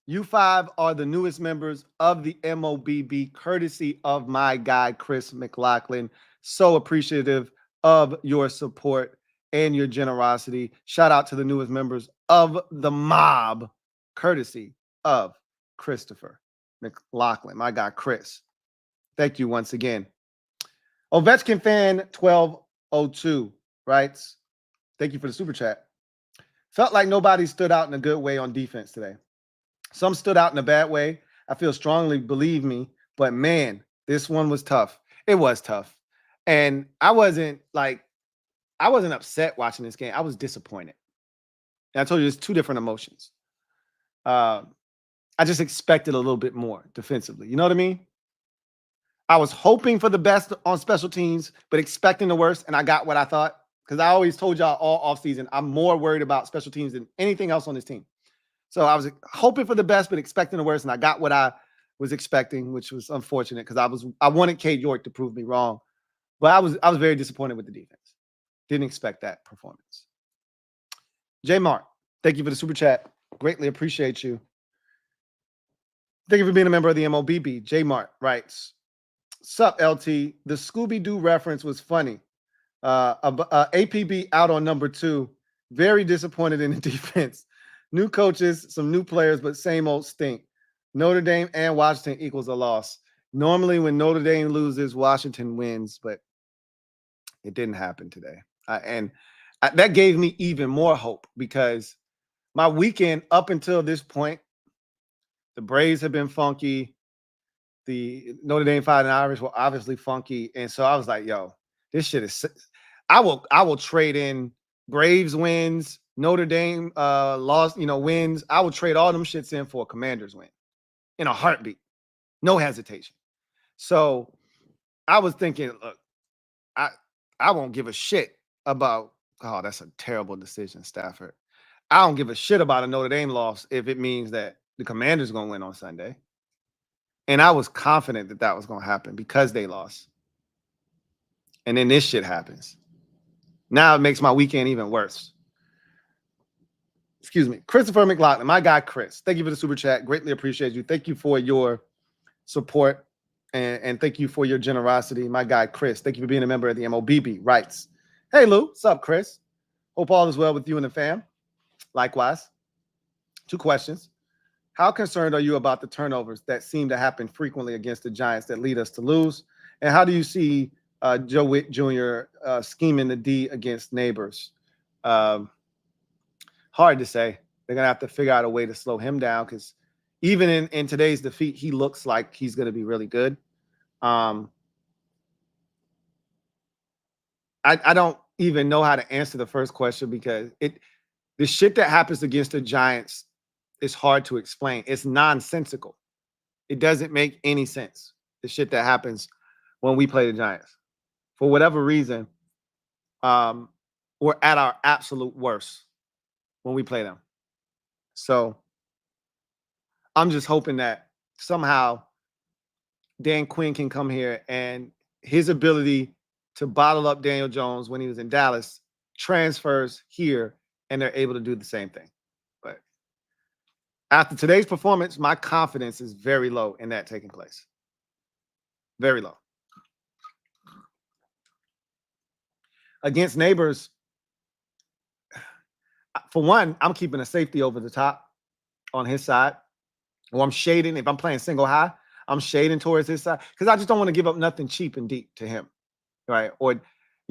You 5 are the newest members of the MOBB, courtesy of my guy, Chris McLaughlin. So appreciative of your support and your generosity. Shout out to the newest members of the mob, courtesy of Christopher McLaughlin, my guy, Chris. Thank you once again. Ovechkin fan 1202 writes, thank you for the super chat. Felt like nobody stood out in a good way on defense today. Some stood out in a bad way. I feel strongly, believe me, but man, this one was tough. It was tough. And I wasn't upset watching this game. I was disappointed. And I told you there's 2 different emotions. I just expected a little bit more defensively. You know what I mean? I was hoping for the best on special teams, but expecting the worst, and I got what I thought. Because I always told y'all all offseason, I'm more worried about special teams than anything else on this team. So I was hoping for the best, but expecting the worst, and I got what I was expecting, which was unfortunate because I wanted Cade York to prove me wrong. But I was very disappointed with the defense. Didn't expect that performance. J Mark, thank you for the super chat. Greatly appreciate you. Thank you for being a member of the MOBB. J Mark writes, sup, LT? The Scooby-Doo reference was funny. APB out on number 2. Very disappointed in the defense. New coaches, some new players, but same old stink. Notre Dame and Washington equals a loss. Normally when Notre Dame loses, Washington wins, but it didn't happen today. That gave me even more hope because my weekend up until this point, the Braves have been funky. The Notre Dame Fighting Irish were obviously funky. And so I was like, yo, this shit is – I will trade in Braves wins, Notre Dame lost, wins. I will trade all them shits in for a Commanders win in a heartbeat. No hesitation. So I was thinking, look, I won't give a shit about – oh, that's a terrible decision, Stafford. I don't give a shit about a Notre Dame loss if it means that the Commanders are going to win on Sunday. And I was confident that that was going to happen because they lost. And then this shit happens. Now it makes my weekend even worse. excuse me, Christopher McLaughlin, my guy Chris. Thank you for the super chat. Greatly appreciate you. Thank you for your support and thank you for your generosity. My guy Chris, thank you for being a member of the MOBB. Writes, hey Lou, what's up, Chris? Hope all is well with you and the fam. Likewise. 2 questions. How concerned are you about the turnovers that seem to happen frequently against the Giants that lead us to lose? And how do you see Joe Witt Jr. Scheming the D against neighbors? Hard to say. They're going to have to figure out a way to slow him down because even in today's defeat, he looks like he's going to be really good. I don't even know how to answer the first question because the shit that happens against the Giants is hard to explain. It's nonsensical. It doesn't make any sense. The shit that happens when we play the Giants. For whatever reason, we're at our absolute worst when we play them. So I'm just hoping that somehow Dan Quinn can come here and his ability to bottle up Daniel Jones when he was in Dallas transfers here and they're able to do the same thing. But after today's performance, my confidence is very low in that taking place. Very low. Against neighbors, for one, I'm keeping a safety over the top on his side. Or I'm shading. If I'm playing single high, I'm shading towards his side because I just don't want to give up nothing cheap and deep to him, right? Or,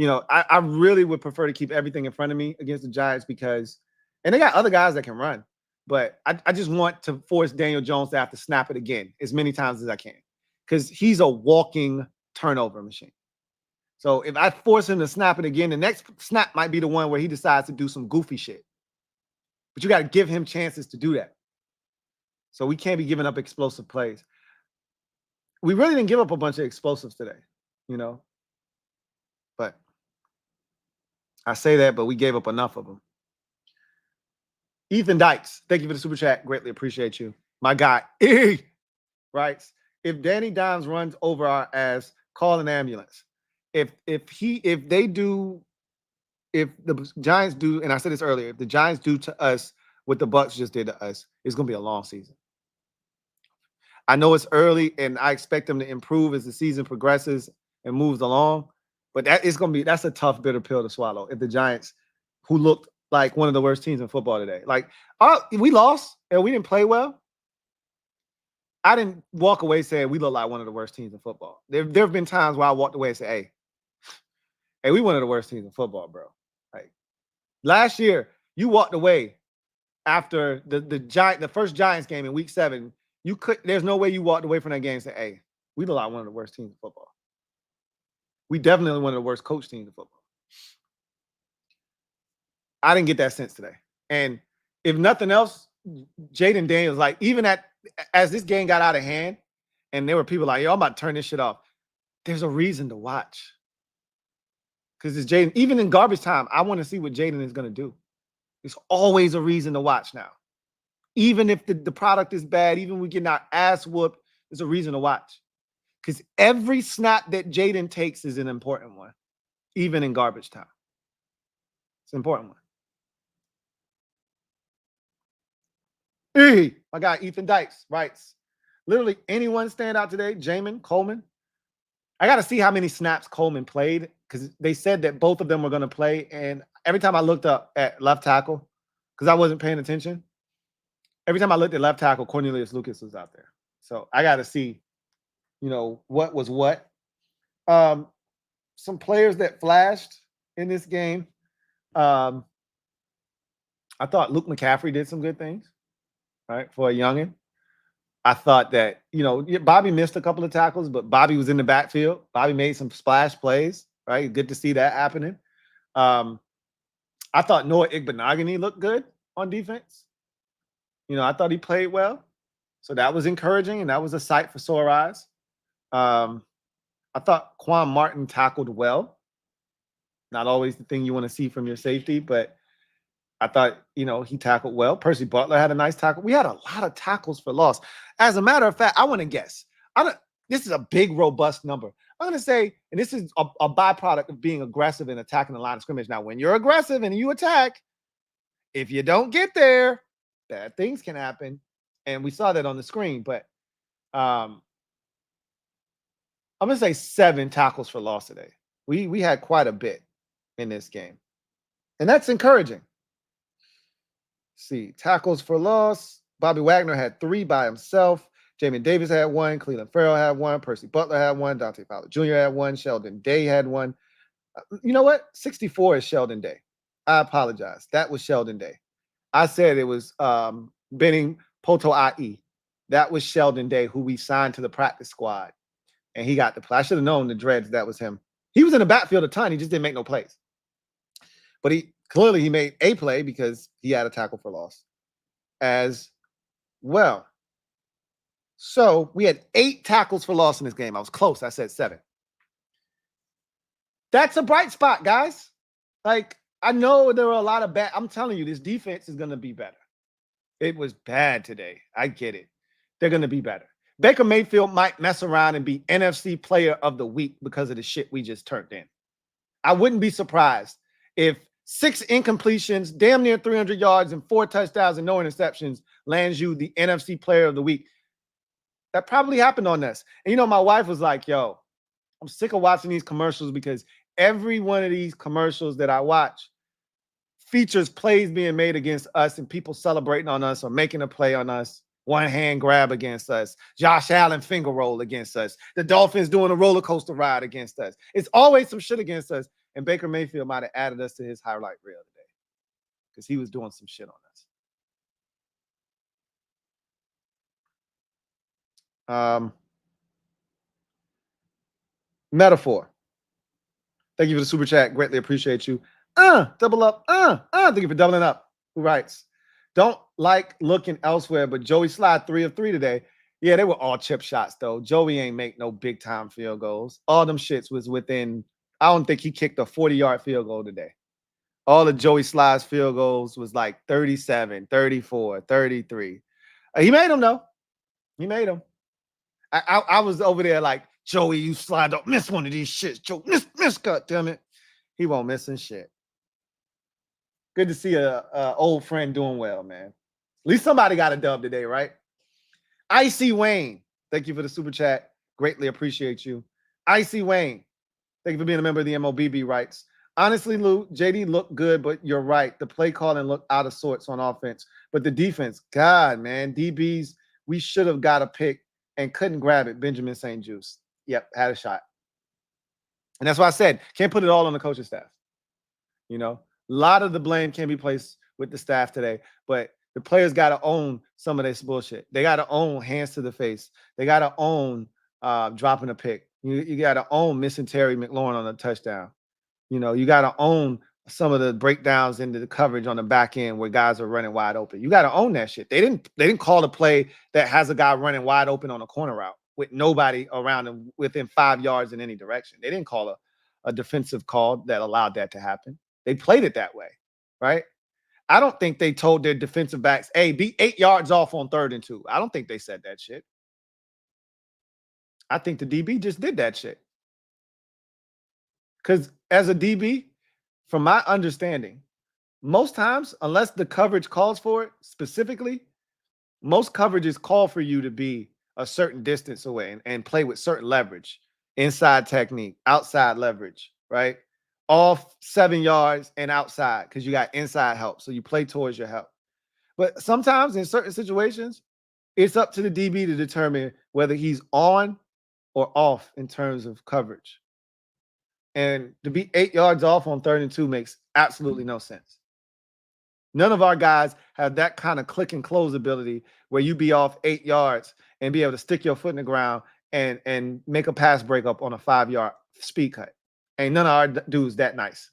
I really would prefer to keep everything in front of me against the Giants because, and they got other guys that can run, but I just want to force Daniel Jones to have to snap it again as many times as I can because he's a walking turnover machine. So if I force him to snap it again, the next snap might be the one where he decides to do some goofy shit. But you got to give him chances to do that. So we can't be giving up explosive plays. We really didn't give up a bunch of explosives today, But I say that, but we gave up enough of them. Ethan Dykes, thank you for the super chat. Greatly appreciate you. My guy, writes, if Danny Dimes runs over our ass, call an ambulance. If the Giants do, and I said this earlier, if the Giants do to us what the Bucs just did to us, it's going to be a long season. I know it's early, and I expect them to improve as the season progresses and moves along, but that's a tough, bitter pill to swallow. If the Giants, who looked like one of the worst teams in football today, we lost and we didn't play well, I didn't walk away saying we look like one of the worst teams in football. There have been times where I walked away and said, hey, we one of the worst teams in football, bro. Like last year, you walked away after the first Giants game in week 7. There's no way you walked away from that game and said, hey, we look like one of the worst teams in football. We definitely one of the worst coach teams in football. I didn't get that sense today. And if nothing else, Jayden Daniels, even as this game got out of hand, and there were people like, yo, I'm about to turn this shit off. There's a reason to watch. Because it's Jayden. Even in garbage time, I want to see what Jayden is going to do. There's always a reason to watch now. Even if the product is bad, even we get our ass whooped, there's a reason to watch. Because every snap that Jayden takes is an important one, even in garbage time. It's an important one. Hey, my guy Ethan Dykes writes, literally anyone stand out today? Jamin, Coleman? I got to see how many snaps Coleman played because they said that both of them were going to play. And every time I looked up at left tackle, because I wasn't paying attention, every time I looked at left tackle, Cornelius Lucas was out there. So I got to see, what was what. Some players that flashed in this game. I thought Luke McCaffrey did some good things, right, for a youngin'. I thought that, Bobby missed a couple of tackles, but Bobby was in the backfield. Bobby made some splash plays, right? Good to see that happening. I thought Noah Igbenogany looked good on defense. I thought he played well. So that was encouraging, and that was a sight for sore eyes. I thought Quan Martin tackled well. Not always the thing you want to see from your safety, but I thought, he tackled well. Percy Butler had a nice tackle. We had a lot of tackles for loss. As a matter of fact, I want to guess. This is a big, robust number. I'm going to say, and this is a byproduct of being aggressive and attacking the line of scrimmage. Now, when you're aggressive and you attack, if you don't get there, bad things can happen. And we saw that on the screen. But I'm going to say 7 tackles for loss today. We had quite a bit in this game. And that's encouraging. See, tackles for loss. Bobby Wagner had 3 by himself. Jamin Davis had 1. Cleveland Farrell had 1. Percy Butler had 1. Dante Fowler Jr. had 1. Sheldon Day had 1. You know what? 64 is Sheldon Day. I apologize. That was Sheldon Day. I said it was Benning Poto IE. That was Sheldon Day, who we signed to the practice squad. And he got the play. I should have known the dreads that was him. He was in the backfield a ton. He just didn't make no plays. But he made a play because he had a tackle for loss as well. So we had 8 tackles for loss in this game. I was close. I said 7. That's a bright spot, guys. Like, I know there were a lot of bad. I'm telling you, this defense is going to be better. It was bad today. I get it. They're going to be better. Baker Mayfield might mess around and be NFC Player of the Week because of the shit we just turned in. I wouldn't be surprised if 6 incompletions, damn near 300 yards, and 4 touchdowns and no interceptions lands you the NFC Player of the Week. That probably happened on us. And, you know, my wife was like, yo, I'm sick of watching these commercials because every one of these commercials that I watch features plays being made against us and people celebrating on us or making a play on us. One hand grab against us. Josh Allen finger roll against us. The Dolphins doing a roller coaster ride against us. It's always some shit against us. And Baker Mayfield might have added us to his highlight reel today because he was doing some shit on us. Metaphor. Thank you for the super chat. Greatly appreciate you. Double up. Thank you for doubling up. Who writes? Don't like looking elsewhere, but Joey Slide 3 of 3 today. Yeah, they were all chip shots, though. Joey ain't make no big-time field goals. All them shits was within, I don't think he kicked a 40-yard field goal today. All of Joey Slide's field goals was like 37, 34, 33. He made them, though. He made them. I was over there like, Joey, you slide, don't miss one of these shits. Joe, miss, goddammit. He won't miss shit. Good to see a old friend doing well, man. At least somebody got a dub today, right? Icy Wayne, thank you for the super chat. Greatly appreciate you. Icy Wayne, thank you for being a member of the MOBB writes. Honestly, Lou, JD looked good, but you're right. The play calling looked out of sorts on offense. But the defense, God, man, DBs, we should have got a pick and couldn't grab it. Benjamin St. Juice. Yep, had a shot. And that's why I said, can't put it all on the coaching staff. You know, a lot of the blame can be placed with the staff today, but the players got to own some of this bullshit. They got to own hands to the face. They got to own dropping a pick. You got to own missing Terry McLaurin on a touchdown. You know, you got to own some of the breakdowns into the coverage on the back end where guys are running wide open. You got to own that shit. They didn't call the play that has a guy running wide open on a corner route with nobody around him within 5 yards in any direction. They didn't call a defensive call that allowed that to happen. They played it that way, right? I don't think they told their defensive backs, hey, be 8 yards off on 3rd and 2. I don't think they said that shit. I think the DB just did that shit. Because as a DB, from my understanding, most times, unless the coverage calls for it specifically, most coverages call for you to be a certain distance away and play with certain leverage, inside technique, outside leverage, right? Off 7 yards and outside because you got inside help. So you play towards your help. But sometimes in certain situations, it's up to the DB to determine whether he's on or off in terms of coverage. And to be 8 yards off on 3rd and 2 makes absolutely no sense. None of our guys have that kind of click and close ability where you be off 8 yards and be able to stick your foot in the ground and make a pass breakup on a 5-yard speed cut. Ain't none of our dudes that nice.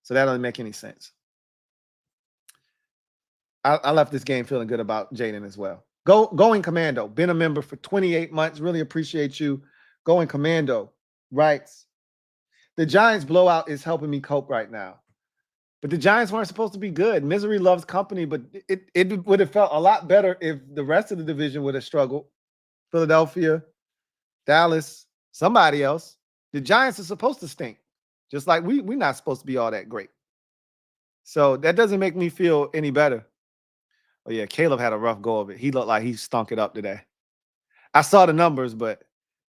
So that doesn't make any sense. I left this game feeling good about Jayden as well. Going Commando, been a member for 28 months. Really appreciate you. Going Commando writes, the Giants blowout is helping me cope right now. But the Giants weren't supposed to be good. Misery loves company, but it would have felt a lot better if the rest of the division would have struggled. Philadelphia, Dallas, somebody else. The Giants are supposed to stink. Just like we're not supposed to be all that great. So that doesn't make me feel any better. Oh, yeah, Caleb had a rough go of it. He looked like he stunk it up today. I saw the numbers, but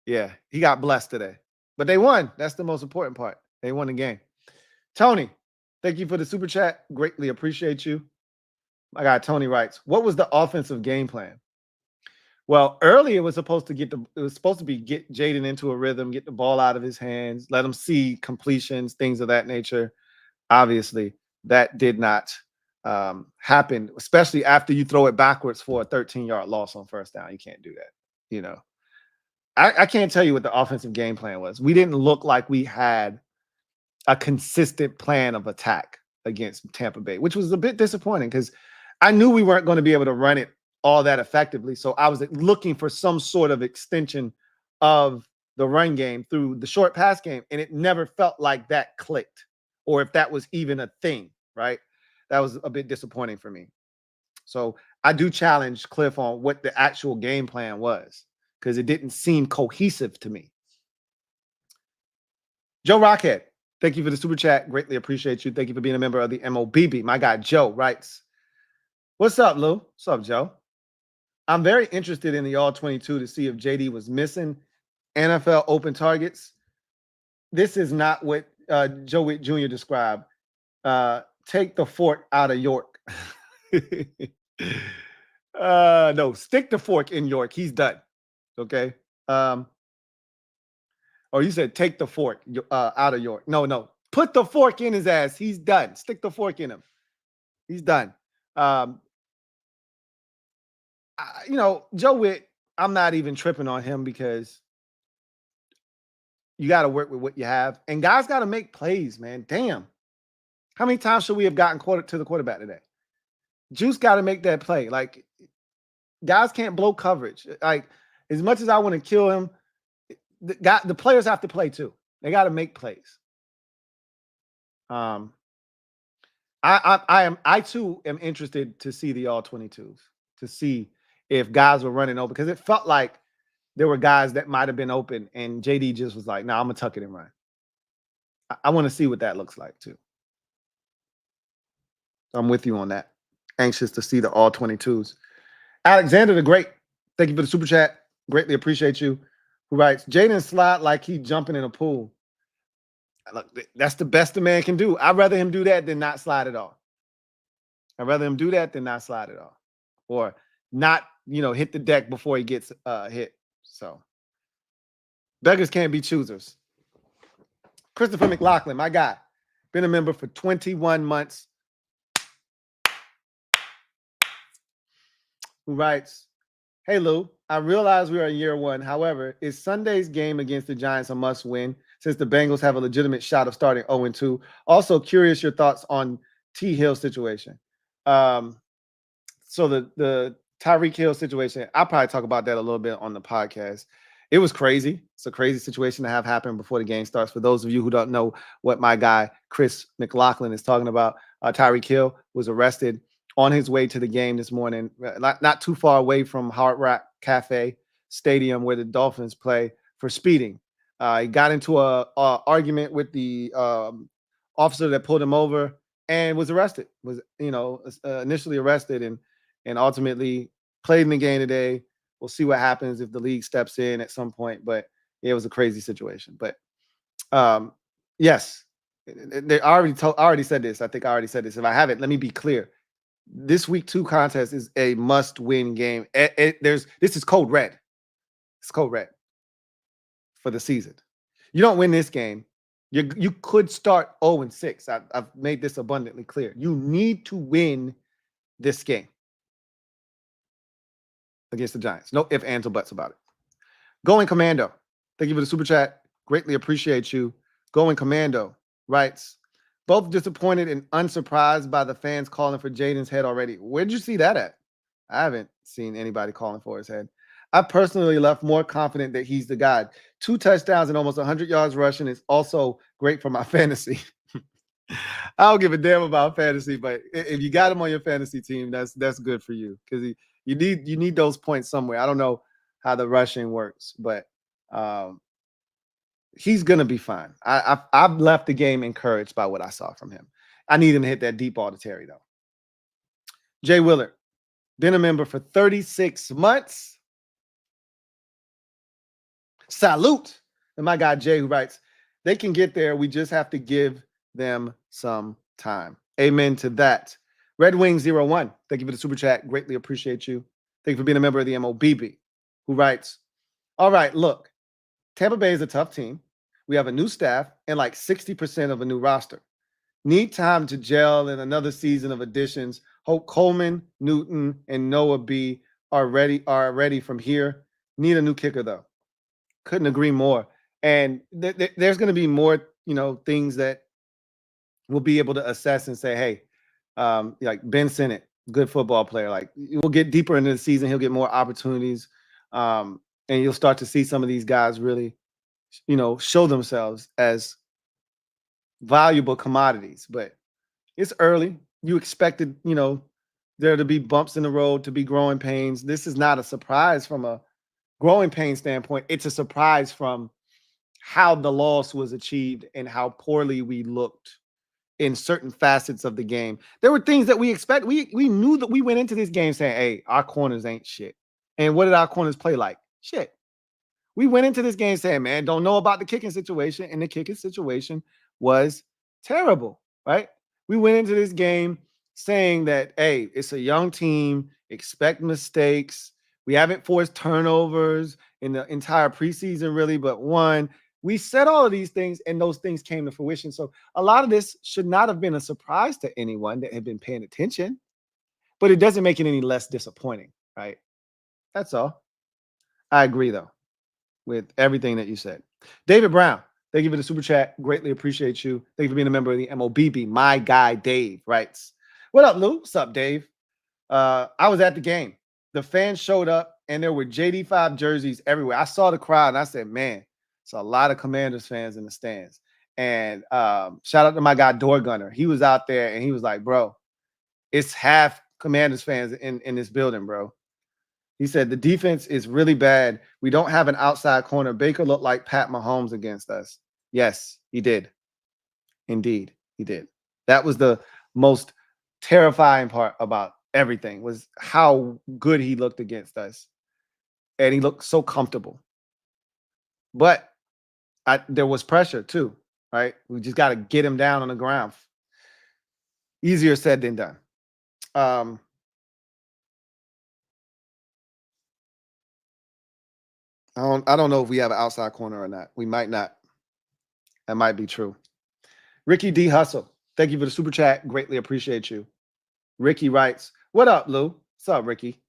yeah, he got blessed today. But they won. That's the most important part. They won the game. Tony, thank you for the super chat. Greatly appreciate you. My guy Tony writes, what was the offensive game plan? Well, early it was supposed to get Jayden into a rhythm, get the ball out of his hands, let him see completions, things of that nature. Obviously, that did not happen, especially after you throw it backwards for a 13-yard loss on first down. You can't do that. You know, I can't tell you what the offensive game plan was. We didn't look like we had a consistent plan of attack against Tampa Bay, which was a bit disappointing because I knew we weren't going to be able to run it all that effectively. So I was looking for some sort of extension of the run game through the short pass game, and it never felt like that clicked, or if that was even a thing, right? That was a bit disappointing for me. So I do challenge Cliff on what the actual game plan was, because it didn't seem cohesive to me. Joe Rockhead, thank you for the super chat. Greatly appreciate you. Thank you for being a member of the MOBB. My guy Joe writes, what's up, Lou? What's up, Joe? I'm very interested in the All-22 to see if JD was missing NFL open targets. This is not what Joe Witt Jr. described. Take the fork out of York. No, stick the fork in York. He's done. Okay. Oh, you said take the fork out of York. No. Put the fork in his ass. He's done. Stick the fork in him. He's done. Joe Witt, I'm not even tripping on him because you got to work with what you have. And guys got to make plays, man. Damn. How many times should we have gotten to the quarterback today? Juice got to make that play. Like, guys can't blow coverage. Like, as much as I want to kill him, the players have to play too. They got to make plays. I too am interested to see the All-22s, to see if guys were running open, because it felt like there were guys that might have been open and JD just was like, nah, I'm gonna tuck it and run. I want to see what that looks like too. I'm with you on that. Anxious to see the All-22s. Alexander the Great, thank you for the super chat. Greatly appreciate you. Who writes, Jayden slide like he jumping in a pool. Look, that's the best a man can do. I'd rather him do that than not slide at all. I'd rather him do that than not slide at all. Or not, hit the deck before he gets hit. So beggars can't be choosers. Christopher McLaughlin, my guy, been a member for 21 months. Who writes, hey, Lou, I realize we are in year one. However, is Sunday's game against the Giants a must win since the Bengals have a legitimate shot of starting 0-2? Also, curious your thoughts on T. Hill situation. So the Tyreek Hill situation, I'll probably talk about that a little bit on the podcast. It was crazy. It's a crazy situation to have happen before the game starts. For those of you who don't know what my guy Chris McLaughlin is talking about, Tyreek Hill was arrested on his way to the game this morning, not too far away from Hard Rock Cafe Stadium where the Dolphins play, for speeding. He got into a argument with the officer that pulled him over and was arrested. Was initially arrested and ultimately played in the game today. We'll see what happens if the league steps in at some point. But it was a crazy situation. But yes, I already said this. I think I already said this. If I haven't, let me be clear. This week 2 contest is a must-win game. This is code red. It's code red for the season. You don't win this game, you could start 0-6. I've made this abundantly clear. You need to win this game against the Giants. No ifs, ands, or buts about it. Going Commando, thank you for the super chat. Greatly appreciate you. Going Commando writes, both disappointed and unsurprised by the fans calling for Jayden's head already. Where'd you see that at? I haven't seen anybody calling for his head. I personally left more confident that he's the guy. 2 touchdowns and almost 100 yards rushing is also great for my fantasy. I don't give a damn about fantasy, but if you got him on your fantasy team, that's good for you, because you need those points somewhere. I don't know how the rushing works, but he's gonna be fine. I've left the game encouraged by what I saw from him. I need him to hit that deep ball to Terry, though. Jay Willard, been a member for 36 months. Salute. And my guy Jay, who writes, they can get there. We just have to give them some time. Amen to that. Red Wing 01, thank you for the super chat. Greatly appreciate you. Thank you for being a member of the MOBB, who writes, all right, look, Tampa Bay is a tough team. We have a new staff and like 60% of a new roster. Need time to gel in another season of additions. Hope Coleman, Newton, and Noah B are ready from here. Need a new kicker, though. Couldn't agree more. And there's going to be more, things that we'll be able to assess and say, hey, like Ben Sinnott, good football player. Like, we'll get deeper into the season. He'll get more opportunities. And you'll start to see some of these guys really, show themselves as valuable commodities. But it's early. You expected, there to be bumps in the road, to be growing pains. This is not a surprise from a growing pain standpoint. It's a surprise from how the loss was achieved and how poorly we looked in certain facets of the game. There were things that we expect. We knew that we went into this game saying, hey, our corners ain't shit. And what did our corners play like? Shit. We went into this game saying, man, don't know about the kicking situation. And the kicking situation was terrible, right? We went into this game saying that, hey, it's a young team, expect mistakes. We haven't forced turnovers in the entire preseason, really, but one. We said all of these things, and those things came to fruition. So a lot of this should not have been a surprise to anyone that had been paying attention, but it doesn't make it any less disappointing, right? That's all. I agree, though, with everything that you said. David Brown, thank you for the super chat. Greatly appreciate you. Thank you for being a member of the MOBB. My guy, Dave, writes, what up, Lou? What's up, Dave? I was at the game. The fans showed up, and there were JD5 jerseys everywhere. I saw the crowd, and I said, man, it's a lot of Commanders fans in the stands. And shout out to my guy, Door Gunner. He was out there, and he was like, bro, it's half Commanders fans in this building, bro. He said, the defense is really bad. We don't have an outside corner. Baker looked like Pat Mahomes against us. Yes, he did. Indeed, he did. That was the most terrifying part about everything, was how good he looked against us. And he looked so comfortable. But there was pressure too, right? We just got to get him down on the ground. Easier said than done. I don't know if we have an outside corner or not. We might not. That might be true. Ricky D. Hustle, thank you for the super chat. Greatly appreciate you. Ricky writes, what up, Lou? What's up, Ricky?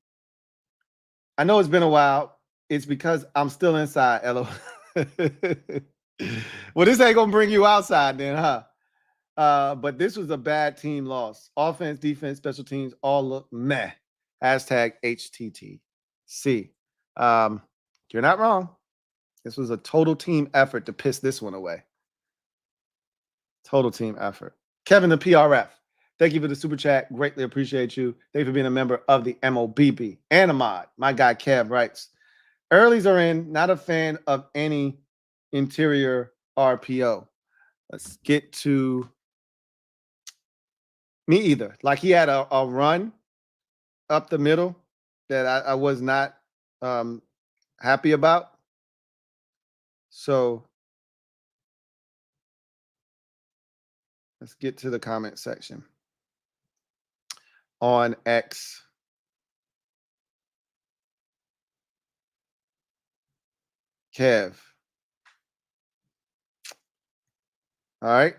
I know it's been a while. It's because I'm still inside, LO. Well, this ain't gonna bring you outside then, huh? But this was a bad team loss. Offense, defense, special teams all look meh. Hashtag HTTC. You're not wrong. This was a total team effort to piss this one away. Total team effort. Kevin the PRF, thank you for the super chat. Greatly appreciate you. Thank you for being a member of the MOBB and a mod. My guy Kev writes, earlies are in, not a fan of any interior RPO. Let's get to me either. Like, he had a run up the middle that I was not happy about. So let's get to the comment section on X. Kev. All right.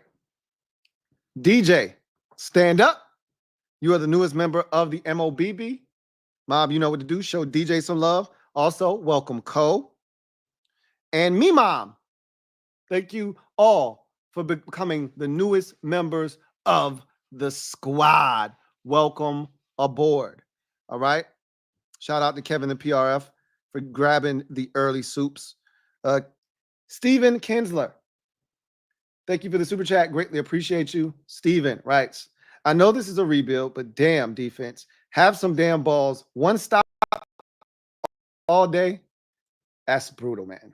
DJ, stand up. You are the newest member of the MOBB. Mob, you know what to do. Show DJ some love. Also, welcome Ko and me, Mom. Thank you all for becoming the newest members of the squad. Welcome aboard. All right. Shout out to Kevin the PRF for grabbing the early soups. Steven Kinsler, thank you for the super chat. Greatly appreciate you. Steven writes, I know this is a rebuild, but damn, defense, have some damn balls. One stop all day. That's brutal, man.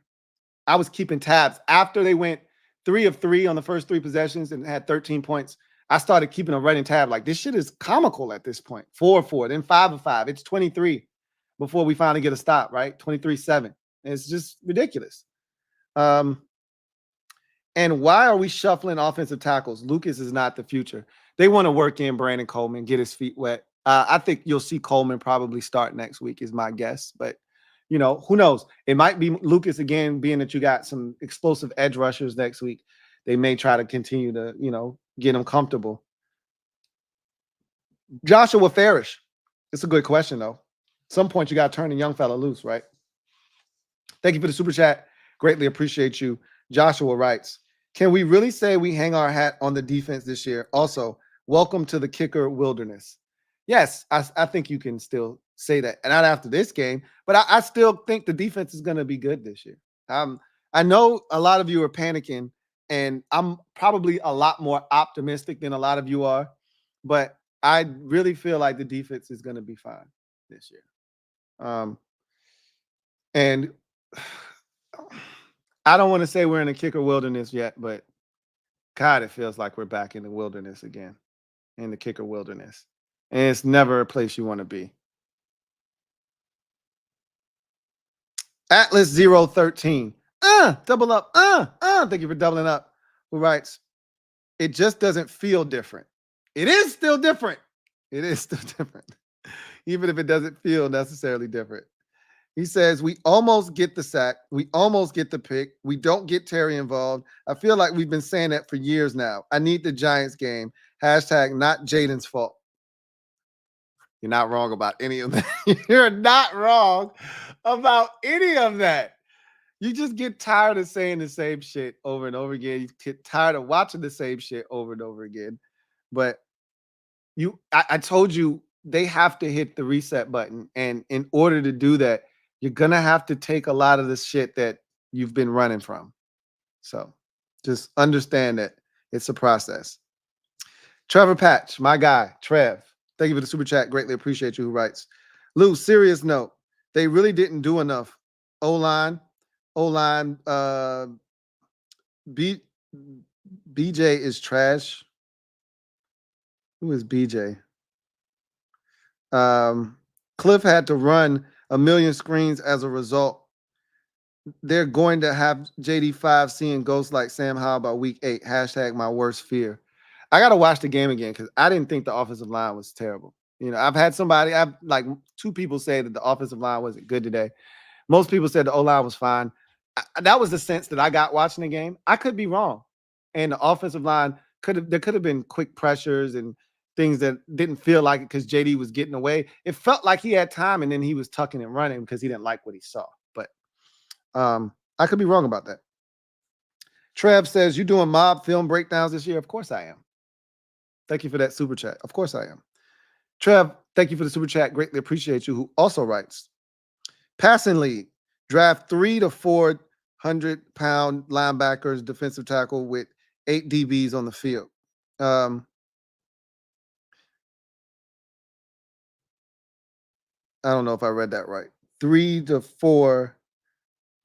I was keeping tabs after they went 3 of 3 on the first 3 possessions and had 13 points. I started keeping a running tab. Like, this shit is comical at this point. 4-4, then 5-5. It's 23 before we finally get a stop, right? 23-7. It's just ridiculous. And why are we shuffling offensive tackles? Lucas is not the future. They want to work in Brandon Coleman, get his feet wet. I think you'll see Coleman probably start next week is my guess. But, you know, who knows? It might be Lucas again, being that you got some explosive edge rushers next week. They may try to continue to, you know, get him comfortable. Joshua Farish. It's a good question, though. At some point, you got to turn the young fella loose, right? Thank you for the super chat. Greatly appreciate you. Joshua writes, can we really say we hang our hat on the defense this year? Also, welcome to the kicker wilderness. Yes, I think you can still say that. And not after this game, but I still think the defense is going to be good this year. I know a lot of you are panicking, and I'm probably a lot more optimistic than a lot of you are, but I really feel like the defense is going to be fine this year. And I don't want to say we're in a kicker wilderness yet, but God, it feels like we're back in the wilderness again, in the kicker wilderness. And it's never a place you want to be. Atlas 013. Double up. Thank you for doubling up. Who writes, it just doesn't feel different. It is still different. It is still different. Even if it doesn't feel necessarily different. He says, we almost get the sack. We almost get the pick. We don't get Terry involved. I feel like we've been saying that for years now. I need the Giants game. Hashtag not Jayden's fault. You're not wrong about any of that. You're not wrong about any of that. You just get tired of saying the same shit over and over again. You get tired of watching the same shit over and over again. But I told you they have to hit the reset button. And in order to do that, you're going to have to take a lot of the shit that you've been running from. So just understand that it's a process. Trevor Patch, my guy, Trev. Thank you for the super chat. Greatly appreciate you. Who writes, Lou, serious note. They really didn't do enough. O-line, BJ is trash. Who is BJ? Cliff had to run a million screens as a result. They're going to have JD5 seeing ghosts like Sam Howell by week 8. Hashtag my worst fear. I got to watch the game again because I didn't think the offensive line was terrible. You know, I've like 2 people say that the offensive line wasn't good today. Most people said the O-line was fine. That was the sense that I got watching the game. I could be wrong. And the offensive line there could have been quick pressures and things that didn't feel like it because JD was getting away. It felt like he had time and then he was tucking and running because he didn't like what he saw. But I could be wrong about that. Trev says, you doing mob film breakdowns this year? Of course I am. Thank you for that super chat. Of course I am. Trev, thank you for the super chat. Greatly appreciate you. Who also writes, passing league, draft 3 to 400-pound linebackers, defensive tackle with 8 DBs on the field. I don't know if I read that right. 3 to 4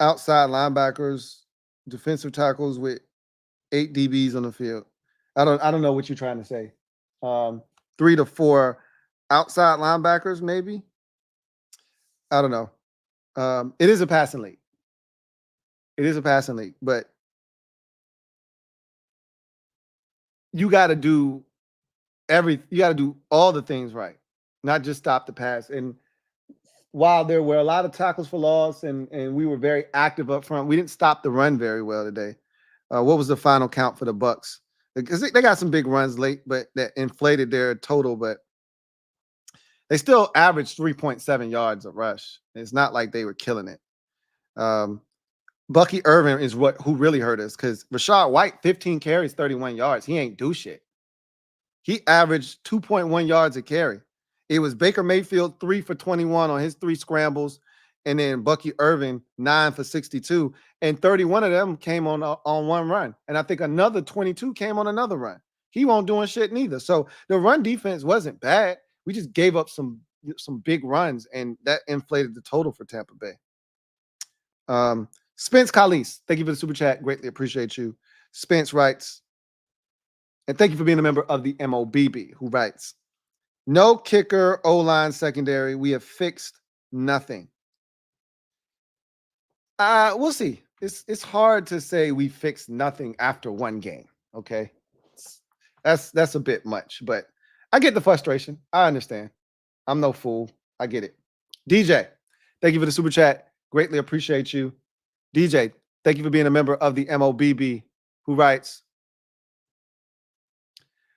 outside linebackers, defensive tackles with 8 DBs on the field. I don't know what you're trying to say. 3 to 4 outside linebackers, maybe. I don't know. It is a passing league. It is a passing league, but you got to do all the things right, not just stop the pass. And while there were a lot of tackles for loss and we were very active up front, we didn't stop the run very well today. What was the final count for the Bucs? Because they got some big runs late, but that inflated their total, but they still averaged 3.7 yards a rush. It's not like they were killing it. Bucky Irvin is who really hurt us because Rashad White, 15 carries, 31 yards. He ain't do shit. He averaged 2.1 yards a carry. It was Baker Mayfield 3 for 21 on his 3 scrambles, and then Bucky Irvin 9 for 62, and 31 of them came on one run, and I think another 22 came on another run. He won't doing shit neither. So the run defense wasn't bad. We just gave up some big runs, and that inflated the total for Tampa Bay. Spence Calise, thank you for the super chat. Greatly appreciate you. Spence writes, And thank you for being a member of the MOBB, who writes, no kicker, O-line, secondary. We have fixed nothing. We'll see. It's hard to say we fixed nothing after one game. Okay, that's a bit much, but I get the frustration. I understand. I'm no fool. I get it. DJ, thank you for the super chat. Greatly appreciate you. DJ, thank you for being a member of the MOBB, who writes,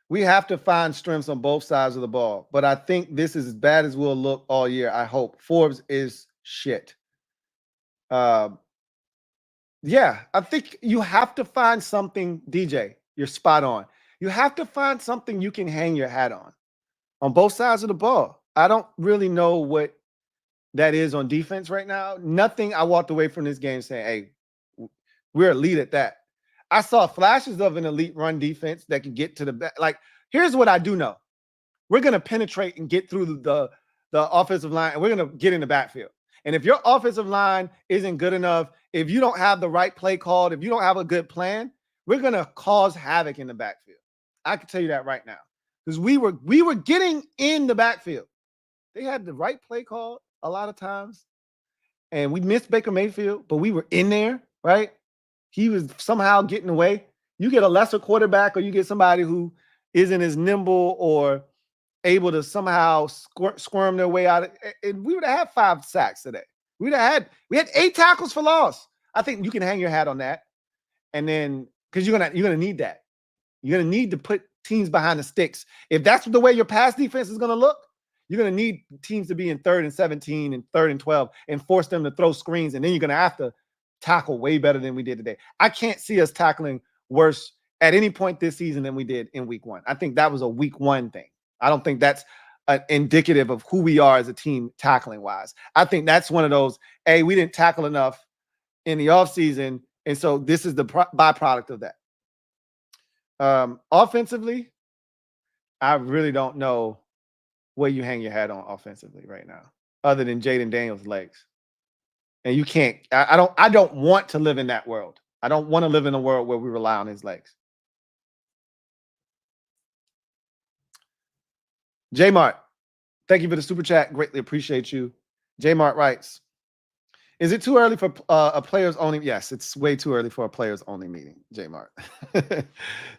we have to find strengths on both sides of the ball, but I think this is as bad as we'll look all year. I hope. Forbes is shit. Yeah, I think you have to find something, DJ. You're spot on. You have to find something you can hang your hat on both sides of the ball. I don't really know what that is on defense right now. Nothing. I walked away from this game saying, hey, we're elite at that. I saw flashes of an elite run defense that could get to the back. Like, here's what I do know. We're going to penetrate and get through the offensive line, and we're going to get in the backfield. And if your offensive line isn't good enough, if you don't have the right play called, if you don't have a good plan, we're going to cause havoc in the backfield. I can tell you that right now, because we were getting in the backfield. They had the right play called a lot of times, and we missed Baker Mayfield, but we were in there, right? He was somehow getting away. You get a lesser quarterback, or you get somebody who isn't as nimble or able to somehow squirm their way out. And we would have had 5 sacks today. We had 8 tackles for loss. I think you can hang your hat on that. And then, because you're gonna need that. You're gonna need to put teams behind the sticks. If that's the way your pass defense is gonna look, you're gonna need teams to be in 3rd and 17 and 3rd and 12 and force them to throw screens. And then you're gonna have to tackle way better than we did today. I can't see us tackling worse at any point this season than we did in week 1. I think that was a week 1 thing. I don't think that's indicative of who we are as a team tackling wise. I think that's one of those, hey, we didn't tackle enough in the offseason, and so this is the byproduct of that. Offensively, I really don't know where you hang your hat on offensively right now, other than Jayden Daniels' legs. And you can't, I don't want to live in that world. I don't want to live in a world where we rely on his legs. J Mart, thank you for the super chat. Greatly appreciate you. J Mart writes, is it too early for a players only? Yes, it's way too early for a players only meeting, J Mart.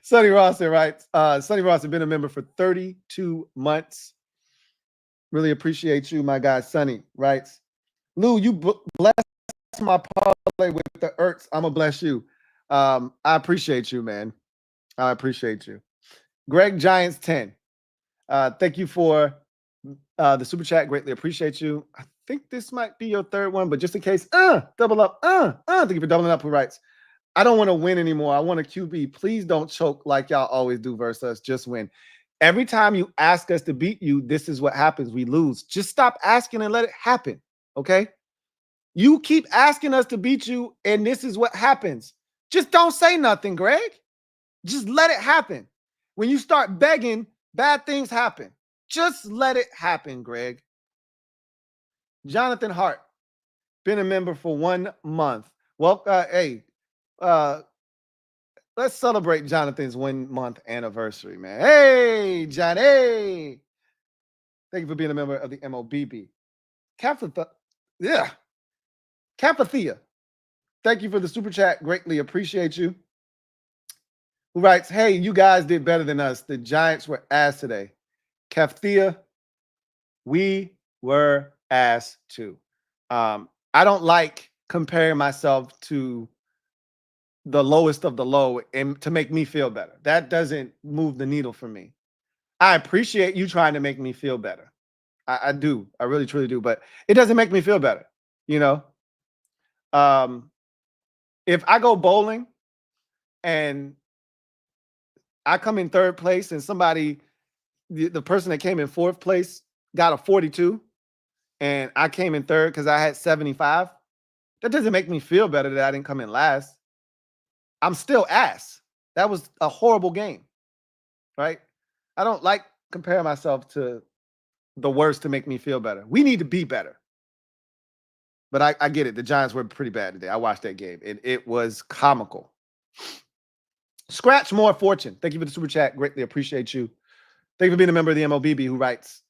Sonny Rawson writes, Sonny Rawson, been a member for 32 months. Really appreciate you, my guy. Sonny writes, Lou, you bless my parlay with the Ertz. I'm going to bless you. I appreciate you, man. I appreciate you. Greg Giants 10. Thank you for the super chat. Greatly appreciate you. I think this might be your 3rd one, but just in case, double up. Thank you for doubling up. Who writes, I don't want to win anymore. I want a QB. Please don't choke like y'all always do versus us. Just win. Every time you ask us to beat you, this is what happens. We lose. Just stop asking and let it happen. Okay? You keep asking us to beat you, and this is what happens. Just don't say nothing, Greg. Just let it happen. When you start begging, bad things happen. Just let it happen, Greg. Jonathan Hart, been a member for 1 month. Well, let's celebrate Jonathan's 1 month anniversary, man. Hey, Johnny. Thank you for being a member of the MOBB. Capathea. Thank you for the super chat. Greatly appreciate you. Who writes, hey, you guys did better than us. The Giants were ass today. Capathea, we were ass too. I don't like comparing myself to the lowest of the low and to make me feel better. That doesn't move the needle for me. I appreciate you trying to make me feel better. I do. I really, truly do. But it doesn't make me feel better. You know, if I go bowling and I come in 3rd place and somebody, the person that came in 4th place got a 42 and I came in 3rd because I had 75, that doesn't make me feel better that I didn't come in last. I'm still ass. That was a horrible game, right? I don't like comparing myself to the worst to make me feel better. We need to be better. But I get it. The Giants were pretty bad today. I watched that game, and it was comical. Scratch More Fortune. Thank you for the super chat. Greatly appreciate you. Thank you for being a member of the MOBB who writes,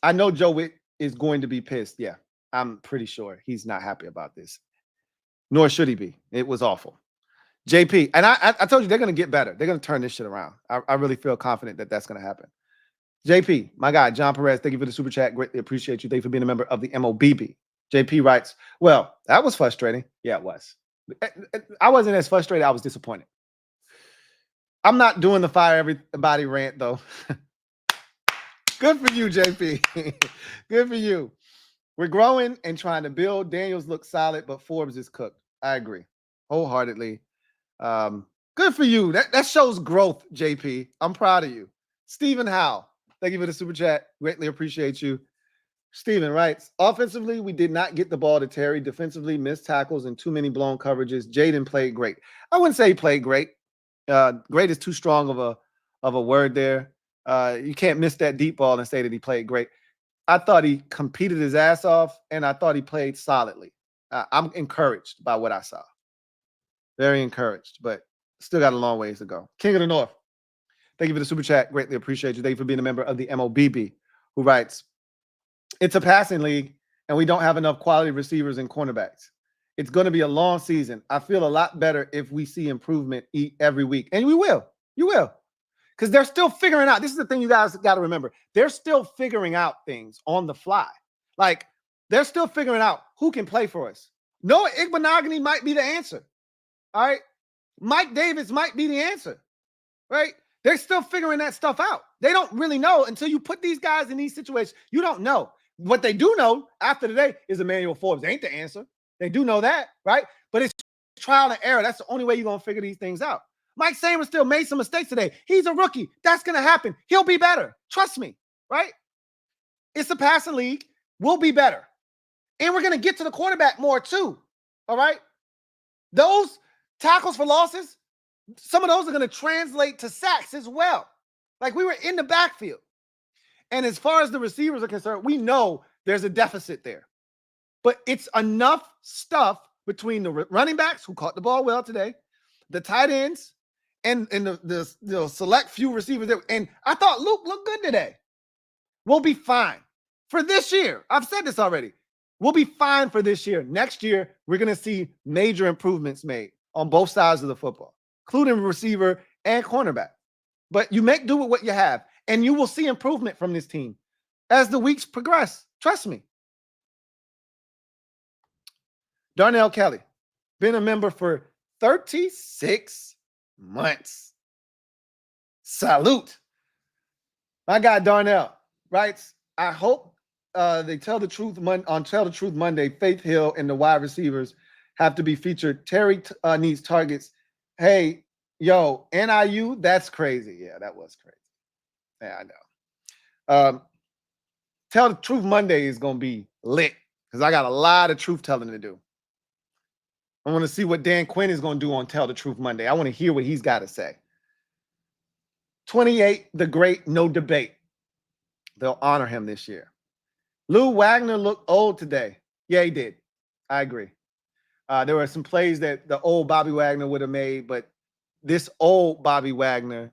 I know Joe Witt is going to be pissed. Yeah, I'm pretty sure he's not happy about this. Nor should he be. It was awful. JP, and I told you they're going to get better. They're going to turn this shit around. I really feel confident that that's going to happen. JP, my guy, John Perez, thank you for the super chat. Greatly appreciate you. Thank you for being a member of the MOBB. JP writes, well, that was frustrating. Yeah, it was. I wasn't as frustrated. I was disappointed. I'm not doing the fire everybody rant, though. Good for you, JP. Good for you. We're growing and trying to build. Daniels looks solid, but Forbes is cooked. I agree wholeheartedly. Good for you. That shows growth, JP. I'm proud of you. Stephen Howe, thank you for the super chat. Greatly appreciate you. Stephen writes, offensively, we did not get the ball to Terry. Defensively, missed tackles and too many blown coverages. Jayden played great. I wouldn't say he played great. Great is too strong of a word there. You can't miss that deep ball and say that he played great. I thought he competed his ass off, and I thought he played solidly. I'm encouraged by what I saw. Very encouraged, but still got a long ways to go. King of the North, thank you for the super chat. Greatly appreciate you. Thank you for being a member of the MOBB who writes, it's a passing league, and we don't have enough quality receivers and cornerbacks. It's going to be a long season. I feel a lot better if we see improvement every week. And we will. You will. Because they're still figuring out. This is the thing you guys got to remember. They're still figuring out things on the fly. Like, they're still figuring out who can play for us. Noah Igbenogany might be the answer. All right? Mike Davis might be the answer. Right? They're still figuring that stuff out. They don't really know until you put these guys in these situations. You don't know. What they do know after today is Emmanuel Forbes ain't the answer. They do know that, right? But it's trial and error. That's the only way you're going to figure these things out. Mike Samer still made some mistakes today. He's a rookie. That's going to happen. He'll be better. Trust me, right? It's a passing league. We'll be better. And we're going to get to the quarterback more too, all right? Those tackles for losses, some of those are going to translate to sacks as well. Like, we were in the backfield. And as far as the receivers are concerned, we know there's a deficit there. But it's enough stuff between the running backs who caught the ball well today, the tight ends, and the select few receivers there. And I thought Luke looked good today. We'll be fine for this year. I've said this already. We'll be fine for this year. Next year, we're going to see major improvements made on both sides of the football, including receiver and cornerback. But you make do with what you have, and you will see improvement from this team as the weeks progress. Trust me. Darnell Kelly, been a member for 36 months. Salute. My guy Darnell writes, I hope they tell the truth on Tell the Truth Monday. Faith Hill and the wide receivers have to be featured. Terry needs targets. Hey, yo, NIU, that's crazy. Yeah, that was crazy. Yeah, I know. Tell the Truth Monday is going to be lit because I got a lot of truth telling to do. I want to see what Dan Quinn is going to do on Tell the Truth Monday. I want to hear what he's got to say. 28, the great, no debate. They'll honor him this year. Lou Wagner looked old today. Yeah, he did. I agree. There were some plays that the old Bobby Wagner would have made, but this old Bobby Wagner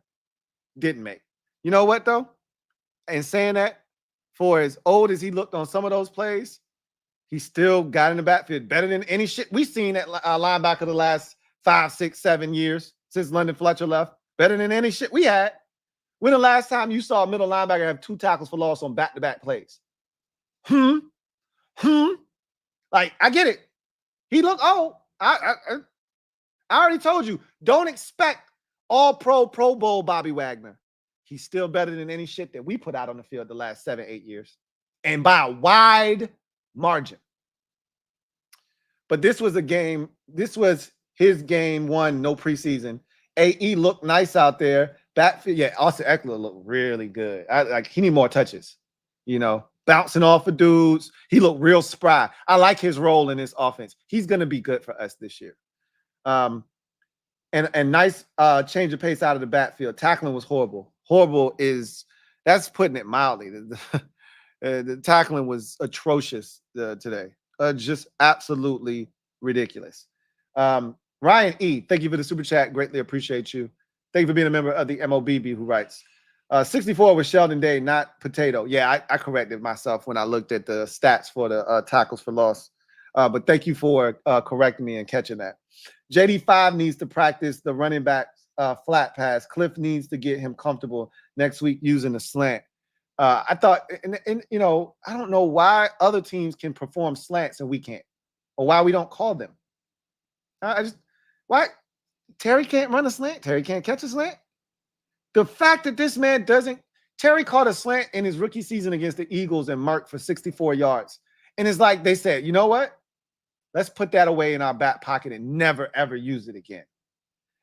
didn't make. You know what, though? And saying that, for as old as he looked on some of those plays, he still got in the backfield better than any shit we've seen at linebacker the last 5, 6, 7 years since London Fletcher left. Better than any shit we had. When the last time you saw a middle linebacker have 2 tackles for loss on back-to-back plays? Like, I get it. He looked old. I already told you, don't expect all-pro, Pro Bowl Bobby Wagner. He's still better than any shit that we put out on the field the last 7, 8 years. And by a wide margin. But this was a game. This was his game 1, no preseason. AE looked nice out there. Backfield, yeah, Austin Eckler looked really good. Like, he need more touches, bouncing off of dudes. He looked real spry. I like his role in this offense. He's going to be good for us this year. And nice change of pace out of the backfield. Tackling was horrible. That's putting it mildly. The tackling was atrocious today. Just absolutely ridiculous. Ryan E., thank you for the super chat. Greatly appreciate you. Thank you for being a member of the MOBB who writes. 64 was Sheldon Day, not Potato. Yeah, I corrected myself when I looked at the stats for the tackles for loss. But thank you for correcting me and catching that. JD5 needs to practice the running back flat pass. Cliff needs to get him comfortable next week using the slant. I thought, and you know, I don't know why other teams can perform slants and we can't, or why we don't call them. Why Terry can't run a slant? Terry can't catch a slant? The fact that this man doesn't, Terry caught a slant in his rookie season against the Eagles and marked for 64 yards. And it's like they said, you know what? Let's put that away in our back pocket and never, ever use it again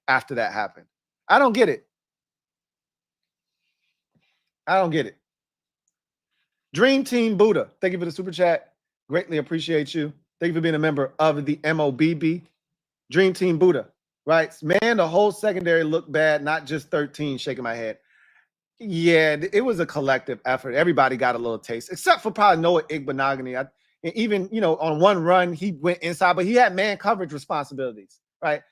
after that happened. I don't get it. I don't get it. Dream Team Buddha, thank you for the super chat. Greatly appreciate you. Thank you for being a member of the MOBB. Dream Team Buddha writes, man, the whole secondary looked bad, not just 13, shaking my head. Yeah, it was a collective effort. Everybody got a little taste, except for probably Noah Igbenogany. Even, you know, on one run, he went inside, but he had man coverage responsibilities, right?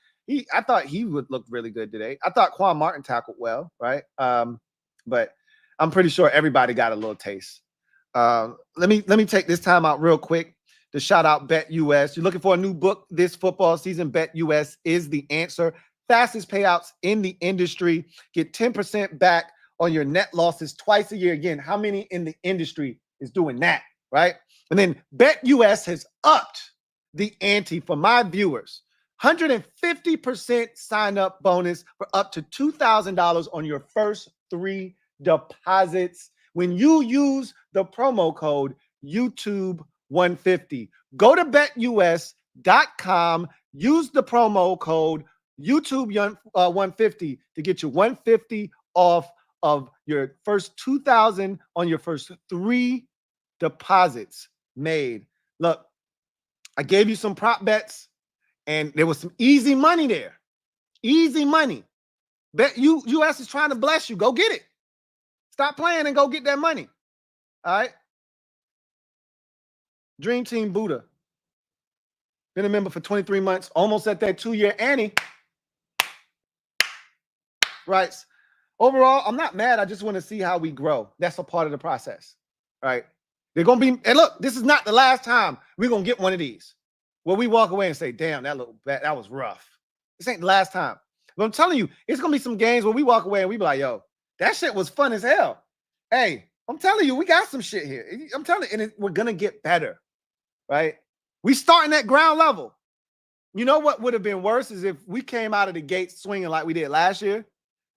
I thought he would look really good today. I thought Quan Martin tackled well, right? But I'm pretty sure everybody got a little taste. Let me take this time out real quick to shout out BetUS. You're looking for a new book this football season? BetUS is the answer. Fastest payouts in the industry. Get 10% back on your net losses twice a year. Again, how many in the industry is doing that, right? And then BetUS has upped the ante for my viewers. 150% sign-up bonus for up to $2,000 on your first 3 deposits when you use the promo code YouTube150. Go to betus.com, use the promo code YouTube150 to get you $150 off of your first $2,000 on your first 3 deposits made. Look, I gave you some prop bets, and there was some easy money there. Easy money. BetUS is trying to bless you. Go get it. Stop playing and go get that money. All right? Dream Team Buddha. Been a member for 23 months, almost at that 2-year Annie. Writes, overall, I'm not mad. I just want to see how we grow. That's a part of the process. All right? They're going to be, and look, this is not the last time we're going to get one of these where we walk away and say, damn, that was rough. This ain't the last time. But I'm telling you, it's going to be some games where we walk away and we be like, yo, that shit was fun as hell. Hey, I'm telling you, we got some shit here. I'm telling you, and we're going to get better, right? We starting at ground level. You know what would have been worse is if we came out of the gate swinging like we did last year.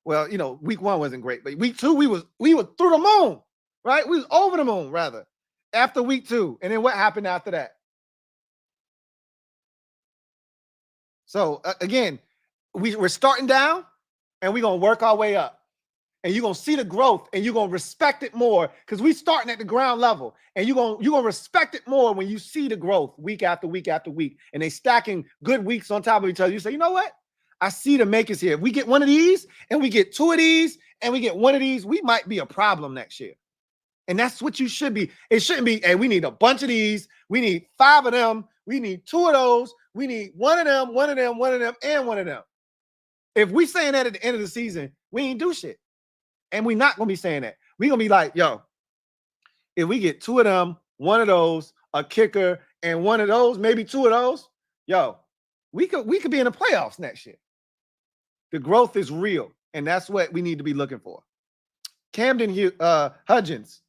Well, you know, week 1 wasn't great, but week 2, we were through the moon, right? We was over the moon, rather, after week 2. And then what happened after that? So, again, we're starting down, and we're going to work our way up. And you're going to see the growth, and you're going to respect it more because we're starting at the ground level. And you're going to respect it more when you see the growth week after week after week. And they stacking good weeks on top of each other. You say, you know what? I see the makers here. If we get one of these, and we get 2 of these, and we get 1 of these, we might be a problem next year. And that's what you should be. It shouldn't be, hey, we need a bunch of these. We need 5 of them. We need 2 of those. We need 1 of them, 1 of them, 1 of them, and 1 of them. If we saying that at the end of the season, we ain't do shit. And we're not going to be saying that. We're going to be like, yo, if we get 2 of them, 1 of those, a kicker, and 1 of those, maybe 2 of those, yo, we could be in the playoffs next year. The growth is real, and that's what we need to be looking for. Camden Hudgens,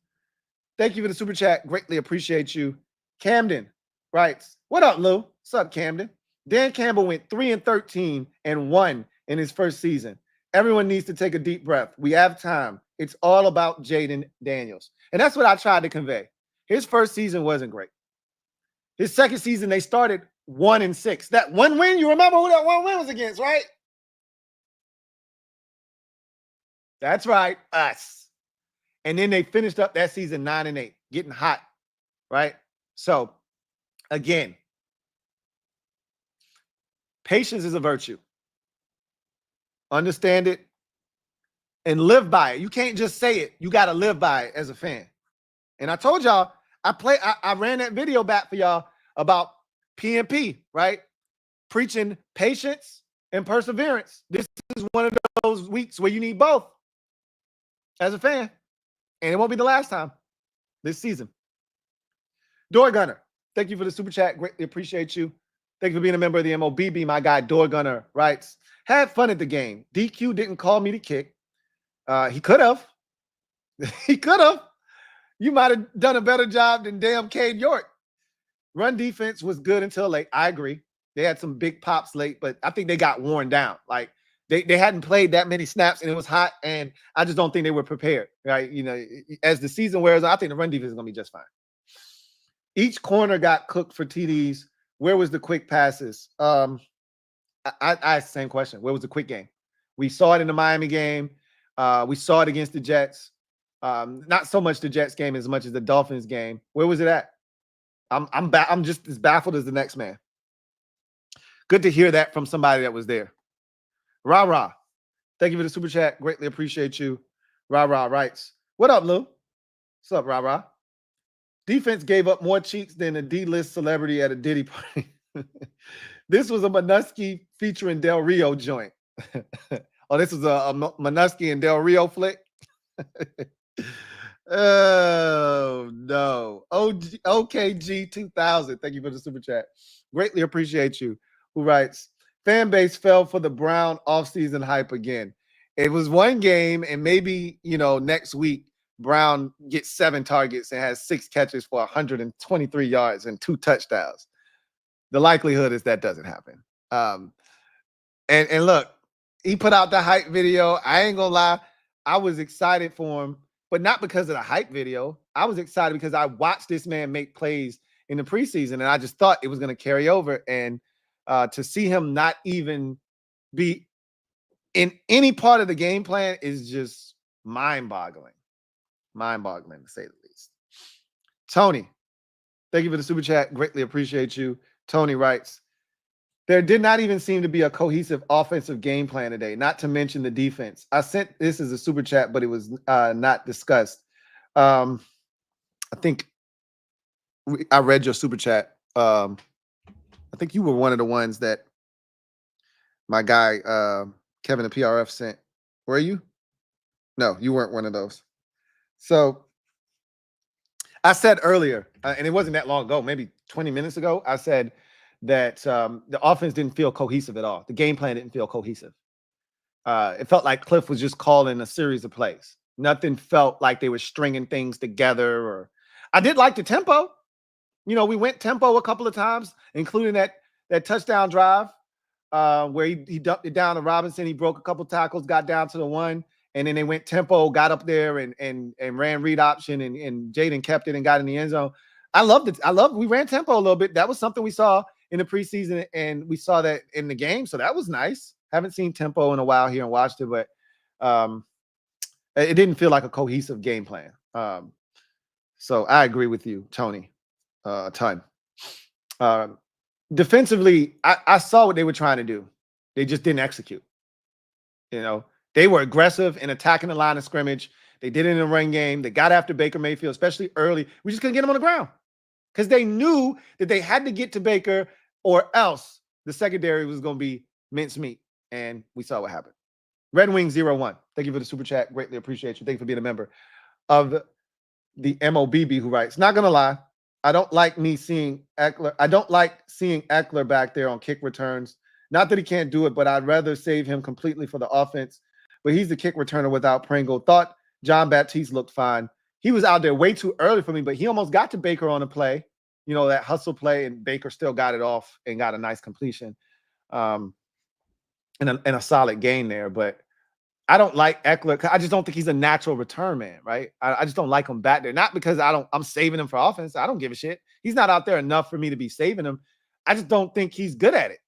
thank you for the super chat. Greatly appreciate you. Camden writes, what up, Lou? What's up, Camden? Dan Campbell went 3-13 and 1 in his first season. Everyone needs to take a deep breath. We have time. It's all about Jayden Daniels. And that's what I tried to convey. His first season wasn't great. His second season, they started 1-6. That 1 win, you remember who that 1 win was against, right? That's right, us. And then they finished up that season 9-8, getting hot, right? So, again, patience is a virtue. Understand it and live by it. You can't just say it. You got to live by it as a fan. And I told y'all, I ran that video back for y'all about PMP, right? Preaching patience and perseverance. This is one of those weeks where you need both as a fan. And it won't be the last time this season. Door Gunner, thank you for the super chat. Greatly appreciate you. Thank you for being a member of the MOBB. My guy, Door Gunner, writes, had fun at the game. DQ didn't call me to kick. He could have. He could have. You might have done a better job than damn Cade York. Run defense was good until late. I agree. They had some big pops late, but I think they got worn down. Like they hadn't played that many snaps and it was hot, and I just don't think they were prepared. Right? You know, as the season wears on, I think the run defense is gonna be just fine. Each corner got cooked for TDs. Where was the quick passes? I asked the same question. Where was the quick game? We saw it in the Miami game. We saw it against the Jets. Not so much the Jets game as much as the Dolphins game. Where was it at? I'm just as baffled as the next man. Good to hear that from somebody that was there. Rah. Thank you for the super chat. Greatly appreciate you. Rah writes, what up, Lou? What's up, Rah? Defense gave up more cheeks than a D-list celebrity at a Diddy party. This was a Minuski featuring Del Rio joint. Oh, this was a Minuski and Del Rio flick? Oh, no. OKG 2000. Thank you for the super chat. Greatly appreciate you. Who writes, fan base fell for the Brown offseason hype again. It was one game, and maybe, next week, Brown gets 7 targets and has 6 catches for 123 yards and 2 touchdowns. The likelihood is that doesn't happen. And look, he put out the hype video. I ain't gonna lie, I was excited for him, but not because of the hype video. I was excited because I watched this man make plays in the preseason, and I just thought it was going to carry over. And to see him not even be in any part of the game plan is just mind-boggling. Mind-boggling, to say the least. Tony, thank you for the super chat. Greatly appreciate you. Tony writes, there did not even seem to be a cohesive offensive game plan today, not to mention the defense. I sent this as a super chat, but it was not discussed. I think I read your super chat. I think you were one of the ones that my guy, Kevin the PRF sent. Were you? No, you weren't one of those. So I said earlier, and it wasn't that long ago, maybe 20 minutes ago, I said that the offense didn't feel cohesive at all. The game plan didn't feel cohesive. It felt like Cliff was just calling a series of plays. Nothing felt like they were stringing things together. Or I did like the tempo. We went tempo a couple of times, including that touchdown drive where he dumped it down to Robinson. He broke a couple tackles, got down to the 1. And then they went tempo, got up there and ran read option, and Jayden kept it and got in the end zone. I loved it. We ran tempo a little bit. That was something we saw in the preseason, and we saw that in the game. So that was nice. Haven't seen tempo in a while here and watched it, but it didn't feel like a cohesive game plan. So I agree with you, Tony, a ton. Defensively, I saw what they were trying to do. They just didn't execute. They were aggressive in attacking the line of scrimmage. They did it in the run game. They got after Baker Mayfield, especially early. We just couldn't get him on the ground because they knew that they had to get to Baker or else the secondary was going to be mincemeat. And we saw what happened. Red Wing 01. Thank you for the super chat. Greatly appreciate you. Thank you for being a member of the MOBB, who writes, not going to lie, I don't like seeing Eckler back there on kick returns. Not that he can't do it, but I'd rather save him completely for the offense. But he's the kick returner without Pringle. Thought John Baptiste looked fine. He was out there way too early for me, but he almost got to Baker on a play, that hustle play, and Baker still got it off and got a nice completion and a solid gain there. But I don't like Eckler. I just don't think he's a natural return man, right? I just don't like him back there. Not because I'm saving him for offense. I don't give a shit. He's not out there enough for me to be saving him. I just don't think he's good at it.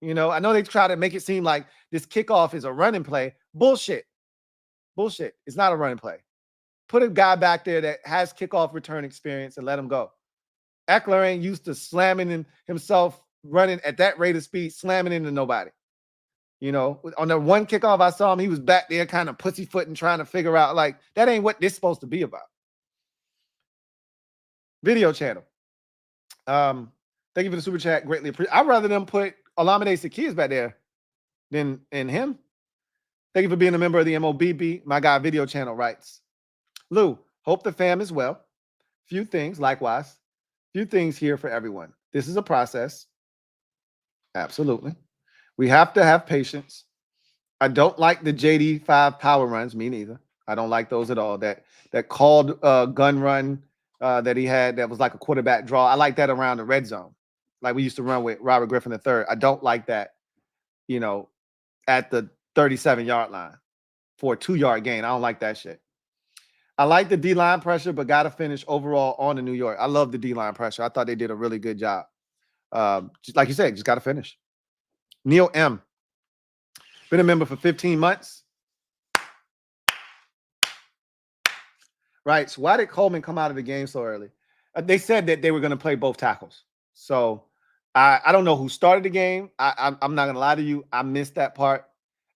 I know they try to make it seem like this kickoff is a running play. Bullshit. It's not a running play. Put a guy back there that has kickoff return experience and let him go. Eckler ain't used to slamming himself, running at that rate of speed, slamming into nobody. On the one kickoff I saw him, he was back there kind of pussyfooting, trying to figure out, like, that ain't what this is supposed to be about. Video channel. Thank you for the super chat. Greatly appreciate. I'd rather them put Olamide Zaccheaus back there than in him. Thank you for being a member of the MOBB. My guy video channel writes, Lou, hope the fam is well. Few things, likewise. Few things here for everyone. This is a process. Absolutely. We have to have patience. I don't like the JD5 power runs. Me neither. I don't like those at all. That called gun run that he had that was like a quarterback draw. I like that around the red zone, like we used to run with Robert Griffin III. I don't like that, at the 37-yard line for a 2-yard gain. I don't like that shit. I like the D-line pressure, but got to finish overall on the New York. I love the D-line pressure. I thought they did a really good job. Just like you said, just got to finish. Neil M. Been a member for 15 months. Right. So why did Coleman come out of the game so early? They said that they were going to play both tackles. So I don't know who started the game. I'm not going to lie to you. I missed that part.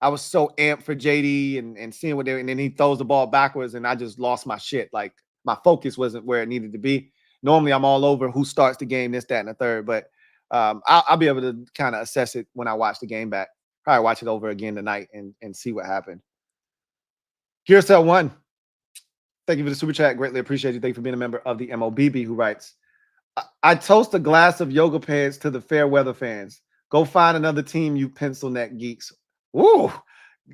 I was so amped for JD and seeing what and then he throws the ball backwards and I just lost my shit. Like my focus wasn't where it needed to be. Normally I'm all over who starts the game, this, that, and the third. But I'll be able to kind of assess it when I watch the game back. Probably watch it over again tonight and see what happened. Gearcell 1. Thank you for the super chat. Greatly appreciate you. Thank you for being a member of the MOBB, who writes, I toast a glass of yoga pants to the fair weather fans. Go find another team, you pencil neck geeks. Ooh,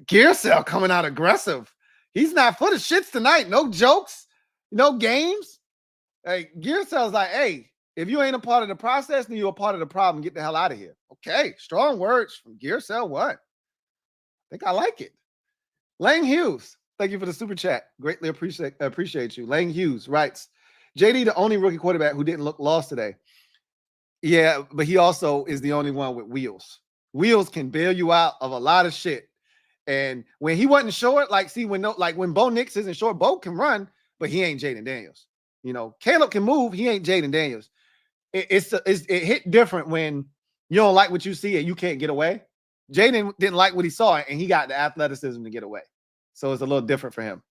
Gearcell coming out aggressive. He's not for the shits tonight. No jokes, no games. Hey, Gearcell's like, hey, if you ain't a part of the process, then you're a part of the problem. Get the hell out of here. Okay, strong words from Gearcell 1. I think I like it. Lang Hughes, thank you for the super chat. Greatly appreciate you. Lang Hughes writes, JD, the only rookie quarterback who didn't look lost today. Yeah, but he also is the only one with wheels. Wheels can bail you out of a lot of shit. And when he wasn't short, when Bo Nix isn't short, Bo can run, but he ain't Jayden Daniels. Caleb can move. He ain't Jayden Daniels. It hit different when you don't like what you see and you can't get away. Jayden didn't like what he saw, and he got the athleticism to get away. So it's a little different for him.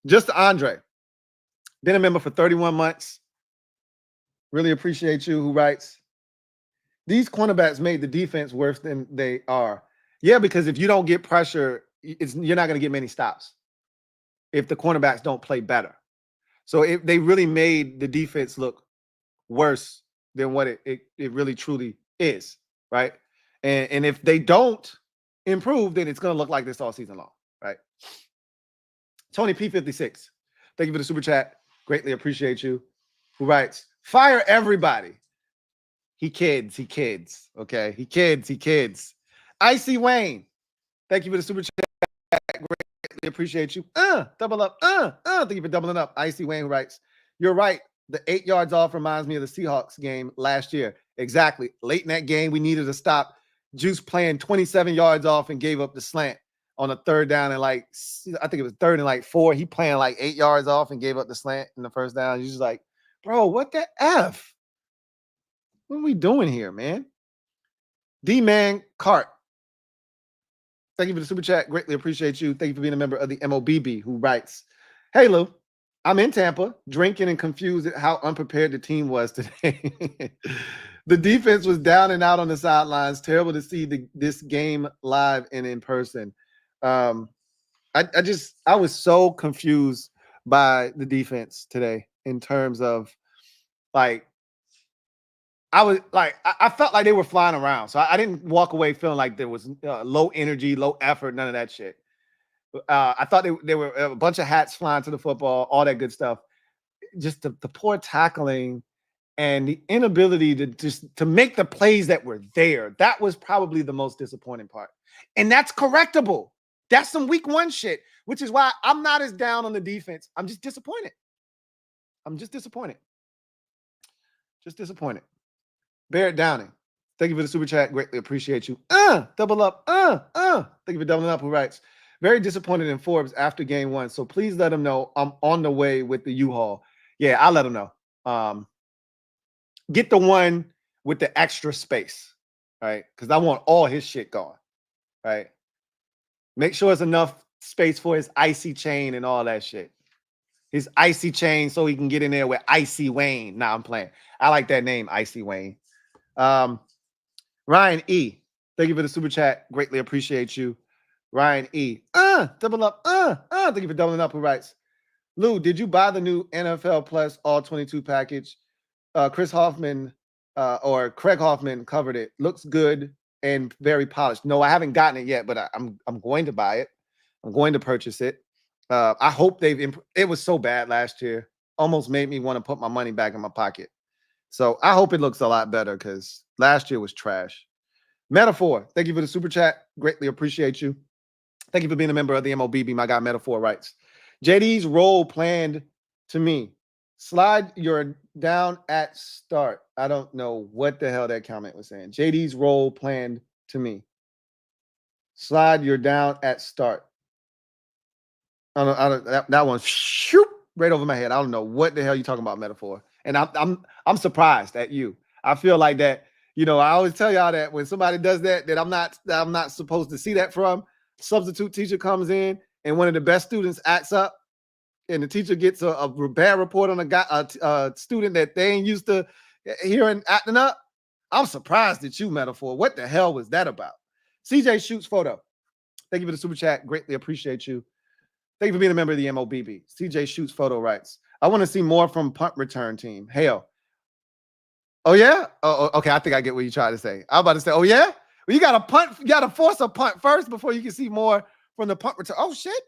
Just Andre, been a member for 31 months. Really appreciate you, who writes, these cornerbacks made the defense worse than they are. Yeah, because if you don't get pressure, you're not going to get many stops if the cornerbacks don't play better. So if they really made the defense look worse than what it really truly is, right? And if they don't improve, then it's going to look like this all season long, right? Tony P56, thank you for the super chat. Greatly appreciate you. Who writes, fire everybody. He kids, okay? He kids. Icy Wayne, thank you for the super chat. Greatly appreciate you. Double up. Thank you for doubling up. Icy Wayne writes, you're right. The 8 yards off reminds me of the Seahawks game last year. Exactly. Late in that game, we needed to stop. Juice playing 27 yards off and gave up the slant on a third down and I think it was 3rd and 4. He playing 8 yards off and gave up the slant in the first down. He's just like, bro, what the F? What are we doing here, man? D-Man Cart, thank you for the super chat. Greatly appreciate you. Thank you for being a member of the MOBB, who writes, hey, Lou, I'm in Tampa, drinking and confused at how unprepared the team was today. The defense was down and out on the sidelines. Terrible to see this game live and in person. I was so confused by the defense today in terms of I felt like they were flying around. So I didn't walk away feeling like there was low energy, low effort, none of that shit. I thought there were a bunch of hats flying to the football, all that good stuff. Just the poor tackling and the inability to make the plays that were there. That was probably the most disappointing part. And that's correctable. That's some week 1 shit, which is why I'm not as down on the defense. I'm just disappointed. Just disappointed. Barrett Downing, thank you for the super chat. Greatly appreciate you. Double up. Thank you for doubling up, who writes, very disappointed in Forbes after game 1. So please let him know I'm on the way with the U-Haul. Yeah, I'll let him know. Get the one with the extra space, right? Because I want all his shit gone, right? Make sure it's enough space for his icy chain and all that shit. His icy chain so he can get in there with Icy Wayne. Nah, I'm playing. I like that name, Icy Wayne. Ryan E, Thank you for the super chat. Greatly appreciate you. Ryan E. Double up. Thank you for doubling up. Who writes, Lou, did you buy the new NFL Plus All 22 package? Chris Hoffman or Craig Hoffman covered it. Looks good and very polished. No, I haven't gotten it yet, but I'm going to buy it. I'm going to purchase it. I hope it was so bad last year. Almost made me want to put my money back in my pocket. So I hope it looks a lot better because last year was trash. Metaphor, thank you for the super chat. Greatly appreciate you. Thank you for being a member of the MOBB. My guy Metaphor writes, JD's role planned to me. Slide your down at start. I don't know what the hell that comment was saying. JD's role planned to me. Slide your down at start. I don't that one shoop right over my head. I don't know what the hell you're talking about, Metaphor. And I'm surprised at you. I feel like that, I always tell y'all that when somebody does that I'm not supposed to see that from. Substitute teacher comes in and one of the best students acts up and the teacher gets a bad report on a student that they ain't used to hearing acting up. I'm surprised at you, Metaphor. What the hell was that about? CJ Shoots Photo. Thank you for the super chat. Greatly appreciate you. Thank you for being a member of the MOBB. CJ Shoots Photo writes, I want to see more from punt return team. Hell. Oh, yeah? Oh, okay. I think I get what you tried to say. I'm about to say, oh, yeah? Well, you got to punt. You got to force a punt first before you can see more from the punt return. Oh, shit.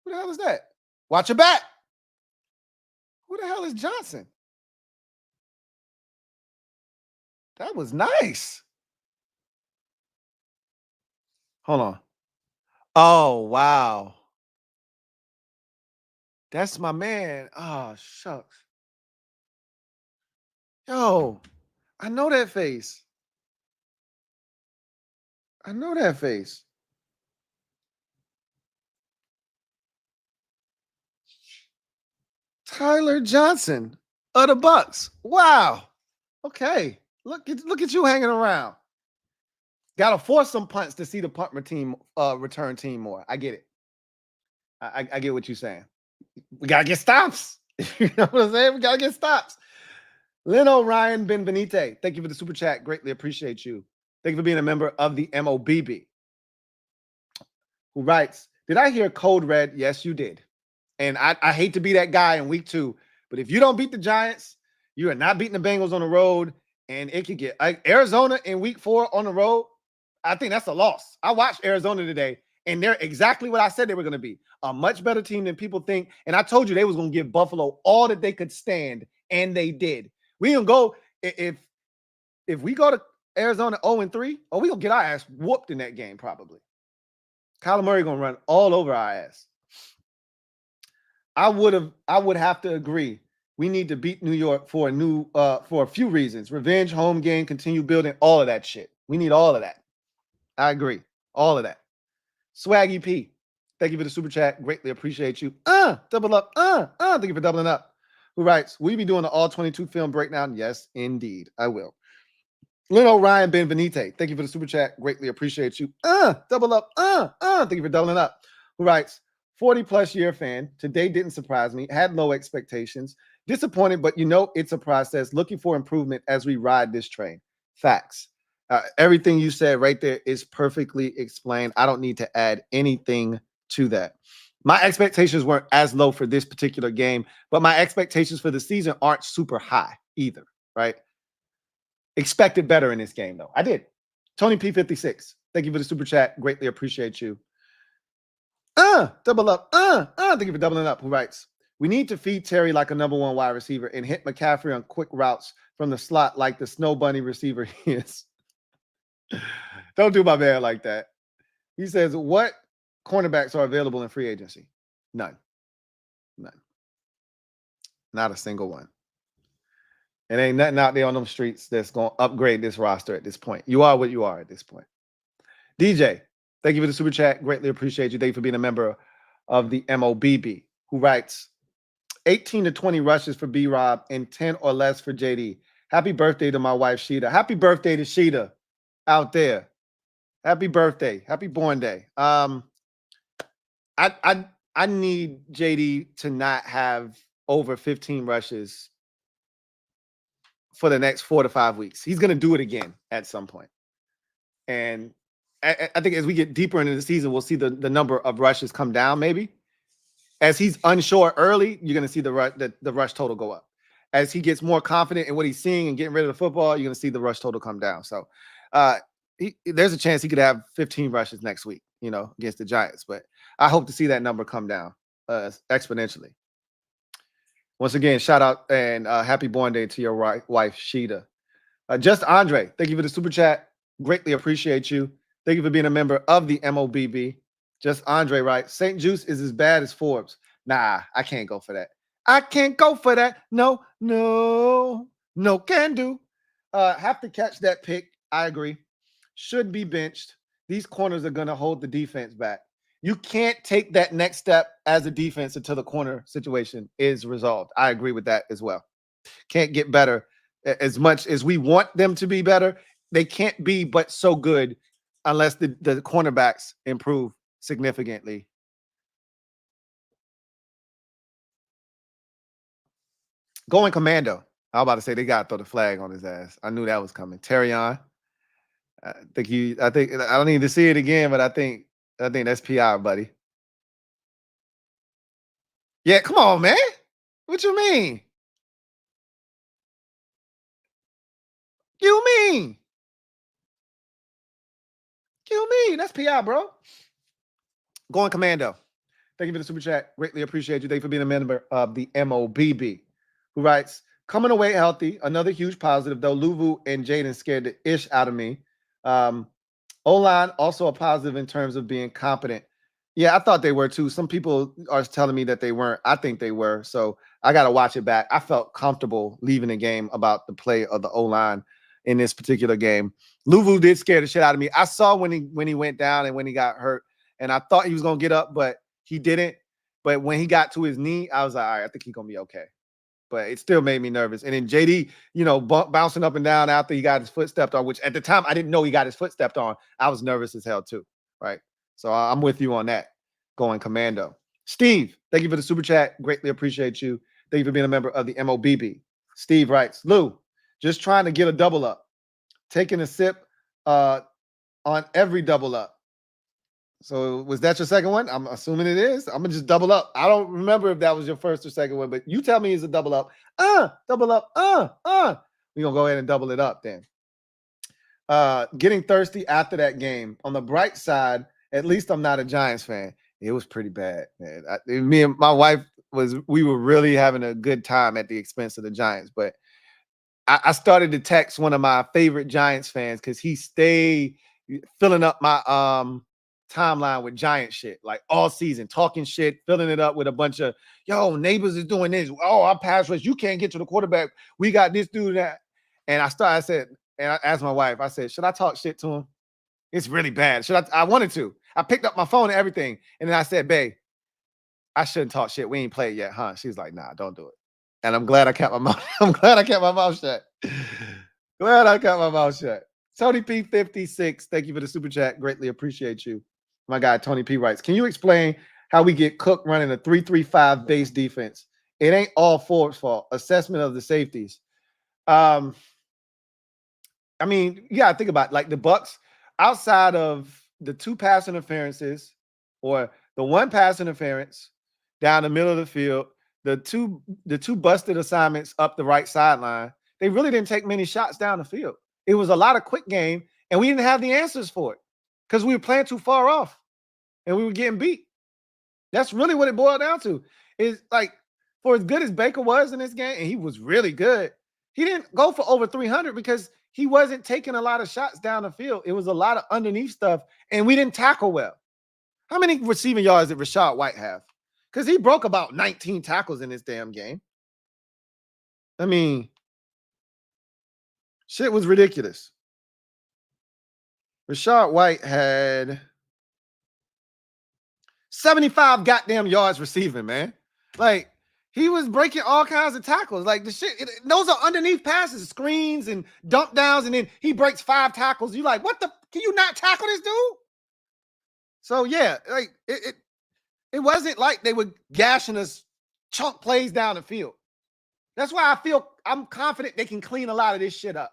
Who the hell is that? Watch your back. Who the hell is Johnson? That was nice. Hold on. Oh, wow. That's my man. Oh, shucks. Yo, I know that face. I know that face. Tyler Johnson of the Bucs. Wow. Okay. Look at you hanging around. Got to force some punts to see the punt return team more. I get it. I get what you're saying. We got to get stops. You know what I'm saying? We got to get stops. Leno Ryan Benvenite, thank you for the super chat. Greatly appreciate you. Thank you for being a member of the MOBB. Who writes, did I hear code red? Yes, you did. And I hate to be that guy in week 2, but if you don't beat the Giants, you are not beating the Bengals on the road, and it could get Arizona in week 4 on the road. I think that's a loss. I watched Arizona today, and they're exactly what I said they were going to be. A much better team than people think. And I told you they was going to give Buffalo all that they could stand, and they did. We going to go if we go to Arizona 0-3, we going to get our ass whooped in that game probably. Kyler Murray going to run all over our ass. I would have to agree. We need to beat New York for a few reasons. Revenge, home game, continue building, all of that shit. We need all of that. I agree. All of that. Swaggy P. Thank you for the super chat. Greatly appreciate you. Double up. Thank you for doubling up. Who writes, will you be doing the all 22 film breakdown? Yes, indeed. I will. Leno Ryan Benvenite. Thank you for the super chat. Greatly appreciate you. Double up. Thank you for doubling up. Who writes, 40-plus year fan. Today didn't surprise me. Had low expectations. Disappointed, but it's a process. Looking for improvement as we ride this train. Facts. Everything you said right there is perfectly explained. I don't need to add anything to that. My expectations weren't as low for this particular game, but my expectations for the season aren't super high either, right? Expected better in this game, though. I did. Tony P56. Thank you for the super chat. Greatly appreciate you. Double up. Thank you for doubling up. Who writes, we need to feed Terry like a number 1 wide receiver and hit McCaffrey on quick routes from the slot like the snow bunny receiver he is. Don't do my man like that. He says, what cornerbacks are available in free agency? None. Not a single one. And ain't nothing out there on them streets that's going to upgrade this roster at this point. You are what you are at this point. DJ, thank you for the super chat. Greatly appreciate you. Thank you for being a member of the MOBB. Who writes, 18 to 20 rushes for B-Rob and 10 or less for JD. Happy birthday to my wife, Sheeta. Happy birthday to Sheeta out there. Happy birthday. Happy born day. I need JD to not have over 15 rushes for the next 4 to 5 weeks. He's going to do it again at some point. And I think as we get deeper into the season, we'll see the number of rushes come down. Maybe as he's unsure early, you're going to see the rush total go up. As he gets more confident in what he's seeing and getting rid of the football, you're going to see the rush total come down. So there's a chance he could have 15 rushes next week, against the Giants. But I hope to see that number come down exponentially. Once again, shout out and happy born day to your wife, Sheeta. Just Andre, thank you for the super chat. Greatly appreciate you. Thank you for being a member of the MOBB. Just Andre, right? St. Juice is as bad as Forbes. Nah, I can't go for that. I can't go for that. No can do. Have to catch that pick. I agree. Should be benched. These corners are going to hold the defense back. You can't take that next step as a defense until the corner situation is resolved. I agree with that as well. Can't get better as much as we want them to be better. They can't be but so good unless the cornerbacks improve significantly. Going commando. I was about to say they got to throw the flag on his ass. I knew that was coming. Terrion. I don't need to see it again, but I think that's PI, buddy. Yeah, come on, man. What you mean? You mean? That's PI, bro. Going commando. Thank you for the super chat. Greatly appreciate you. Thank you for being a member of the MOBB. Who writes, coming away healthy. Another huge positive, though. Luvu and Jayden scared the ish out of me. O-line also a positive in terms of being competent. Yeah, I thought they were too. Some people are telling me that they weren't. I think they were. So I got to watch it back. I felt comfortable leaving the game about the play of the O-line in this particular game. Luvu did scare the shit out of me. I saw when he went down and when he got hurt, and I thought he was going to get up, but he didn't. But when he got to his knee, I was like, all right, I think he's going to be okay. But it still made me nervous. And then JD, bouncing up and down after he got his foot stepped on, which at the time I didn't know he got his foot stepped on. I was nervous as hell too, right? So I'm with you on that. Going commando. Steve, thank you for the super chat. Greatly appreciate you. Thank you for being a member of the MOBB. Steve writes, Lou, just trying to get a double up. Taking a sip on every double up. So was that your second one? I'm assuming it is. I'm going to just double up. I don't remember if that was your first or second one, but you tell me it's a double up. Double up. We're going to go ahead and double it up then. Getting thirsty after that game. On the bright side, at least I'm not a Giants fan. It was pretty bad, man. Me and my wife we were really having a good time at the expense of the Giants, but I started to text one of my favorite Giants fans because he stayed filling up my timeline with Giant shit, like all season, talking shit, filling it up with a bunch of, neighbors is doing this. Oh, our pass rush, you can't get to the quarterback. We got this dude that. And I said, and I asked my wife, I said, should I talk shit to him? It's really bad. I wanted to. I picked up my phone and everything. And then I said, babe, I shouldn't talk shit. We ain't played yet, huh? She's like, nah, don't do it. And I'm glad I kept my mouth. I'm glad I kept my mouth shut. Glad I kept my mouth shut. Tony P56, thank you for the super chat. Greatly appreciate you. My guy Tony P writes, can you explain how we get cooked running a 3-3-5 base defense? It ain't all Forbes' fault. Assessment of the safeties. I mean, you gotta think about it. Like the Bucs, outside of the 2 pass interferences or the 1 pass interference down the middle of the field, the two busted assignments up the right sideline, they really didn't take many shots down the field. It was a lot of quick game, and we didn't have the answers for it because we were playing too far off and we were getting beat. That's really what it boiled down to. Is like, for as good as Baker was in this game, and he was really good, he didn't go for over 300 because he wasn't taking a lot of shots down the field. It was a lot of underneath stuff, and we didn't tackle well. How many receiving yards did Rachaad White have? Because he broke about 19 tackles in this damn game. I mean, shit was ridiculous. Rachaad White had 75 goddamn yards receiving, man. Like, he was breaking all kinds of tackles. Like, the shit, those are underneath passes, screens and dump downs, and then he breaks 5 tackles. You like, what the? Can you not tackle this dude? So, yeah, like, it wasn't like they were gashing us chunk plays down the field. That's why I'm confident they can clean a lot of this shit up.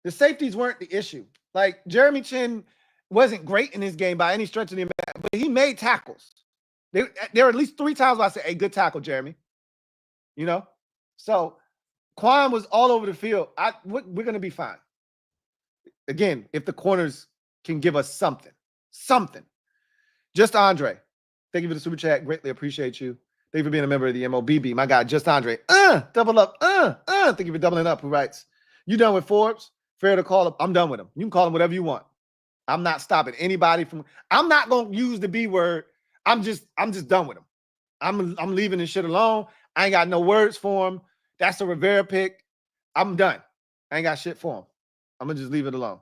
The safeties weren't the issue. Like, Jeremy Chin wasn't great in this game by any stretch of the imagination, but he made tackles. There were at least 3 times where I said, hey, good tackle, Jeremy. You know? So Quan was all over the field. We're going to be fine. Again, if the corners can give us something. Just Andre, thank you for the super chat. Greatly appreciate you. Thank you for being a member of the MOBB. My guy, Just Andre. Double up. Thank you for doubling up. Who writes, you done with Forbes? Fair to call up. I'm done with him. You can call him whatever you want. I'm not stopping anybody from. I'm not gonna use the B word. I'm just done with him. I'm leaving this shit alone. I ain't got no words for him. That's a Rivera pick. I'm done. I ain't got shit for him. I'm gonna just leave it alone.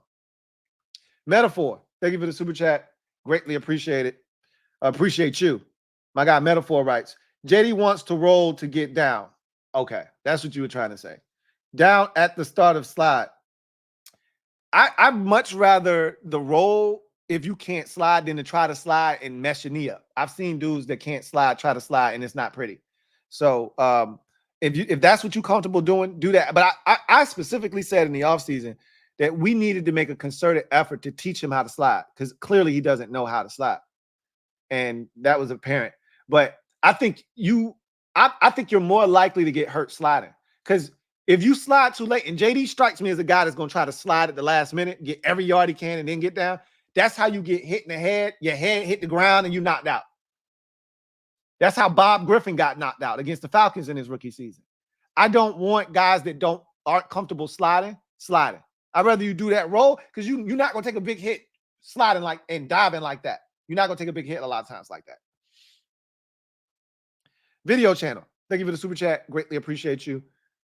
Metaphor, thank you for the super chat. Greatly appreciate it. Appreciate you. My guy Metaphor writes, JD wants to roll to get down. Okay, that's what you were trying to say. Down at the start of slide. I'd much rather the roll if you can't slide than to try to slide and mess your knee up. I've seen dudes that can't slide, try to slide, and it's not pretty. So if that's what you're comfortable doing, do that. But I specifically said in the offseason that we needed to make a concerted effort to teach him how to slide because clearly he doesn't know how to slide. And that was apparent. But I think I think you're more likely to get hurt sliding because if you slide too late, and JD strikes me as a guy that's going to try to slide at the last minute, get every yard he can, and then get down. That's how you get hit in the head. Your head hit the ground, and you knocked out. That's how Bob Griffin got knocked out against the Falcons in his rookie season. I don't want guys that aren't comfortable sliding. I'd rather you do that roll because you're not going to take a big hit sliding and diving like that. You're not going to take a big hit a lot of times like that. Video channel. Thank you for the super chat. Greatly appreciate you.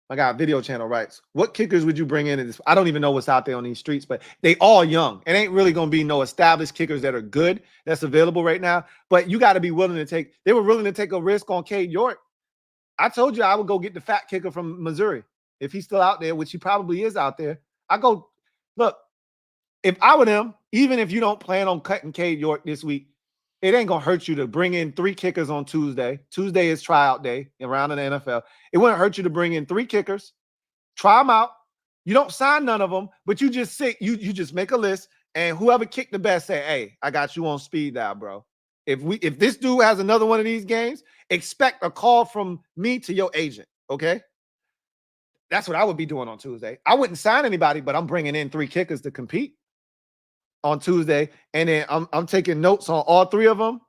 My guy, Video Channel writes, what kickers would you bring in this? I don't even know what's out there on these streets, but they all young. It ain't really going to be no established kickers that are good that's available right now. But you got to be willing to take. They were willing to take a risk on Cade York. I told you I would go get the fat kicker from Missouri. If he's still out there, which he probably is out there, I go, look, if I were them, even if you don't plan on cutting Cade York this week, it ain't going to hurt you to bring in 3 kickers on Tuesday. Tuesday is tryout day around in the NFL. It wouldn't hurt you to bring in 3 kickers, try them out. You don't sign none of them, but you just you just make a list, and whoever kicked the best say, hey, I got you on speed dial, bro. If this dude has another one of these games, expect a call from me to your agent, okay? That's what I would be doing on Tuesday. I wouldn't sign anybody, but I'm bringing in 3 kickers to compete on Tuesday, and then I'm taking notes on all 3 of them,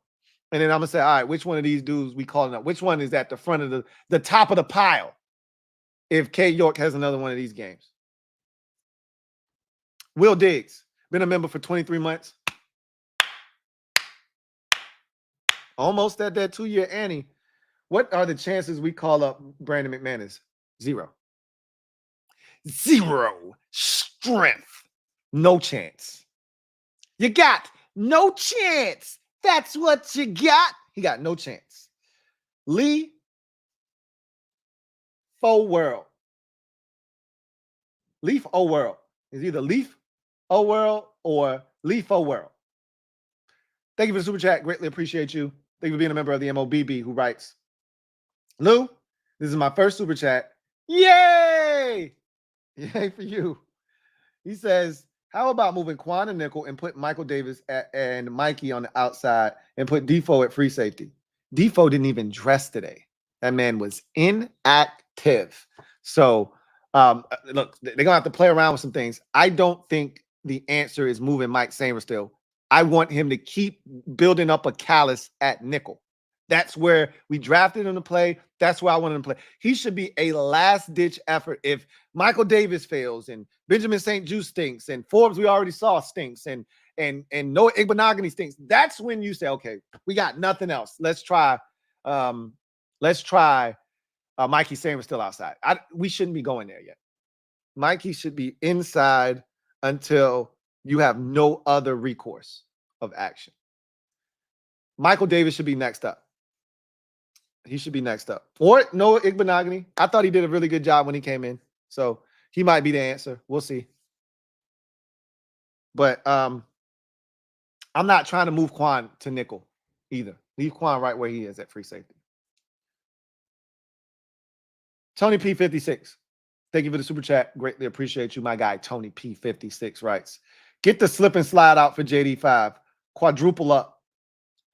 and then I'm gonna say, all right, which one of these dudes we calling up? Which one is at the front of the top of the pile if Cade York has another one of these games? Will Diggs, been a member for 23 months. Almost at that 2-year Annie. What are the chances we call up Brandon McManus? 0. 0. Strength. No chance. You got no chance. That's what you got. He got no chance. Lee World. Leaf O World. It's either Leaf O World or Leaf O World. Thank you for the super chat. Greatly appreciate you. Thank you for being a member of the MOBB who writes, Lou, this is my first super chat. Yay! Yay for you. He says, how about moving Quan and nickel and put Michael Davis and Mikey on the outside and put Defoe at free safety? Defoe didn't even dress today. That man was inactive. So, look, they're going to have to play around with some things. I don't think the answer is moving Mike Sainristil. I want him to keep building up a callus at nickel. That's where we drafted him to play. That's where I want him to play. He should be a last-ditch effort. If Michael Davis fails and Benjamin St. Juste stinks and Forbes we already saw stinks and Noah Igbenogany stinks, that's when you say, okay, we got nothing else. Let's try Mikey Sainristil outside. We shouldn't be going there yet. Mikey should be inside until you have no other recourse of action. Michael Davis should be next up. He should be next up. Or Noah Igbenogany. I thought he did a really good job when he came in. So he might be the answer. We'll see. But I'm not trying to move Quan to nickel either. Leave Quan right where he is at free safety. Tony P56. Thank you for the super chat. Greatly appreciate you. My guy, Tony P56 writes, get the slip and slide out for JD5. Quadruple up.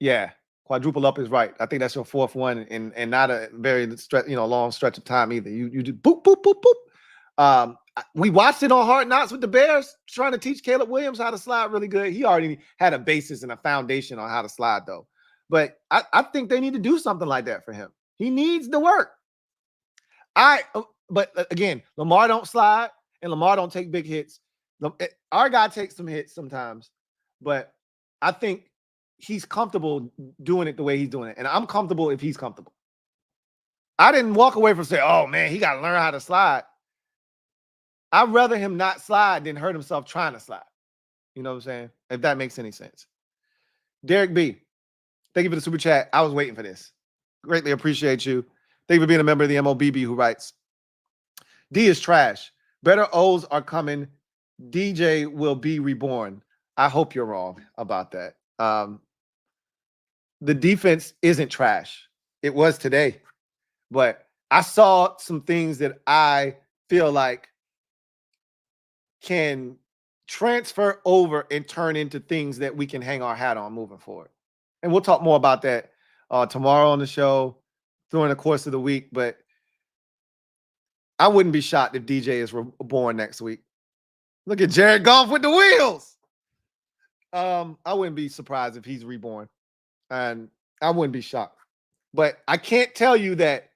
Yeah, quadruple up is right. I think that's your fourth one and not a very long stretch of time either. You do boop, boop, boop, boop. We watched it on Hard Knocks with the Bears trying to teach Caleb Williams how to slide really good. He already had a basis and a foundation on how to slide, though. But I think they need to do something like that for him. He needs the work. But again, Lamar don't slide and Lamar don't take big hits. Our guy takes some hits sometimes, but I think he's comfortable doing it the way he's doing it. And I'm comfortable if he's comfortable. I didn't walk away from saying, oh, man, he got to learn how to slide. I'd rather him not slide than hurt himself trying to slide. You know what I'm saying? If that makes any sense. Derek B, thank you for the super chat. I was waiting for this. Greatly appreciate you. Thank you for being a member of the MOBB who writes, D is trash. Better O's are coming. DJ will be reborn. I hope you're wrong about that. The defense isn't trash. It was today. But I saw some things that I feel like can transfer over and turn into things that we can hang our hat on moving forward. And we'll talk more about that tomorrow on the show during the course of the week. But I wouldn't be shocked if DJ is reborn next week. Look at Jared Goff with the wheels. I wouldn't be surprised if he's reborn. And I wouldn't be shocked. But I can't tell you that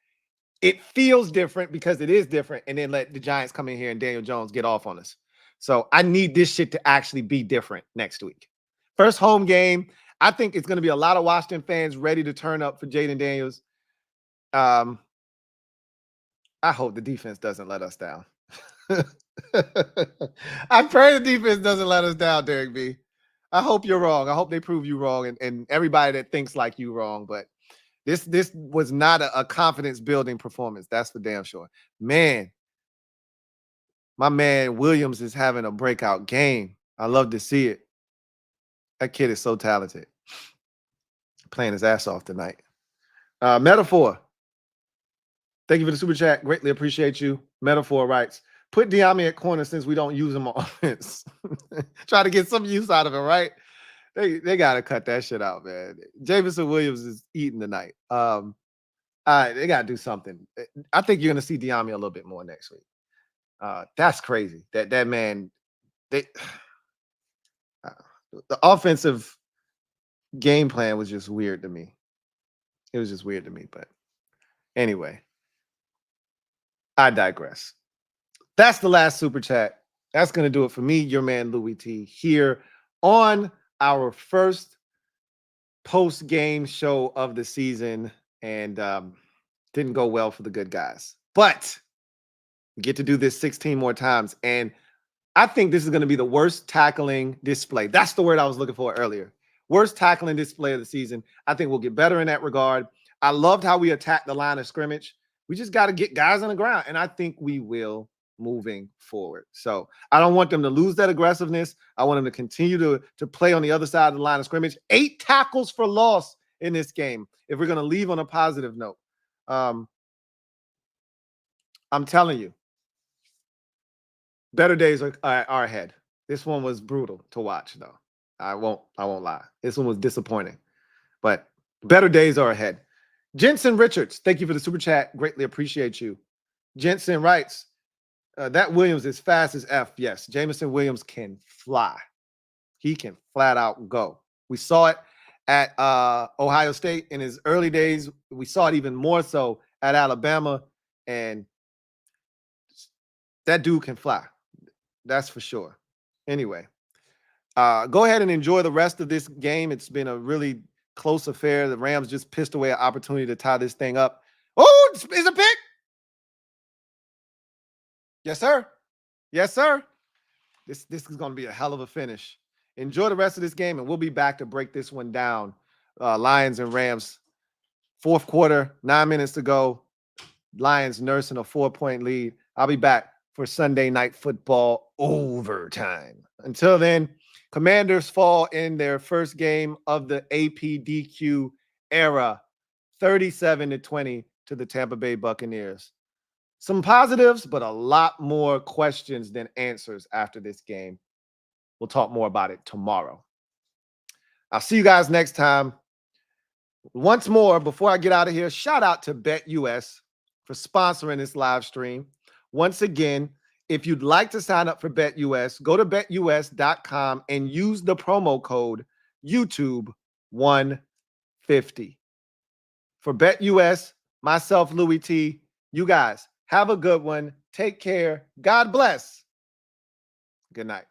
it feels different because it is different and then let the Giants come in here and Daniel Jones get off on us. So I need this shit to actually be different next week. First home game. I think it's going to be a lot of Washington fans ready to turn up for Jayden Daniels. I hope the defense doesn't let us down. I pray the defense doesn't let us down, Derek B. I hope you're wrong. I hope they prove you wrong and everybody that thinks like you wrong. But this was not a confidence-building performance. That's for damn sure. Man, my man Williams is having a breakout game. I love to see it. That kid is so talented. Playing his ass off tonight. Metaphor. Thank you for the super chat. Greatly appreciate you. Metaphor writes, put Diami at corner since we don't use him on offense. Try to get some use out of him, right? They got to cut that shit out, man. Jameson Williams is eating tonight. All right, they got to do something. I think you're going to see Diami a little bit more next week. That's crazy. That man, the offensive game plan was just weird to me. It was just weird to me. But anyway, I digress. That's the last super chat. That's going to do it for me, your man Louie T, here on our first post-game show of the season. And didn't go well for the good guys. But we get to do this 16 more times. And I think this is going to be the worst tackling display. That's the word I was looking for earlier. Worst tackling display of the season. I think we'll get better in that regard. I loved how we attacked the line of scrimmage. We just got to get guys on the ground. And I think we will moving forward. So I don't want them to lose that aggressiveness. I want them to continue to play on the other side of the line of scrimmage. 8 tackles for loss in this game. If we're going to leave on a positive note. I'm telling you, better days are ahead. This one was brutal to watch, though. I won't lie. This one was disappointing. But better days are ahead. Jensen Richards, thank you for the super chat. Greatly appreciate you. Jensen writes, that Williams is fast as F. Yes, Jameson Williams can fly. He can flat out go. We saw it at Ohio State in his early days. We saw it even more so at Alabama. And that dude can fly. That's for sure. Anyway, go ahead and enjoy the rest of this game. It's been a really close affair. The Rams just pissed away an opportunity to tie this thing up. Oh, it's a pick. Yes, sir. Yes, sir. This is going to be a hell of a finish. Enjoy the rest of this game, and we'll be back to break this one down. Lions and Rams, fourth quarter, 9 minutes to go. Lions nursing a 4-point lead. I'll be back for Sunday Night Football overtime. Until then, Commanders fall in their first game of the APDQ era, 37-20 to the Tampa Bay Buccaneers. Some positives, but a lot more questions than answers after this game. We'll talk more about it tomorrow. I'll see you guys next time. Once more, before I get out of here, shout out to BetUS for sponsoring this live stream. Once again, if you'd like to sign up for BetUS, go to betus.com and use the promo code YouTube150. For BetUS, myself, Louie Tee, you guys have a good one. Take care. God bless. Good night.